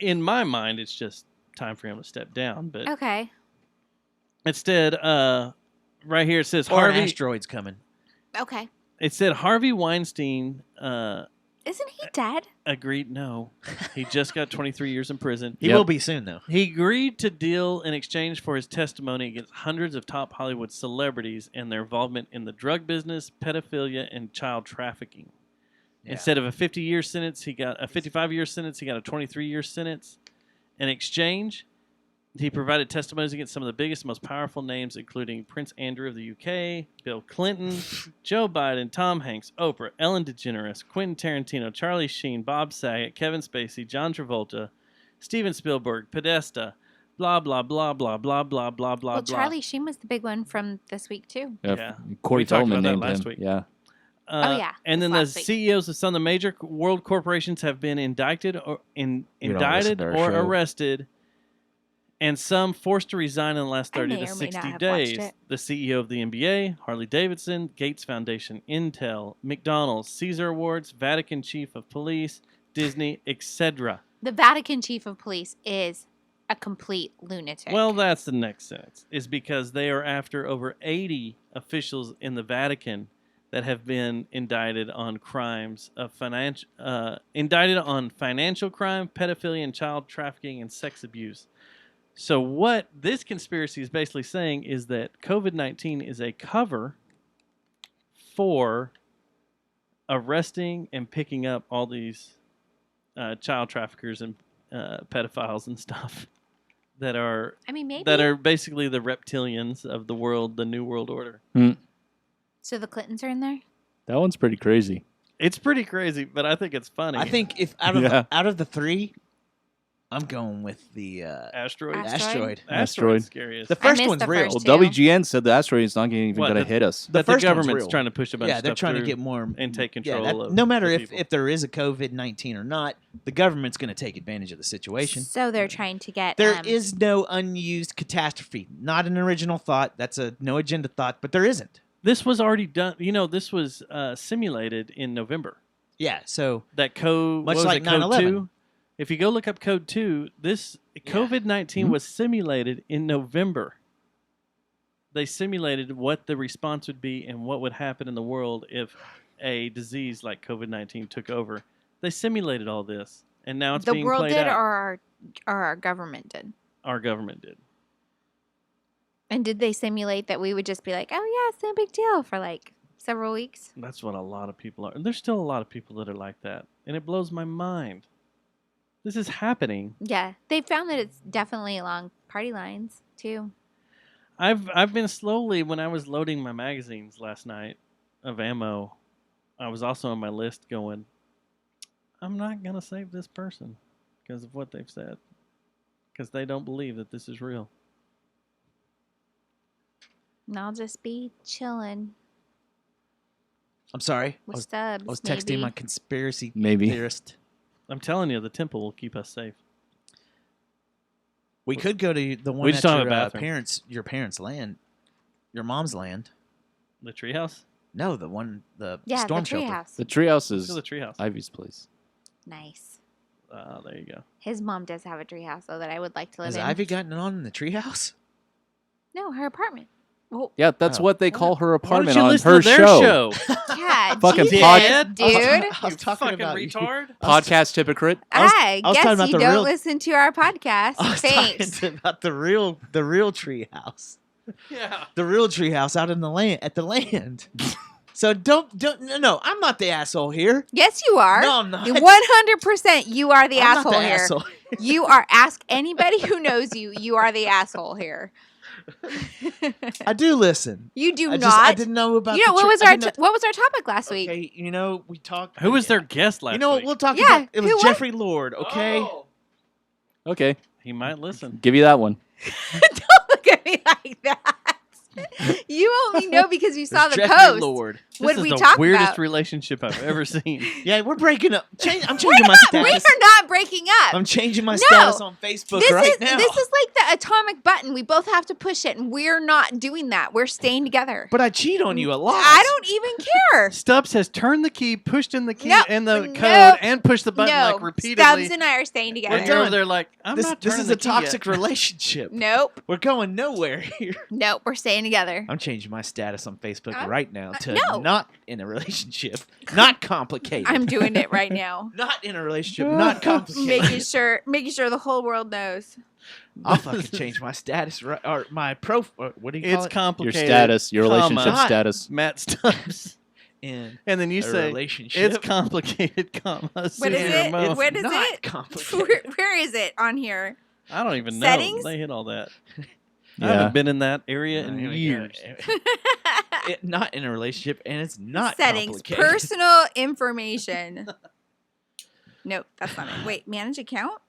In my mind, it's just time for him to step down. But Okay. instead, right here it says Or an Harvey. asteroid's coming. Okay. It said Harvey Weinstein Isn't he dead? agreed. No, he just got 23 years in prison. He will be soon, though. He agreed to deal in exchange for his testimony against hundreds of top Hollywood celebrities and their involvement in the drug business, pedophilia, and child trafficking. Yeah. Instead of a 50-year sentence, he got a 55-year sentence. He got a 23-year sentence. In exchange, he provided testimonies against some of the biggest, most powerful names, including Prince Andrew of the UK, Bill Clinton, Joe Biden, Tom Hanks, Oprah, Ellen DeGeneres, Quentin Tarantino, Charlie Sheen, Bob Saget, Kevin Spacey, John Travolta, Steven Spielberg, Podesta, blah, blah, blah, blah, blah, blah, blah, blah, Well, blah. Charlie Sheen was the big one from this week, too. Yeah. Corey We talked Feldman about that named last him. week. Yeah. Yeah, And then this the last week. CEOs of some of the major world corporations have been indicted or listen indicted to our or show. arrested, and some forced to resign in the last I 30 may to or may 60 not have days. watched it. The CEO of the NBA, Harley Davidson, Gates Foundation, Intel, McDonald's, Caesar Awards, Vatican Chief of Police, Disney, etc. The Vatican chief of police is a complete lunatic. Well, that's the next sentence. Is because they are after over 80 officials in the Vatican that have been indicted on crimes of indicted on financial crime, pedophilia, and child trafficking and sex abuse. So what this conspiracy is basically saying is that COVID-19 is a cover for arresting and picking up all these child traffickers and pedophiles and stuff that are I mean, maybe. that are basically the reptilians of the world, the New World Order. So the Clintons are in there? That one's pretty crazy. It's pretty crazy, but I think it's funny. I think if out of the three, I'm going with the asteroid. asteroid. Asteroid's scariest. The first missed one's the real. first Well, two. WGN said the asteroid's not even What, going to the- hit us. That the first one's government's real. trying to push a bunch Yeah, of they're stuff trying to through get more and take control Yeah, of no matter the if people. there is a COVID-19 or not, the government's going to take advantage of the situation. So they're trying to get. There is no unused catastrophe. Not an original thought. That's a no agenda thought, but there isn't. This was already done. This was simulated in November. Yeah, so That code, Much what was like it, code 9/11. 2? If you go look up code 2, this COVID-19 was simulated in November. They simulated what the response would be and what would happen in the world if a disease like COVID-19 took over. They simulated all this, and now it's the being world played did, out. or our government did. Our government did. And did they simulate that we would just be like, oh yeah, it's no big deal for like several weeks? That's what a lot of people are. There's still a lot of people that are like that, and it blows my mind. This is happening. Yeah, they found that it's definitely along party lines too. I've been slowly, when I was loading my magazines last night of ammo, I was also on my list going, I'm not gonna save this person because of what they've said, because they don't believe that this is real. And I'll just be chilling I'm sorry. with Stubbs. I was texting maybe. my conspiracy Maybe. theorist. I'm telling you, the temple will keep us safe. We could go to the one We at just don't have your a bathroom. your parents' land, your mom's land. The treehouse. No, the Yeah, storm the shelter. treehouse. The treehouse Let's is go to the treehouse. Ivy's place. Nice. There you go. His mom does have a treehouse, though, that I would like to live Has in. Ivy gotten on in the treehouse? No, her apartment. Well, Yeah, that's Oh. what they call her Why apartment don't you on listen her to their show? yeah, Fucking Jesus, pod- dude. I was You talking fucking about you. retard. Podcast hypocrite. I was guess talking about you the don't real- listen to our podcast. I was Thanks. talking about the real treehouse. Yeah. The real treehouse out in the land at the land. So don't no, I'm not the asshole here. Yes, you are. No, I'm not. 100%. You are the I'm asshole not the here. asshole. You are. Ask anybody who knows you. You are the asshole here. I do listen. You do I not. didn't know about. You know the what tre- was I our didn't know- what was our topic last week? Okay, you know we talked. Who was their guest last You know what? week? We'll talk Yeah, about. It was who was- Jeffrey Lord. Okay. Oh. Okay, He might listen. give you that one. Don't look at me like that. You only know because you saw There's the Jeffrey post. Lord. What This did is we the talk weirdest about? relationship I've ever seen. Yeah, we're breaking up. I'm We're changing my not, we status. are not breaking up. I'm changing my No. status on Facebook This right is now. this is like the atomic button. We both have to push it, and we're not doing that. We're staying together. But I cheat on you a lot. I don't even care. Stubbs has turned the key, pushed in the key No, and the no, code, and pushed the button no, like repeatedly. Stubbs and I are staying together. When you're over there like, I'm This not this turning is the a key toxic yet. relationship. Nope, We're going nowhere here. nope. We're staying together. I'm changing my status on Facebook I'm- right now to no. not in a relationship, not complicated. I'm doing it right now. not in a relationship, not complicated. making sure the whole world knows. I'll fucking change my status right or my profile. What do you call It's it? Your complicated. status, your relationship comma, status. Matt Stubbs. In And then you a say, relationship. it's complicated, comma, What is Super it? Mo. What is not it? complicated. Where is it on here? I don't even know. Settings? They hit all that. I Yeah. haven't been in that area in Here we go. years. Not in a relationship, and it's not Settings, complicated. personal information. Nope, that's not it. Wait, manage account?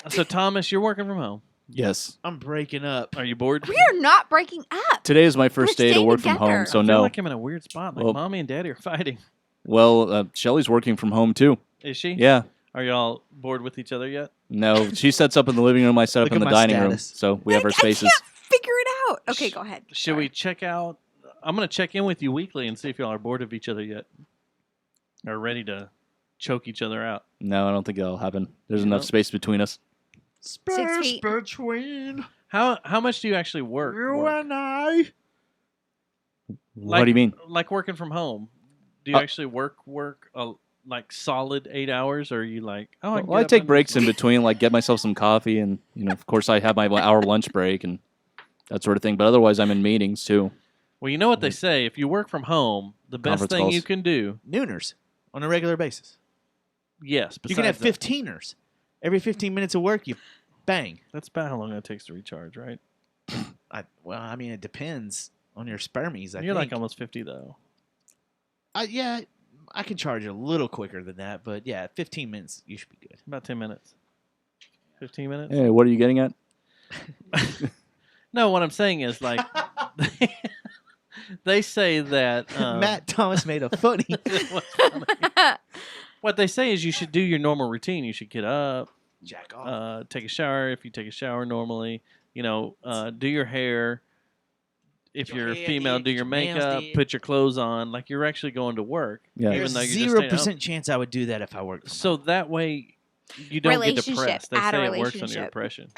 So, Thomas, you're working from home. Yes. I'm breaking up. Are you bored? We are not breaking up. Today is my first We're day to staying work from together. home, so I feel no. like I'm in a weird spot. Like, Well- Mommy and Daddy are fighting. Well, Shelly's working from home too. Is she? Yeah. Are y'all bored with each other yet? No, she sets up in the living room. I set Look up in at the my dining room, status. so we have our I spaces. can't figure it out. Okay, go ahead. Should we check out? I'm going to check in with you weekly and see if y'all are bored of each other yet. Or ready to choke each other out. No, I don't think that'll happen. There's You enough know? space between us. 6 feet. between How much do you actually work? and I. What do you mean? Like working from home. Do you Oh. actually work like solid 8 hours, or are you like, oh, I, can Well, I get up take and do breaks in some- between, like get myself some coffee, and of course, I have my hour lunch break and that sort of thing. But otherwise, I'm in meetings too. Well, you know what they say: if you work from home, the best Conference thing calls. you can do, Nooners on a regular basis. yes, You can have besides that- 15ers. Every 15 minutes of work, you bang. That's about how long it takes to recharge, right? I mean, it depends on your spermies. You're like think. almost 50 though. Yeah, I can charge a little quicker than that, but yeah, 15 minutes, you should be good. About 10 minutes. 15 minutes. Hey, what are you getting at? No, what I'm saying is like they say that Matt Thomas made a funny. it was funny. What they say is you should do your normal routine. You should get up, Jack off. take a shower if you take a shower normally. Do your hair. If Your you're hair, female, do get your your nails makeup, did. put your clothes on, like you're actually going to work. Yeah. Even There's though you're just staying 0% home. chance I would do that if I worked. From So home. that way you don't get Relationship, depressed. They add a say it works on your relationship. depression.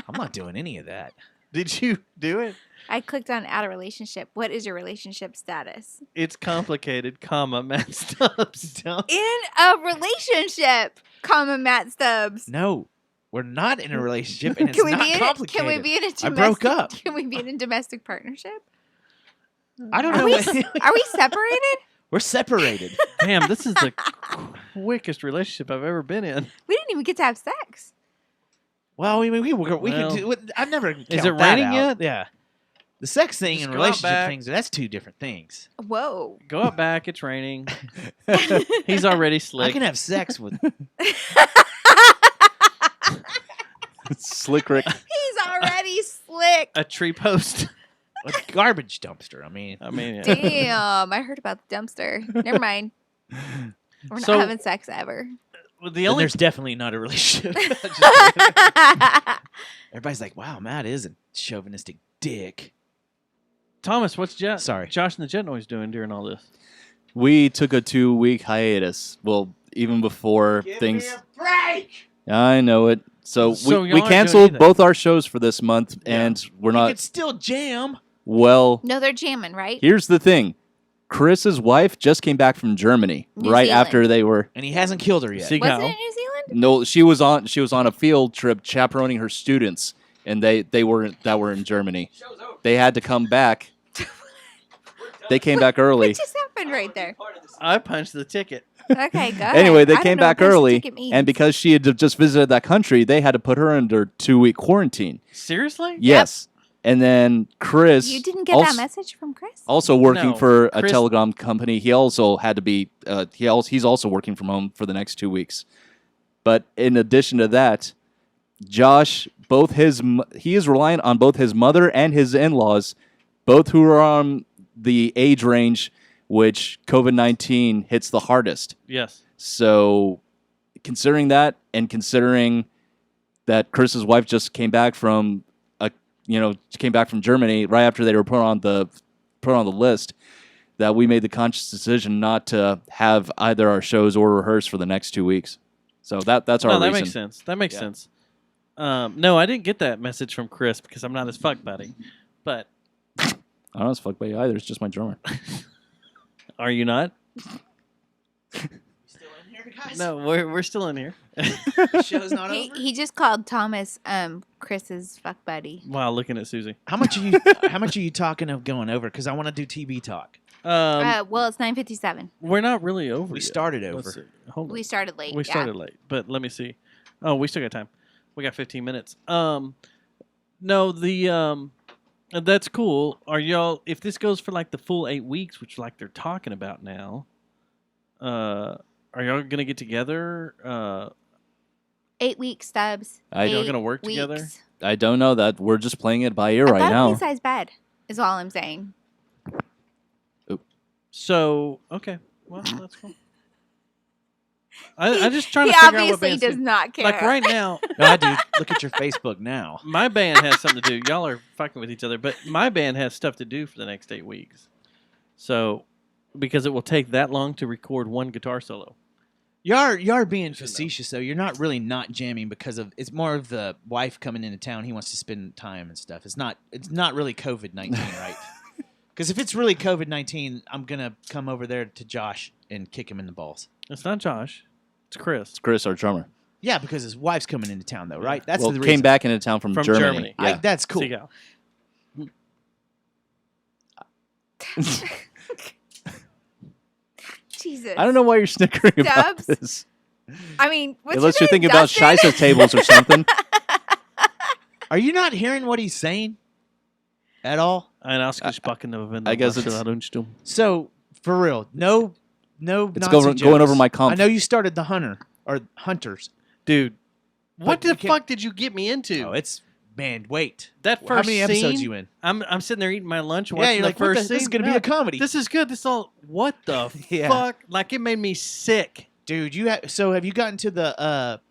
I'm not doing any of that. Did you do it? I clicked on add a relationship. What is your relationship status? It's complicated, comma, Matt Stubbs. In a relationship, comma Matt Stubbs. No, we're not in a relationship, and it's Can we not be in? complicated. Can we be in a domestic? I broke up. Can we be in a domestic partnership? I don't Are know. we, what- are we separated? We're separated. Damn, this is the quickest relationship I've ever been in. We didn't even get to have sex. Well, we Well, could do. I've never. it count that raining out. yet? Yeah. The sex thing Just and go out relationship back. things, that's two different things. Whoa. Go out back. It's raining. He's already I slick. can have sex with Slick Rick. He's already slick. a tree post. a garbage dumpster. I mean, Yeah. Damn. I heard about the dumpster. Never mind. We're not So- having sex ever. Well, then only there's definitely not a relationship. Everybody's like, wow, Matt is a chauvinistic dick. Thomas, what's Sorry. Josh and the Jet Noise doing during all this? We took a 2-week hiatus. Well, even before things. break! I know it. So, So we y'all aren't canceled doing anything. both our shows for this month, and we're You not. could still jam. Well, No, they're jamming, right? here's the thing. Chris's wife just came back from Germany New right Zealand. after they were. And he hasn't killed her yet. See Wasn't how? it New Zealand? No, she was on a field trip chaperoning her students, and they were in Germany. They had to come back. They came back early. What just happened right there? I punched the ticket. Okay, go ahead. Anyway, they I don't came know what back punch the early, ticket means. and because she had just visited that country, they had to put her under 2-week quarantine. Seriously? Yes, and then Chris, You didn't get also, that message from Chris? also working No, for a Chris- telecom company, he also had to be. He's also working from home for the next 2 weeks. But in addition to that, Josh, he is reliant on both his mother and his in-laws, both who are on the age range which COVID-19 hits the hardest. Yes. So, considering that, and considering that Chris's wife just came back from Germany right after they were put on the list, that we made the conscious decision not to have either our shows or rehearse for the next 2 weeks. So that's our No, that reason. makes sense. That makes Yeah. sense. No, I didn't get that message from Chris because I'm not his fuck buddy. But I don't know, it's fucked by you either. It's just my drummer. are you not? Still in here, guys? No, we're still in here. The show's not He, over. he just called Thomas Chris's fuck buddy. Wow, looking at Susie. How much are you talking of going over? Because I want to do TV talk. Well, it's 9:57. We're not really over. We yet. started Let's over. see. Hold on. We started late. We yeah. started late, but let me see. Oh, we still got time. We got 15 minutes. No, that's cool. Are y'all? If this goes for like the full 8 weeks, which like they're talking about now, are y'all gonna get together? 8 weeks, Stubbs. Y'all gonna 8 work weeks. together? I don't know that. We're just playing it by ear right About a now. queen-size bed is all I'm saying. So okay, well that's cool. I'm just trying He to figure out what obviously bands does do. not care. Like right now, No, I do. Look at your Facebook now. my band has something to do. Y'all are fucking with each other, but my band has stuff to do for the next 8 weeks. So, because it will take that long to record one guitar solo. You are being facetious though. You're not really not jamming because of it's more of the wife coming into town. He wants to spend time and stuff. It's not really COVID-19, right? Because if it's really COVID-19, I'm gonna come over there to Josh and kick him in the balls. It's not Josh. It's Chris. It's Chris, our drummer. Yeah, because his wife's coming into town though, right? That's well, the came reason. back into town from Germany. Yeah. That's cool. Seagull. Jesus. I don't know why you're snickering about Stubbs? this. I mean, what's Unless your you're name, thinking about Dustin? Shisa's tables or something. Are you not hearing what he's saying at all? Ein ausgesprochen I guess it's- So for real, no It's Nazi going jokes. over my comp. I know you started the hunters. Dude, what But you the can't- fuck did you get me into? Oh, it's man. Wait, that how first many episodes scene, you in? I'm sitting there eating my lunch Yeah, watching you're the like, what first the- scene. this is gonna be Yeah, a comedy. This is good. This all what the Yeah. fuck? Like it made me sick. Dude, have you gotten to the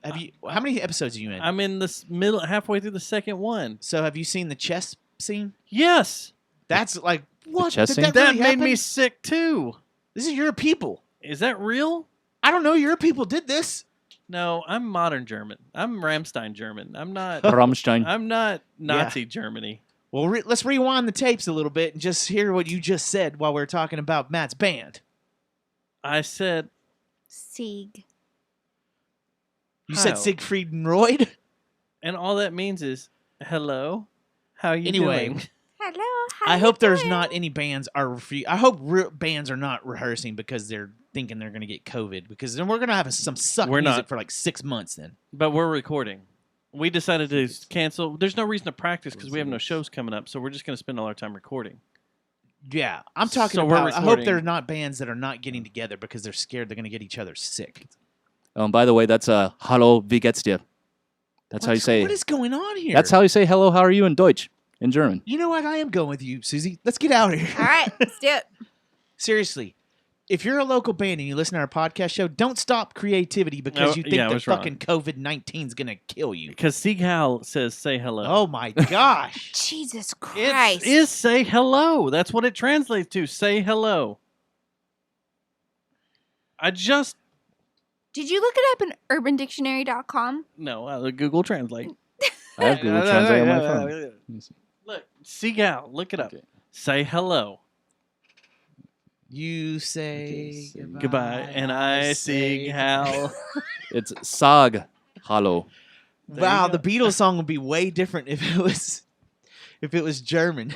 how many episodes are you in? I'm in this middle, halfway through the second one. So have you seen the chess scene? Yes, That's like what? chess Did scene? that that really made happen? me sick too. This is your people. Is that real? I don't know. Your people did this. No, I'm modern German. I'm Rammstein German. I'm not. Rammstein. I'm not Nazi Germany. Well, let's rewind the tapes a little bit and just hear what you just said while we are talking about Matt's band. I said Sieg. You said How? Siegfried and Royd. and all that means is hello. How you Anyway. doing? Hello. How I you hope there's doing? not any bands are. I hope bands are not rehearsing because they're thinking they're going to get COVID. Because then we're going to have some suck We're music not. for like 6 months. Then But we're recording. We decided to cancel. There's no reason to practice because we have no shows coming up, so we're just going to spend all our time recording. Yeah, I'm talking So we're about. I hope recording. they're not bands that are not getting together because they're scared they're going to get each other sick. By the way, that's Hallo, wie geht's dir? That's how you say. What is going on here? That's how you say hello. How are you in Deutsch, in German? You know what? I am going with you, Susie. Let's get out of here. All right, let's do it. Seriously, if you're a local band and you listen to our podcast show, don't stop creativity because you think I that was wrong. fucking COVID-19 is going to kill you. Because Sieg Heil says say hello. Oh my gosh. Jesus Christ. It is say hello. That's what it translates to. Say hello. Did you look it up in urbandictionary.com? No, Google Translate. I have Google Translate on my phone. Let me see. Look, Sieg Heil. Look it up. Okay. Say hello. You say Goodbye. And I Sieg Heil. It's Sag Hallo. Wow, the Beatles song would be way different if it was German.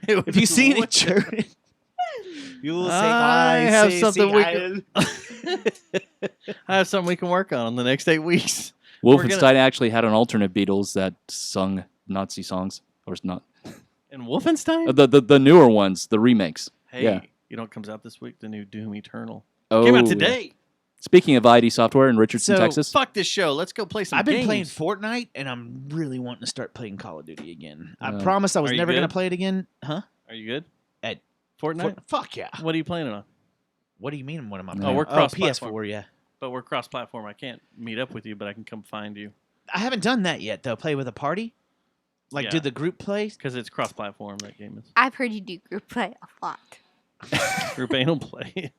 If you see it in German, you will say I have say, something Sieg we Heil." I have something we can work on in the next 8 weeks. Wolfenstein actually had an alternate Beatles that sung Nazi songs, or not And Wolfenstein? the newer ones, the remakes. Hey, Yeah. you know what comes out this week? The new Doom Eternal. Oh, Came out yeah. today. Speaking of ID Software in Richardson, So, Texas. Fuck this show. Let's go play some I've been games. playing Fortnite, and I'm really wanting to start playing Call of Duty again. I Uh, promised I was are you never going to good? play it again. Huh? Are you good? At Fortnite? Fuck yeah. What are you playing it on? What do you mean? What am I Oh, playing? we're cross-platform. PS4, yeah. But we're cross-platform. I can't meet up with you, but I can come find you. I haven't done that yet, though. Play with a party? Like, Yeah. do the group play? Because it's cross-platform, that game is. I've heard you do group play a lot. Group anal play.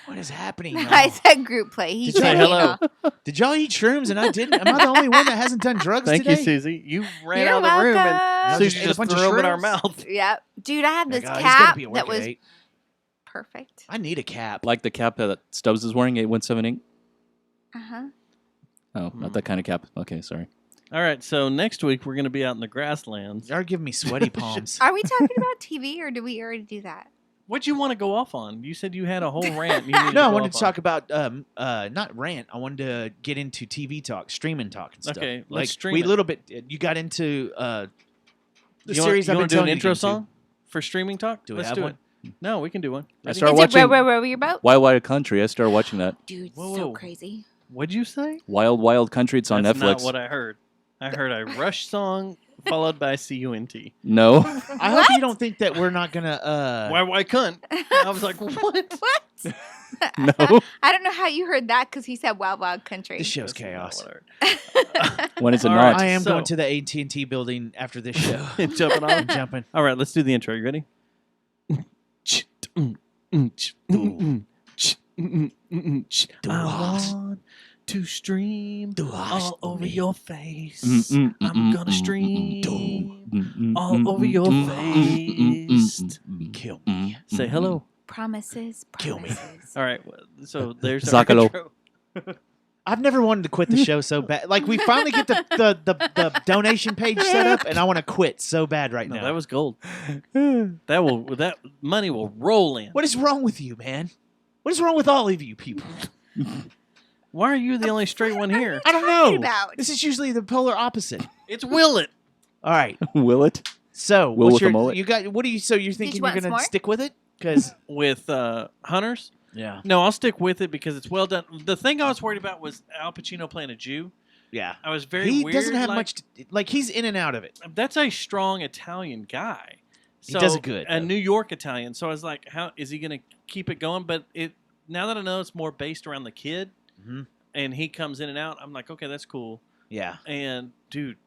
What is happening? I y'all? said group play. He Did said you- hello. anal. Did y'all eat shrooms and I didn't? Am I the only one that hasn't done drugs Thank today? you, Susie. You ran You're out of the room and welcome. Susie Just ate a just bunch threw of them in our shrooms? mouth. Yep. Dude, I had this Like, oh, he's gotta cap be at work that at was 8. perfect. I need a cap. Like the cap that Stubbs is wearing, 8178. Uh-huh. Oh, not that kind of cap. Okay, sorry. All right, so next week we're going to be out in the grasslands. Y'all are giving me sweaty palms. Are we talking about TV or did we already do that? What'd you want to go off on? You said you had a whole rant. You needed No, I go wanted off to talk about not rant. I wanted to get into TV talk, streaming talk, and stuff. Okay, let's like stream we it. little bit. You got into the You series I've want been to do an telling you intro to get song for streaming talk? Do we Let's have do one? it. No, we can do one. I Ready? started Is it watching Row Your Boat? Wild Wild Country. I started watching that. Dude, Whoa, so whoa. crazy. What'd you say? Wild Wild Country. It's on That's Netflix. not what I heard. I heard a Rush song followed by CUNT. No. I hope you don't think that we're not gonna. Why cunt? I was like, what? What? No. I don't know how you heard that because he said Wild Wild Country. This show's That's not chaos. what I heard. When is it All not? right. I am So- going to the AT&T building after this show. Jumping I'm on. jumping. All right, let's do the intro. You ready? I want to stream all over your face. I'm gonna stream all over your face. Kill me. Say hello. Promises. Kill me. Promises. All right, so there's our Zacalo. intro. I've never wanted to quit the show so bad. Like we finally get the donation page set up, and I want to quit so bad right No, now. that was gold. That money will roll in. What is wrong with you, man? What is wrong with all of you people? Why are you the only straight one here? I don't talking know. about? This is usually the polar opposite. It's Willet. All right. Will it? So Will what's with a your mullet? you got? What are you? So you're thinking want you're some gonna more? stick with it? Because With Hunters? yeah, No, I'll stick with it because it's well done. The thing I was worried about was Al Pacino playing a Jew. yeah. I was very He weird. doesn't have like, much. Like he's in and out of it. That's a strong Italian guy. He does it good, A though. New York Italian. So I was like, how is he going to keep it going? But now that I know it's more based around the kid Mhm. and he comes in and out, I'm like, okay, that's cool. Yeah. And dude,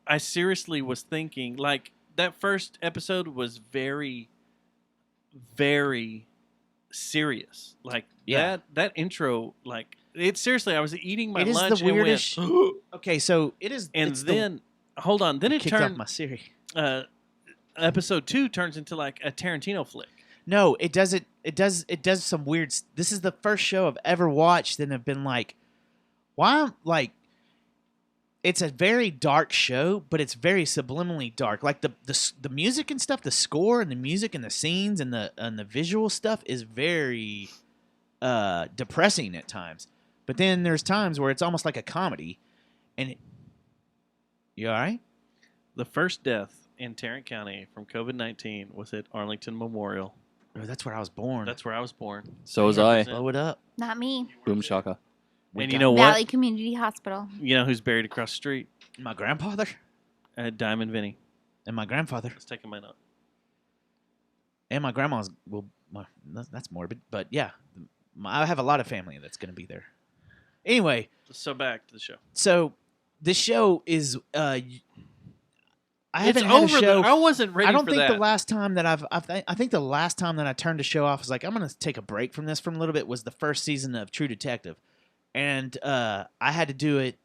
I seriously was thinking like that first episode was very, very serious. Like Yeah. that intro, like it seriously, I was eating my It is the lunch weirdest- and went, Okay, so it is. and it's then hold on, then the, it kicked off turned my series. episode 2 turns into like a Tarantino flick. No, it does it. It does some weird. This is the first show I've ever watched that have been like, why? Like, it's a very dark show, but it's very subliminally dark. Like the music and stuff, the score and the music and the scenes and the visual stuff is very depressing at times. But then there's times where it's almost like a comedy, and You all right? The first death in Tarrant County from COVID-19 was at Arlington Memorial. Oh, that's where I was born. That's where I was born. So was I. Blow it up. Not me. Boom shaka. And you know what? Valley Community Hospital. You know who's buried across the street? My grandfather Diamond Vinny. and my grandfather Let's take my note. and my grandma's. Well, that's morbid, but yeah, I have a lot of family that's going to be there. Anyway, So back to the show. so this show is. I It's haven't had a over. show. I wasn't ready I don't for think that. the last time that I think the last time that I turned the show off was like, I'm going to take a break from this for a little bit, was the first season of True Detective. And I had to do it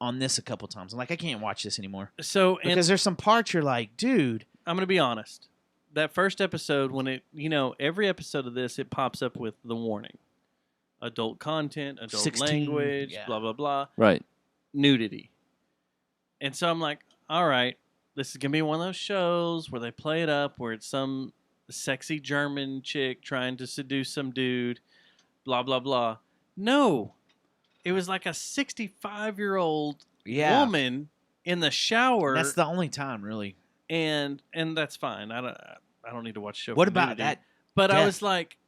on this a couple times. I'm like, I can't watch this anymore. So Because there's some parts you're like, dude. I'm going to be honest. That first episode, when it, every episode of this, it pops up with the warning. Adult content, adult 16, language, yeah. blah, blah, blah. Right. Nudity. And so I'm like, all right, this is going to be one of those shows where they play it up, where it's some sexy German chick trying to seduce some dude, blah, blah, blah. No. It was like a 65-year-old woman in the shower. That's the only time, really. And that's fine. I don't need to watch a show. What for about nudity. that? But death? I was like,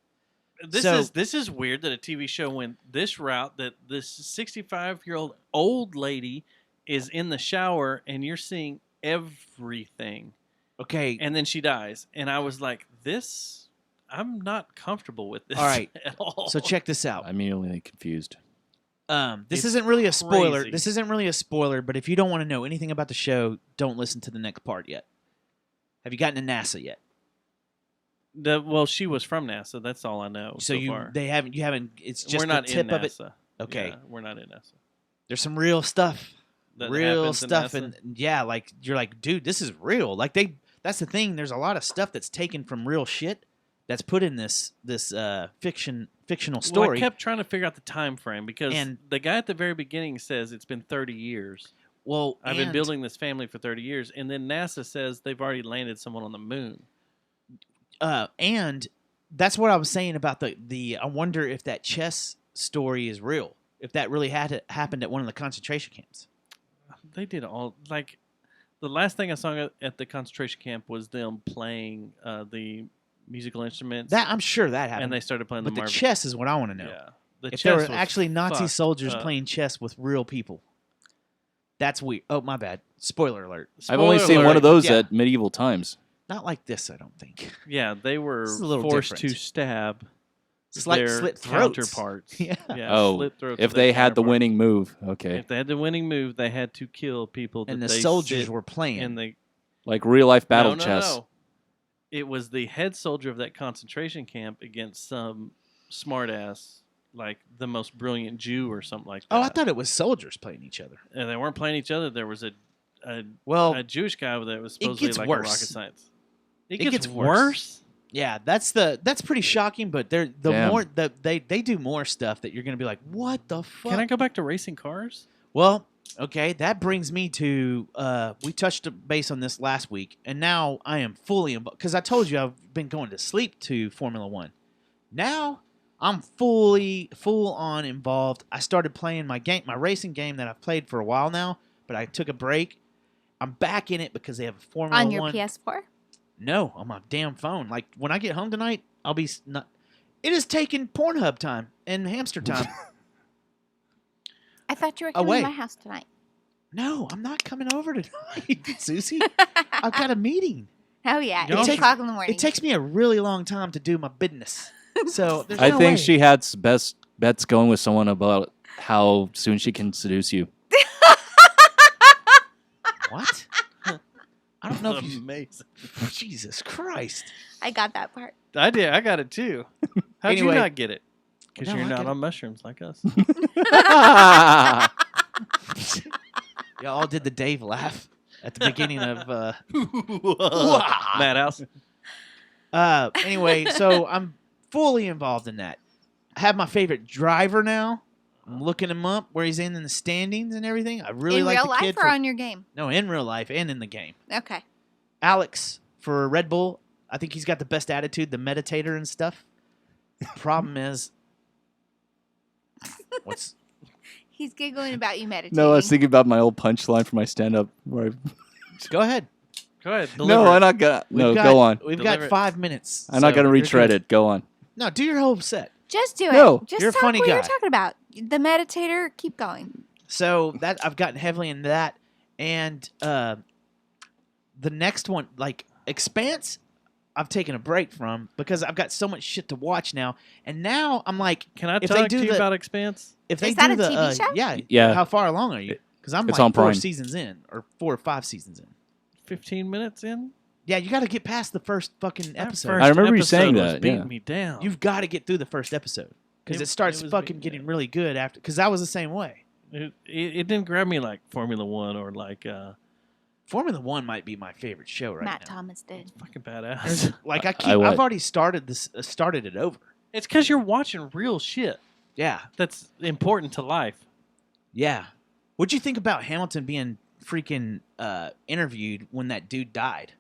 So- this is weird that a TV show went this route. That this 65-year-old old lady is in the shower and you're seeing everything. Okay. And then she dies, and I was like, this. I'm not comfortable with this. All right. At all. So check this out. I'm immediately confused. This It's isn't really a spoiler. crazy. This isn't really a spoiler, but if you don't want to know anything about the show, don't listen to the next part yet. Have you gotten to NASA yet? Well, she was from NASA. That's all I know. So you far. you haven't. It's just we're not the tip in of it. NASA. Okay. Yeah, we're not in NASA. There's some real stuff. That Real happens in stuff, NASA? and yeah, like you're like, dude, this is real. Like that's the thing. There's a lot of stuff that's taken from real shit that's put in this fictional Well, story. I kept trying to figure out the time frame because And- the guy at the very beginning says it's been 30 years. Well, I've been and- building this family for 30 years, and then NASA says they've already landed someone on the moon. And that's what I was saying about the. I wonder if that chess story is real. If that really happened at one of the concentration camps. They did all like the last thing I saw at the concentration camp was them playing the musical instruments. That I'm sure that happened. and they started playing but the the Marvin. chess is what I want to know. Yeah, the If chess there were was actually Nazi fucked soldiers up. playing chess with real people. That's weird. Oh, my bad. Spoiler alert. I've only Spoiler seen one alert. of those Yeah. at medieval times. Not like this, I don't think. Yeah, they were This is a little forced different. to stab Slit their throats. counterparts. Yeah. Oh, slit throats if of their they had the counterparts. winning move, okay. If they had the winning move, they had to kill people. That And the they soldiers sit were playing. in the Like real life battle no, chess. No. It was the head soldier of that concentration camp against some smartass, like the most brilliant Jew or something like that. Oh, I thought it was soldiers playing each other. And they weren't playing each other. There was a Well, Jewish guy that was it supposedly gets like worse. a rocket science. It It gets gets worse. worse. yeah, that's pretty shocking. But they're the Damn. more they do more stuff that you're gonna be like, what the fuck? Can I go back to racing cars? Well, okay, that brings me to we touched base on this last week, and now I am fully involved because I told you I've been going to sleep to Formula One. Now I'm full on involved. I started playing my racing game that I've played for a while now, but I took a break. I'm back in it because they have a Formula On your One. PS4? No, on my damn phone. Like when I get home tonight, I'll be not. It is taking Pornhub time and hamster time. I thought you were Oh, coming wait. to my house tonight. No, I'm not coming over tonight, Susie. I've got a meeting. Oh, yeah. Y'all 8 should- o'clock in the morning. It takes me a really long time to do my business. So there's I no think way. she had best bets going with someone about how soon she can seduce you. What? I don't know if you. Amazing. Jesus Christ. I got that part. I did. I got it too. How'd Anyway. you not get it? Because No, you're I not get on mushrooms like us. Y'all all did the Dave laugh at the beginning of. Madhouse. Anyway, so I'm fully involved in that. I have my favorite driver now. I'm looking him up where he's in the standings and everything. I really in like real the life kid. or on your game? No, in real life and in the game. Okay. Alex for Red Bull. I think he's got the best attitude, the meditator and stuff. Problem is, what's He's giggling about you meditating. No, I was thinking about my old punchline for my stand-up. Where Go ahead. Go ahead. no, deliver it. I'm not gonna. No, got, go on. We've Deliver got it. 5 minutes. I'm not gonna you're retread good. it. Go on. No, do your whole set. Just do it. No. Just You're a talk funny what you're guy. talking about. The meditator, keep going. So that I've gotten heavily into that, and the next one, like Expanse, I've taken a break from because I've got so much shit to watch now. And now I'm like, Can I if talk they do to you the- about Expanse? if they Is that do a the TV show? Yeah. How far along are you? Because I'm It's like on 4 Prime. seasons in, or 4 or 5 seasons in. 15 minutes in? Yeah, you got to get past the first fucking That episode. first I remember you episode saying was that, beating yeah. me down. You've got to get through the first episode because It- it starts it was fucking big, getting yeah. really good after. Because I was the same way. It didn't grab me like Formula One or like Formula One might be my favorite show right Matt now. Thomas did. fucking badass. Like I would. I've already started it over. It's because you're watching real shit Yeah, that's important to life. yeah. What'd you think about Hamilton being freaking interviewed when that dude died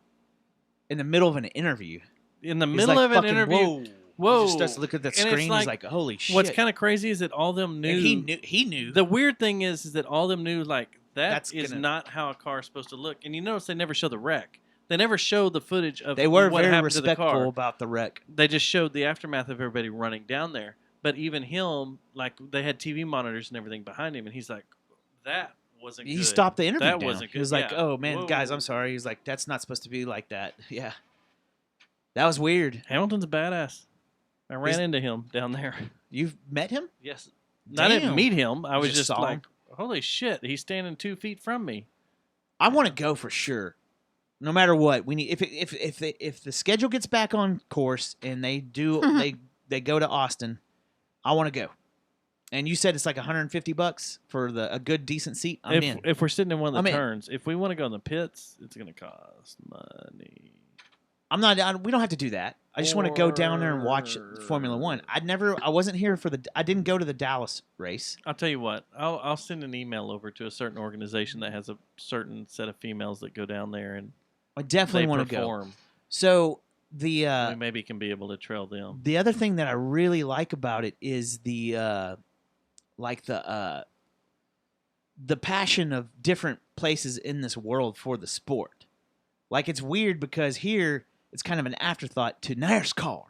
in the middle of an interview? In the He's middle like of an fucking, interview, Whoa! whoa. He just starts to look at that And it's screen. He's like, "Holy shit!" What's kind of crazy is that all them knew. And he knew. The weird thing is that all them knew like That's that is gonna- not how a car is supposed to look. And you notice they never show the wreck. They never show the footage of They were what very happened to the respectful car. about the wreck. They just showed the aftermath of everybody running down there. But even him, like they had TV monitors and everything behind him, and he's like, "That wasn't." He good. stopped the interview That down. wasn't good. He was like, Yeah. "Oh man, Whoa. guys, I'm sorry." He's like, "That's not supposed to be like that." Yeah, that was weird. Hamilton's a badass. I ran Is- into him down there. You've met him? Yes. I didn't Damn. meet him. I was just just saw like, him? holy shit, he's standing 2 feet from me. I want to go for sure. No matter what, we need if the schedule gets back on course and they do they go to Austin, I want to go. And you said it's like $150 for a good decent seat. I'm in. If we're sitting in one of I'm the in. turns, if we want to go in the pits, it's going to cost money. I'm not. We don't have to do that. I just want to go down there and watch Formula One. I wasn't here for I didn't go to the Dallas race. I'll tell you what. I'll send an email over to a certain organization that has a certain set of females that go down there and I definitely they want to go. perform. So the we maybe can be able to trail them. the other thing that I really like about it is the passion of different places in this world for the sport. Like it's weird because here it's kind of an afterthought to NASCAR.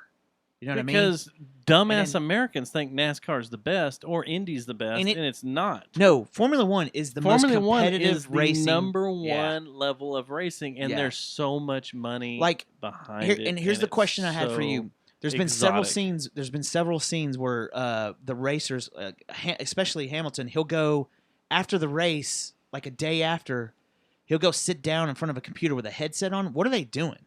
You know what I mean? Because dumbass then- Americans think NASCAR's the best or Indy's the best, and, And it's not. No, Formula One is the Formula most One competitive is the racing. number Yeah. one level of racing, and Yeah. there's so much money Like, behind Here, it. and here's the it's question I had for so you. There's been several exotic. scenes. There's been several scenes where the racers, especially Hamilton, he'll go after the race, like a day after, he'll go sit down in front of a computer with a headset on. What are they doing?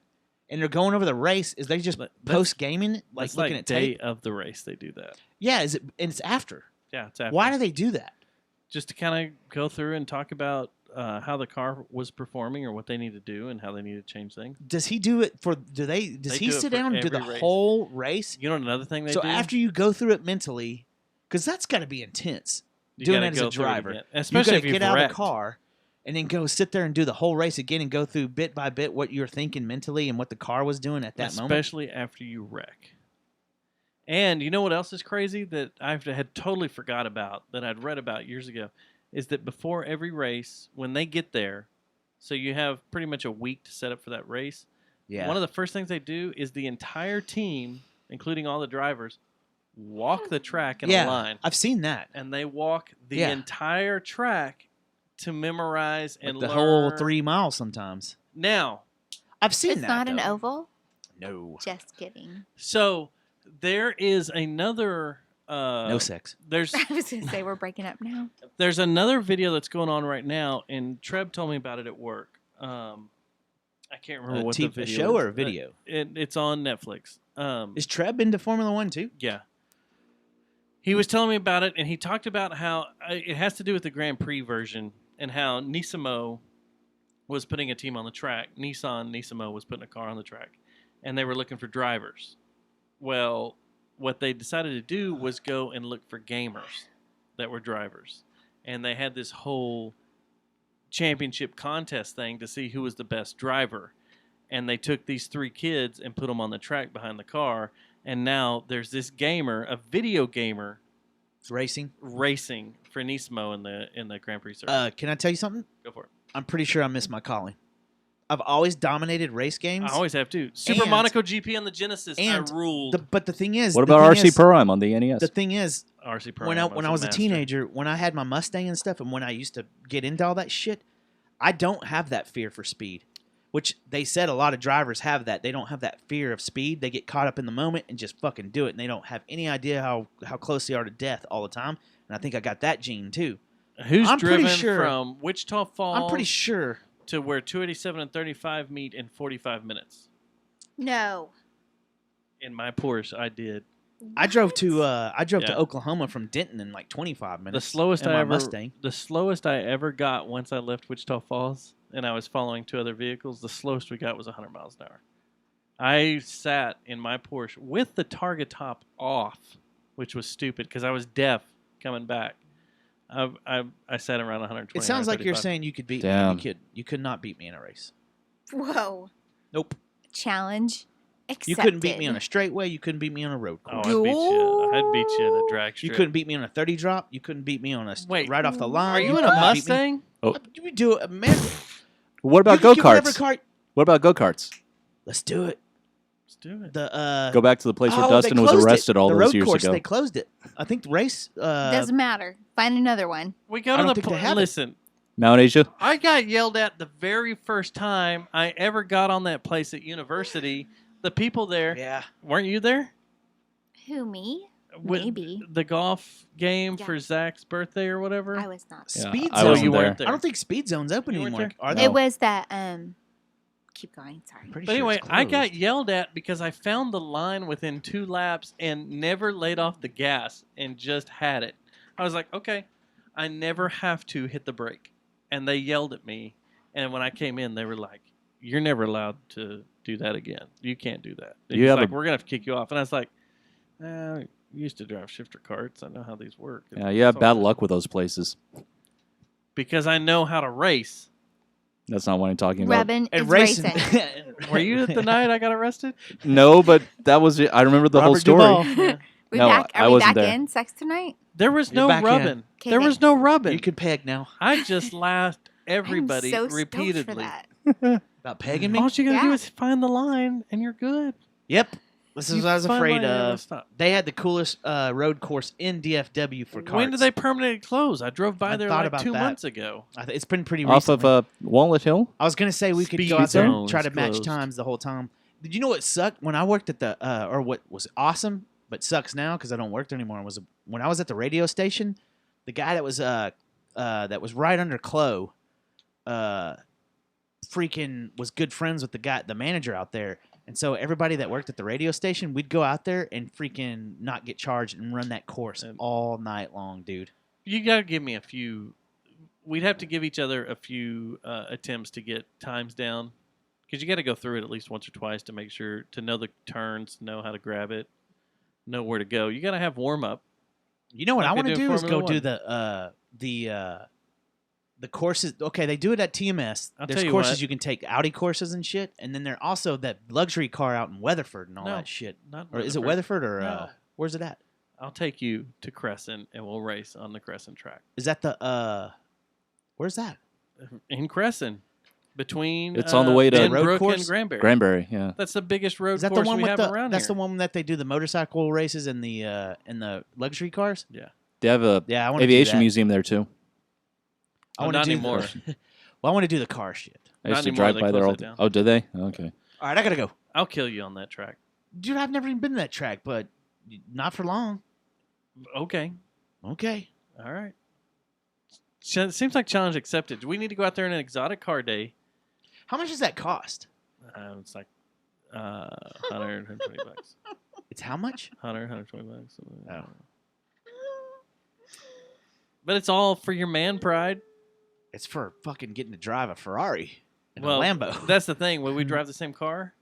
And they're going over the race. Is they just But that's- post gaming, like That's looking like at day tape? of the race they do that. Yeah, is it? And it's after. Yeah, it's after. Why do they do that? Just to kind of go through and talk about how the car was performing or what they need to do and how they need to change things. Does he do it for? Does They he do it sit for down and do the every race. whole race? You know another thing they So do? after you go through it mentally, because that's got to be intense. You doing gotta it as a go through it driver, again. you Especially got if to you've get out of wrecked. the car and then go sit there and do the whole race again and go through bit by bit what you're thinking mentally and what the car was doing at that moment. Especially after you wreck. And you know what else is crazy that I had totally forgot about, that I'd read about years ago, is that before every race, when they get there, so you have pretty much a week to set up for that race, Yeah. one of the first things they do is the entire team, including all the drivers, walk the track in a line. I've seen that. And they walk the Yeah. entire track to memorize and Like the learn. whole 3 miles sometimes. Now, I've seen It's that. not an though. oval. No. Just kidding. so there is another. No sex. There's I was gonna say we're breaking up now. there's another video that's going on right now, and Treb told me about it at work. I can't remember what the A video show is. or a video? It's on Netflix. Is Treb into Formula One too? Yeah. He was telling me about it, and he talked about how it has to do with the Grand Prix version and how Nismo was putting a team on the track. Nismo was putting a car on the track, and they were looking for drivers. Well, what they decided to do was go and look for gamers that were drivers. And they had this whole championship contest thing to see who was the best driver. And they took these 3 kids and put them on the track behind the car. And now there's this gamer, a video gamer, Racing. racing Frenismo in the Grand Prix circuit. Can I tell you something? Go for it. I'm pretty sure I missed my calling. I've always dominated race games. I always have too. Super And- Monaco GP on the Genesis. I ruled. But the thing is, What about RC Prime on the NES? The thing is, RC Prime. when I was a master. teenager, when I had my Mustang and stuff, and when I used to get into all that shit, I don't have that fear for speed. Which they said a lot of drivers have that. They don't have that fear of speed. They get caught up in the moment and just fucking do it, and they don't have any idea how close they are to death all the time. And I think I got that gene too. Who's I'm pretty driven sure- from Wichita Falls? I'm pretty sure. To where 287 and 35 meet in 45 minutes. No. In my Porsche, I did. I drove to Yeah. Oklahoma from Denton in like 25 minutes. The slowest in I my ever Mustang. the slowest I ever got once I left Wichita Falls and I was following two other vehicles, the slowest we got was 100 miles an hour. I sat in my Porsche with the target top off, which was stupid because I was deaf coming back. I sat around 120. It sounds like you're 135. saying you could beat Damn. me. You could not beat me in a race. Whoa. Nope. Challenge accepted. You couldn't beat me on a straightaway. You couldn't beat me on a road Oh, course. I'd beat you at a drag strip. You couldn't beat me on a 30 drop. You couldn't beat me on a Wait, right off the line. Are you in a couldn't beat me- Mustang? You do it, man. What about You can go get whatever karts? cart- What about go karts? Let's do it. Let's do it. The Go back to the place where they Dustin was closed it. arrested all the those road years course, ago. They closed it. I think the race. Doesn't matter. Find another one. We go I to don't the think they have it. listen. Mount Asia. I got yelled at the very first time I ever got on that place at university. The people there, Yeah. weren't you there? Who, me? With Maybe. the golf game Yeah. for Zach's birthday or whatever. I was not. Yeah, Speed I Zone. wasn't you there. weren't there. I don't think Speed Zone's open You weren't anymore. there? Are they? It was that. Keep going. Sorry. Pretty But sure anyway, it's I got closed. yelled at because I found the line within 2 laps and never laid off the gas and just had it. I was like, okay, I never have to hit the brake. And they yelled at me. And when I came in, they were like, you're never allowed to do that again. You can't do that. You He's have like, a- we're going to have to kick you off. And I was like, I used to drive shifter carts. I know how these work. Yeah, you have It's all bad good. luck with those places. Because I know how to race. That's not what I'm talking about. Rebin And is racing. racing. Were you at the night I got arrested? No, but that was it. I remember the whole Robert story. Duvall. We No, back? I Are we wasn't back there. in sex tonight? There was You're no back in. rubbing. Okay, There was thanks. no rubbing. You can peg now. I just laughed everybody I'm so stoked repeatedly. For that. About pegging me? All you gotta do Yeah. is find the line, and you're good. Yep. This is You what I was find afraid line, you never of. stop. They had the coolest road course in DFW for cars. When did they permanently close? I drove by I there thought like about 2 that. months ago. It's been pretty Off recently. of Walnut Hill. I was gonna say we could Speed go out there Zone and try is to match closed. times the whole time. Did you know what sucked when I worked at the or what was awesome but sucks now because I don't work there anymore? Was when I was at the radio station, the guy that was right under Chloe, freaking was good friends with the manager out there. And so everybody that worked at the radio station, we'd go out there and freaking not get charged and run that course all night long, dude. You gotta give me a few. We'd have to give each other a few attempts to get times down, because you got to go through it at least once or twice to make sure to know the turns, know how to grab it, know where to go. You got to have warm up. You know what Like I they want to do in do is Formula go do One. the courses. Okay, they do it at TMS. I'll There's tell you courses what. you can take, Audi courses and shit, and then there also that luxury car out in Weatherford and all No, that shit. Not Or is it Weatherford or No. where's it at? I'll take you to Crescent and we'll race on the Crescent track. Is that the where's that? In Crescent, between It's on the way to- Benbrook Road and course? Granbury. Granbury. Yeah. That's the biggest road Is that the course one we with have the? around That's here. the one that they do the motorcycle races and the luxury cars. Yeah. They have a Yeah, I want aviation museum there too. I Oh, want to not do anymore. Well, I want to do the car shit. I used Not to anymore, drive they by there closed all it the down. Oh, did they? Okay. All right, I gotta go. I'll kill you on that track. Dude, I've never even been to that track, but not for long. Okay. Okay. All right. Seems like challenge accepted. Do we need to go out there in an exotic car day? How much does that cost? It's like 100, 120 bucks. It's how much? 100, 120 bucks. Oh. But it's all for your man pride. It's for fucking getting to drive a Ferrari and Well, a Lambo. that's the thing. When we drive the same car,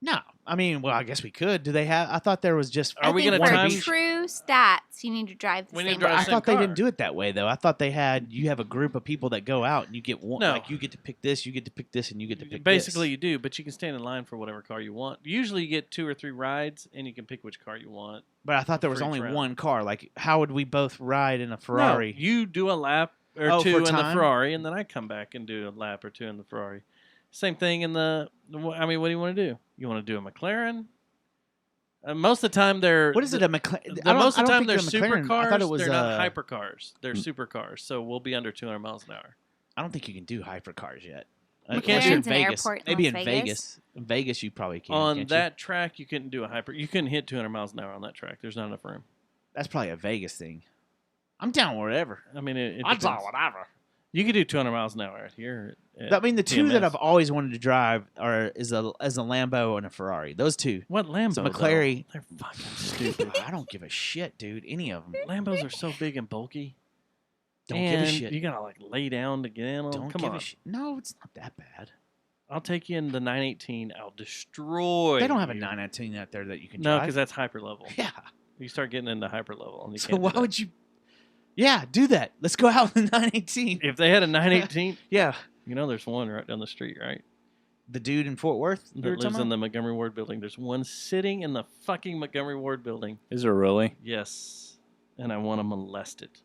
No, I mean, well, I guess we could. Do they have? I thought there was just. Are we think gonna for time- true stats, you need to drive the We need same to drive I the car. same thought they car. didn't do it that way though. I thought they had. You have a group of people that go out and you get one. No. Like you get to pick this, you get to pick this, and you get to pick. Basically, this. you do, but you can stand in line for whatever car you want. Usually, you get 2 or 3 rides, and you can pick which car you want. But I thought there was for each only round. one car. Like, how would we both ride in a Ferrari? No, you do a lap or Oh, 2 for in the time? Ferrari, and then I come back and do a lap or 2 in the Ferrari. Same thing in the. I mean, what do you want to do? You want to do a McLaren? Most of the time, they're. What is it? A McLaren? Most of the time, they're McLaren. supercars. I thought it was. They're not hypercars. They're supercars, so we'll be under 200 miles an hour. I don't think you can do hypercars yet. You Unless can't. you're in McLaren's an Vegas. airport in Maybe Las in Vegas. Vegas. In Vegas, you probably can. On can't that you? track, you couldn't do a hyper. You couldn't hit 200 miles an hour on that track. There's not enough room. That's probably a Vegas thing. I'm down whatever. I mean, it I'm down depends. whatever. You could do 200 miles an hour out here. I mean, the two that TMS. I've always wanted to drive is a Lambo and a Ferrari. Those two. What Lambo? So McLaren. They're fucking stupid. I don't give a shit, dude. Any of them. Lambos are so big and bulky. Don't give a and shit. You gotta like lay down to get in them. Don't Come give on. a shit. No, it's not that bad. I'll take you in the 918. I'll destroy. They don't have a you. 919 out there that you can No, drive. because that's hyper level. Yeah. You start getting into hyper level, and you So can't do why that. would you? Yeah, do that. Let's go out in the 918. If they had a 918, Yeah. you know, there's one right down the street, right? The dude in Fort Worth you were That lives talking in the about? Montgomery Ward building. There's one sitting in the fucking Montgomery Ward building. Is there really? Yes, and I want to molest it.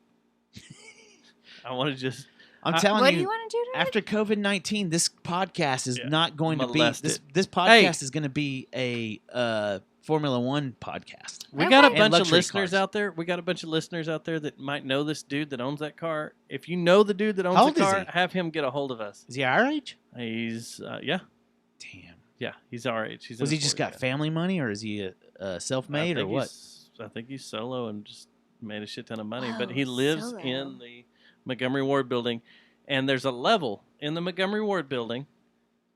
I want to just. I'm telling What you, do you want to do today? after COVID-19, this podcast is Yeah. not going to be Molest this. it. This podcast is going to be a Formula One podcast. We got a Okay. And bunch of luxury listeners cars. out there. We got a bunch of listeners out there that might know this dude that owns that car. If you know the dude that How owns old the is car, he? have him get a hold of us. Is he our age? He's yeah, Damn. he's our age. He's in Was he his just 40s, got yeah. family money, or is he a self-made, or what? I think he's solo and just made a shit ton of money. But Oh, he lives solo. in the Montgomery Ward building, and there's a level in the Montgomery Ward building.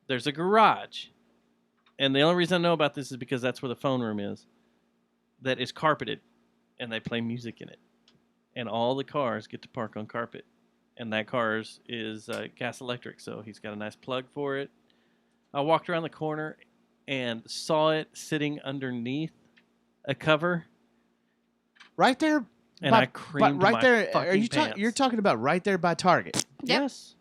There's a garage, and the only reason I know about this is because that's where the phone room is. That is carpeted, and they play music in it, and all the cars get to park on carpet, and that car's is gas electric, so he's got a nice plug for it. I walked around the corner and saw it sitting underneath a cover, Right there, and by- I creamed right my there. fucking Are you pants. You're talking about right there by Target? Yep. Yes.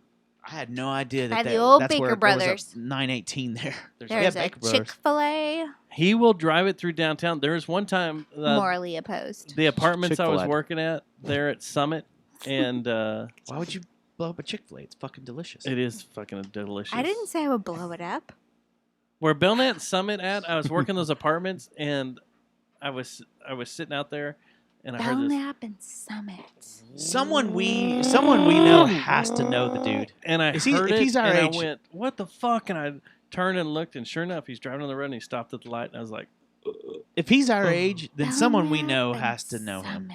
I had no idea By that the old that's where Baker there was Brothers. a 918 there. There's There's Yeah, a Baker Brothers. Chick-fil-A. He will drive it through downtown. There was one time Morally opposed. the apartments I was Chick-fil-A. working at there at Summit, and Why would you blow up a Chick-fil-A? It's fucking delicious. it is fucking delicious. I didn't say I would blow it up. Where Belknap Summit at, I was working those apartments, and I was sitting out there, and I heard this, Belknap and Summit. Someone we know has to know the dude. and I Is he- heard if it, he's our and age- I went, "What the fuck?" And I turned and looked, and sure enough, he's driving on the road, and he stopped at the light, and I was like, If he's our age, then someone we Belknap know and has to know him.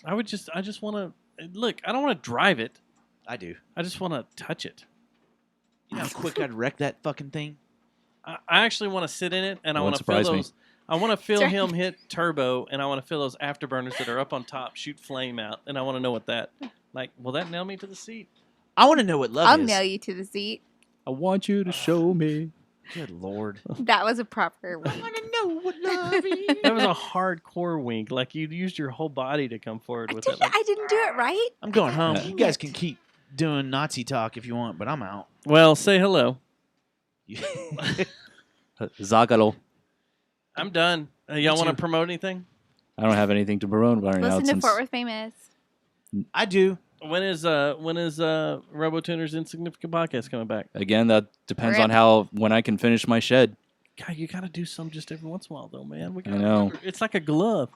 Summit. I just want to look. I don't want to drive it. I do. I just want to touch it. You know how quick I'd wreck that fucking thing? I actually want to sit in it, and I Won't want to feel surprise me. those. I want to feel That's him hit turbo, and I want to feel those afterburners that are up on top shoot flame out, and I want to know what that. Like, will that nail me to the seat? I want to know what love I'll is. nail you to the seat. I want you to show me. Good lord. That was a proper I want to know what love is. That was a hardcore wink. Like you used your whole body to come forward with it. Like, I didn't do it right. I'm going home. Yeah. You guys can keep doing Nazi talk if you want, but I'm out. well, say hello. Zagalo. I'm done. Y'all want to too. promote anything? I don't have anything to promote right now. Listen to since Fort Worth Famous. I do. When is RoboTuner's Insignificant Podcast coming back? again, that depends Rip. on when I can finish my shed. God, you got to do some just every once in a while, though, man. We I gotta know. remember, it's like a glove.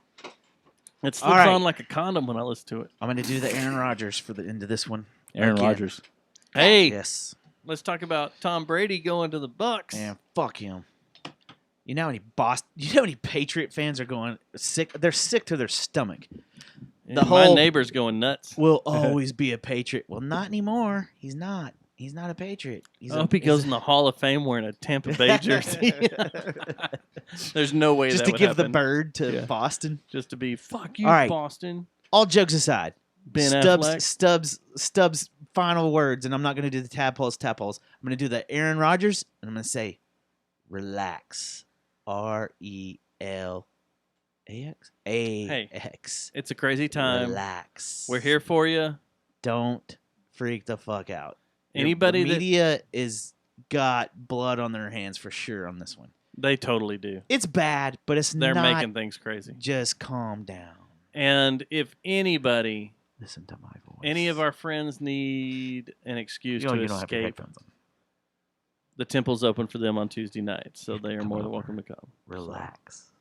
It slips All right. on like a condom when I listen to it. I'm going to do the Aaron Rodgers for the end of this one. Aaron Again. Rodgers. Hey, Yes. let's talk about Tom Brady going to the Bucks. Man, fuck him. You know how many Patriot fans are going sick? They're sick to their stomach. And the my whole- neighbor's going nuts. Will always be a Patriot. Well, not anymore. He's not. He's not a Patriot. He's I hope he goes in the Hall of Fame wearing a Tampa Bay jersey. There's no way just that to would give the happen. bird to Yeah. Boston. Just to be, fuck you, All right. Boston. All jokes aside, Ben Affleck. Stubbs' final words, and I'm not going to do the tadpoles. I'm going to do the Aaron Rodgers, and I'm going to say, relax. RELAX. Hey. AX. It's a crazy time. Relax. We're here for you. Don't freak the fuck out. Anybody the that media is got blood on their hands for sure on this one. they totally do. It's bad, but it's They're not. making things crazy. Just calm down. And if anybody, Listen to my voice. any of our friends need an excuse you to don't have your escape, headphones on. the temple's open for them on Tuesday nights, so they are Come more than over. welcome to come. Relax.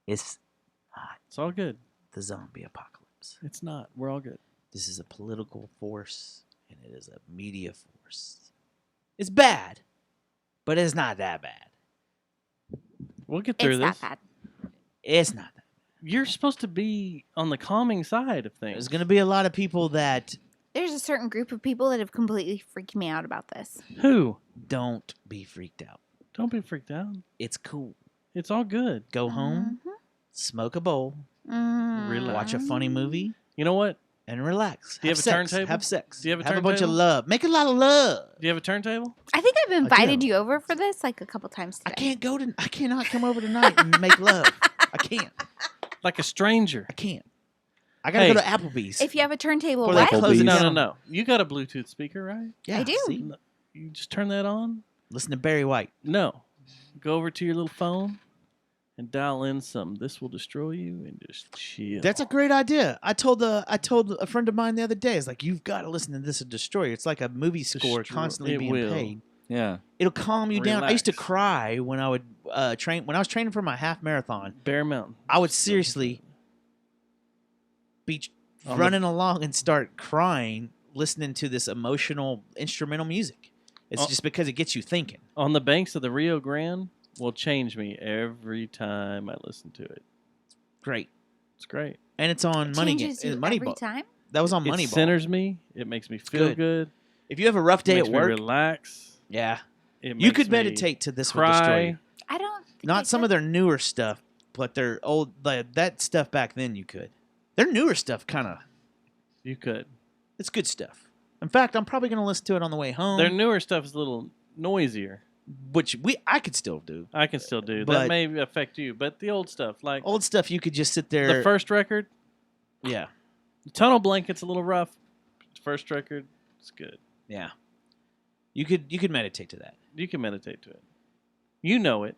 It's not It's all good. the zombie apocalypse. It's not. We're all good. This is a political force, and it is a media force. It's bad, but it's not that bad. We'll get through It's this. that bad. It's not that. You're supposed to be on the calming side of things. There's going to be a lot of people that There's a certain group of people that have completely freaked me out about this. Who? don't be freaked out. Don't be freaked out. It's cool. It's all good. Go home, smoke a bowl, Relax. watch a funny movie, You know what? and relax. Do you have a sex. turntable? Have sex. Do you have a Have a bunch of turntable? love. Make a lot of love. Do you have a turntable? I think I've invited do. you over for this like a couple times I today. I cannot come over tonight and make love. I can't. Like a stranger. I can't. I gotta Hey. go to Applebee's. If you have a turntable, Before they what? close it No, down. no. You got a Bluetooth speaker, right? Yeah, I do. see? You just turn that on. Listen to Barry White. No. Go over to your little phone and dial in some "This Will Destroy You" and just chill. That's a great idea. I told a friend of mine the other day. It's like, you've got to listen to This to Destroy You. It's like a movie score constantly It being will. paid. Yeah. It'll calm you down. I used to Relax. cry when I would train. When I was training for my half marathon, Bear Mountain. I would seriously be On the- running along and start crying, listening to this emotional instrumental music. It's Oh. just because it gets you thinking. On the banks of the Rio Grande will change me every time I listen to it. Great, It's great. and it's on It Money changes you Moneyball. every time. That was on It Moneyball. centers me. It makes me feel good. good. If you have a rough day Makes at me work, relax. yeah, It you makes could me meditate to This Will Destroy cry. You. I don't. think Not I some could. of their newer stuff, but their old that stuff back then you could. Their newer stuff kind of You could. it's good stuff. In fact, I'm probably going to listen to it on the way home, Their newer stuff is a little noisier. which I could still do. I can still do. But- That may affect you, but the old stuff, like Old stuff you could just sit there. the first record, yeah, Tunnel Blanket's a little rough. First record, it's good. yeah. You could meditate to that. You can meditate to it. You know it.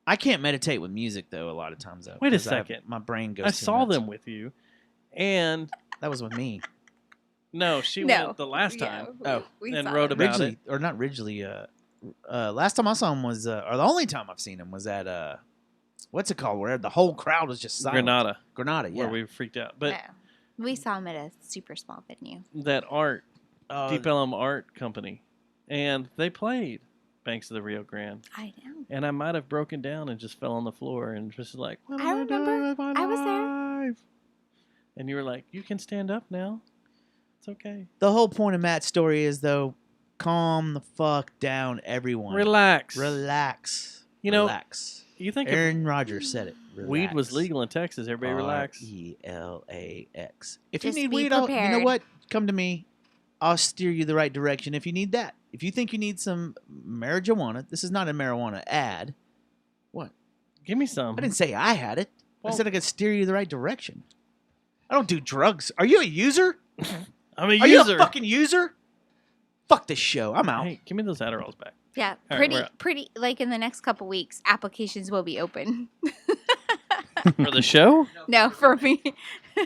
I can't meditate with music though. A lot of times though. Wait a 'cause second. my brain goes. I too saw nuts. them with you, and That was with me. no, she No. went the last Yeah, time Oh. we and saw wrote them. about Ridgely, it. or not Ridgely. Last time I saw him was, or the only time I've seen him was at what's it called? Where the whole crowd was just silent. Granada, yeah. where we freaked out. But No. We saw him at a super small venue. that art, Uh, Deep Ellum Art Company, and they played Banks of the Rio Grande. I know. And I might have broken down and just fell on the floor and just like, what am I remember. doing with my I was there. life? And you were like, you can stand up now. It's okay. The whole point of Matt's story is though, calm the fuck down, everyone. Relax. Relax. You know, relax. You think if Aaron Rodgers said it. weed was legal in Texas, everybody relax. RELAX. If you Just need be weed, you know prepared. what? Come to me. I'll steer you the right direction if you need that. If you think you need some marijuana, this is not a marijuana ad. What? Give me some. I didn't say I had it. Well- I said I could steer you the right direction. I don't do drugs. Are you a user? I'm a Are user. you a fucking user? Fuck this show. I'm out. Hey, give me those Adderalls back. Yeah, All right, we're pretty. out. Like in the next couple weeks, applications will be open. For the show? No, for me. All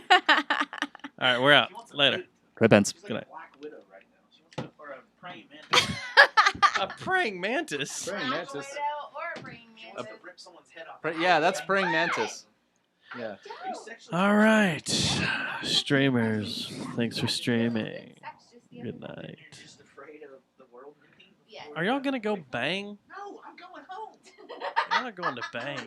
right, we're out. Later. Red Benz. Good night. Black Widow right now. She wants to, or a praying mantis. A praying mantis. Praying mantis. To rip someone's head off. Yeah, that's praying mantis. Yeah. All right. Streamers, thanks for streaming. Good night. Just afraid of the world ending. Are y'all going to go bang? No, I'm going home. You're not going to bang.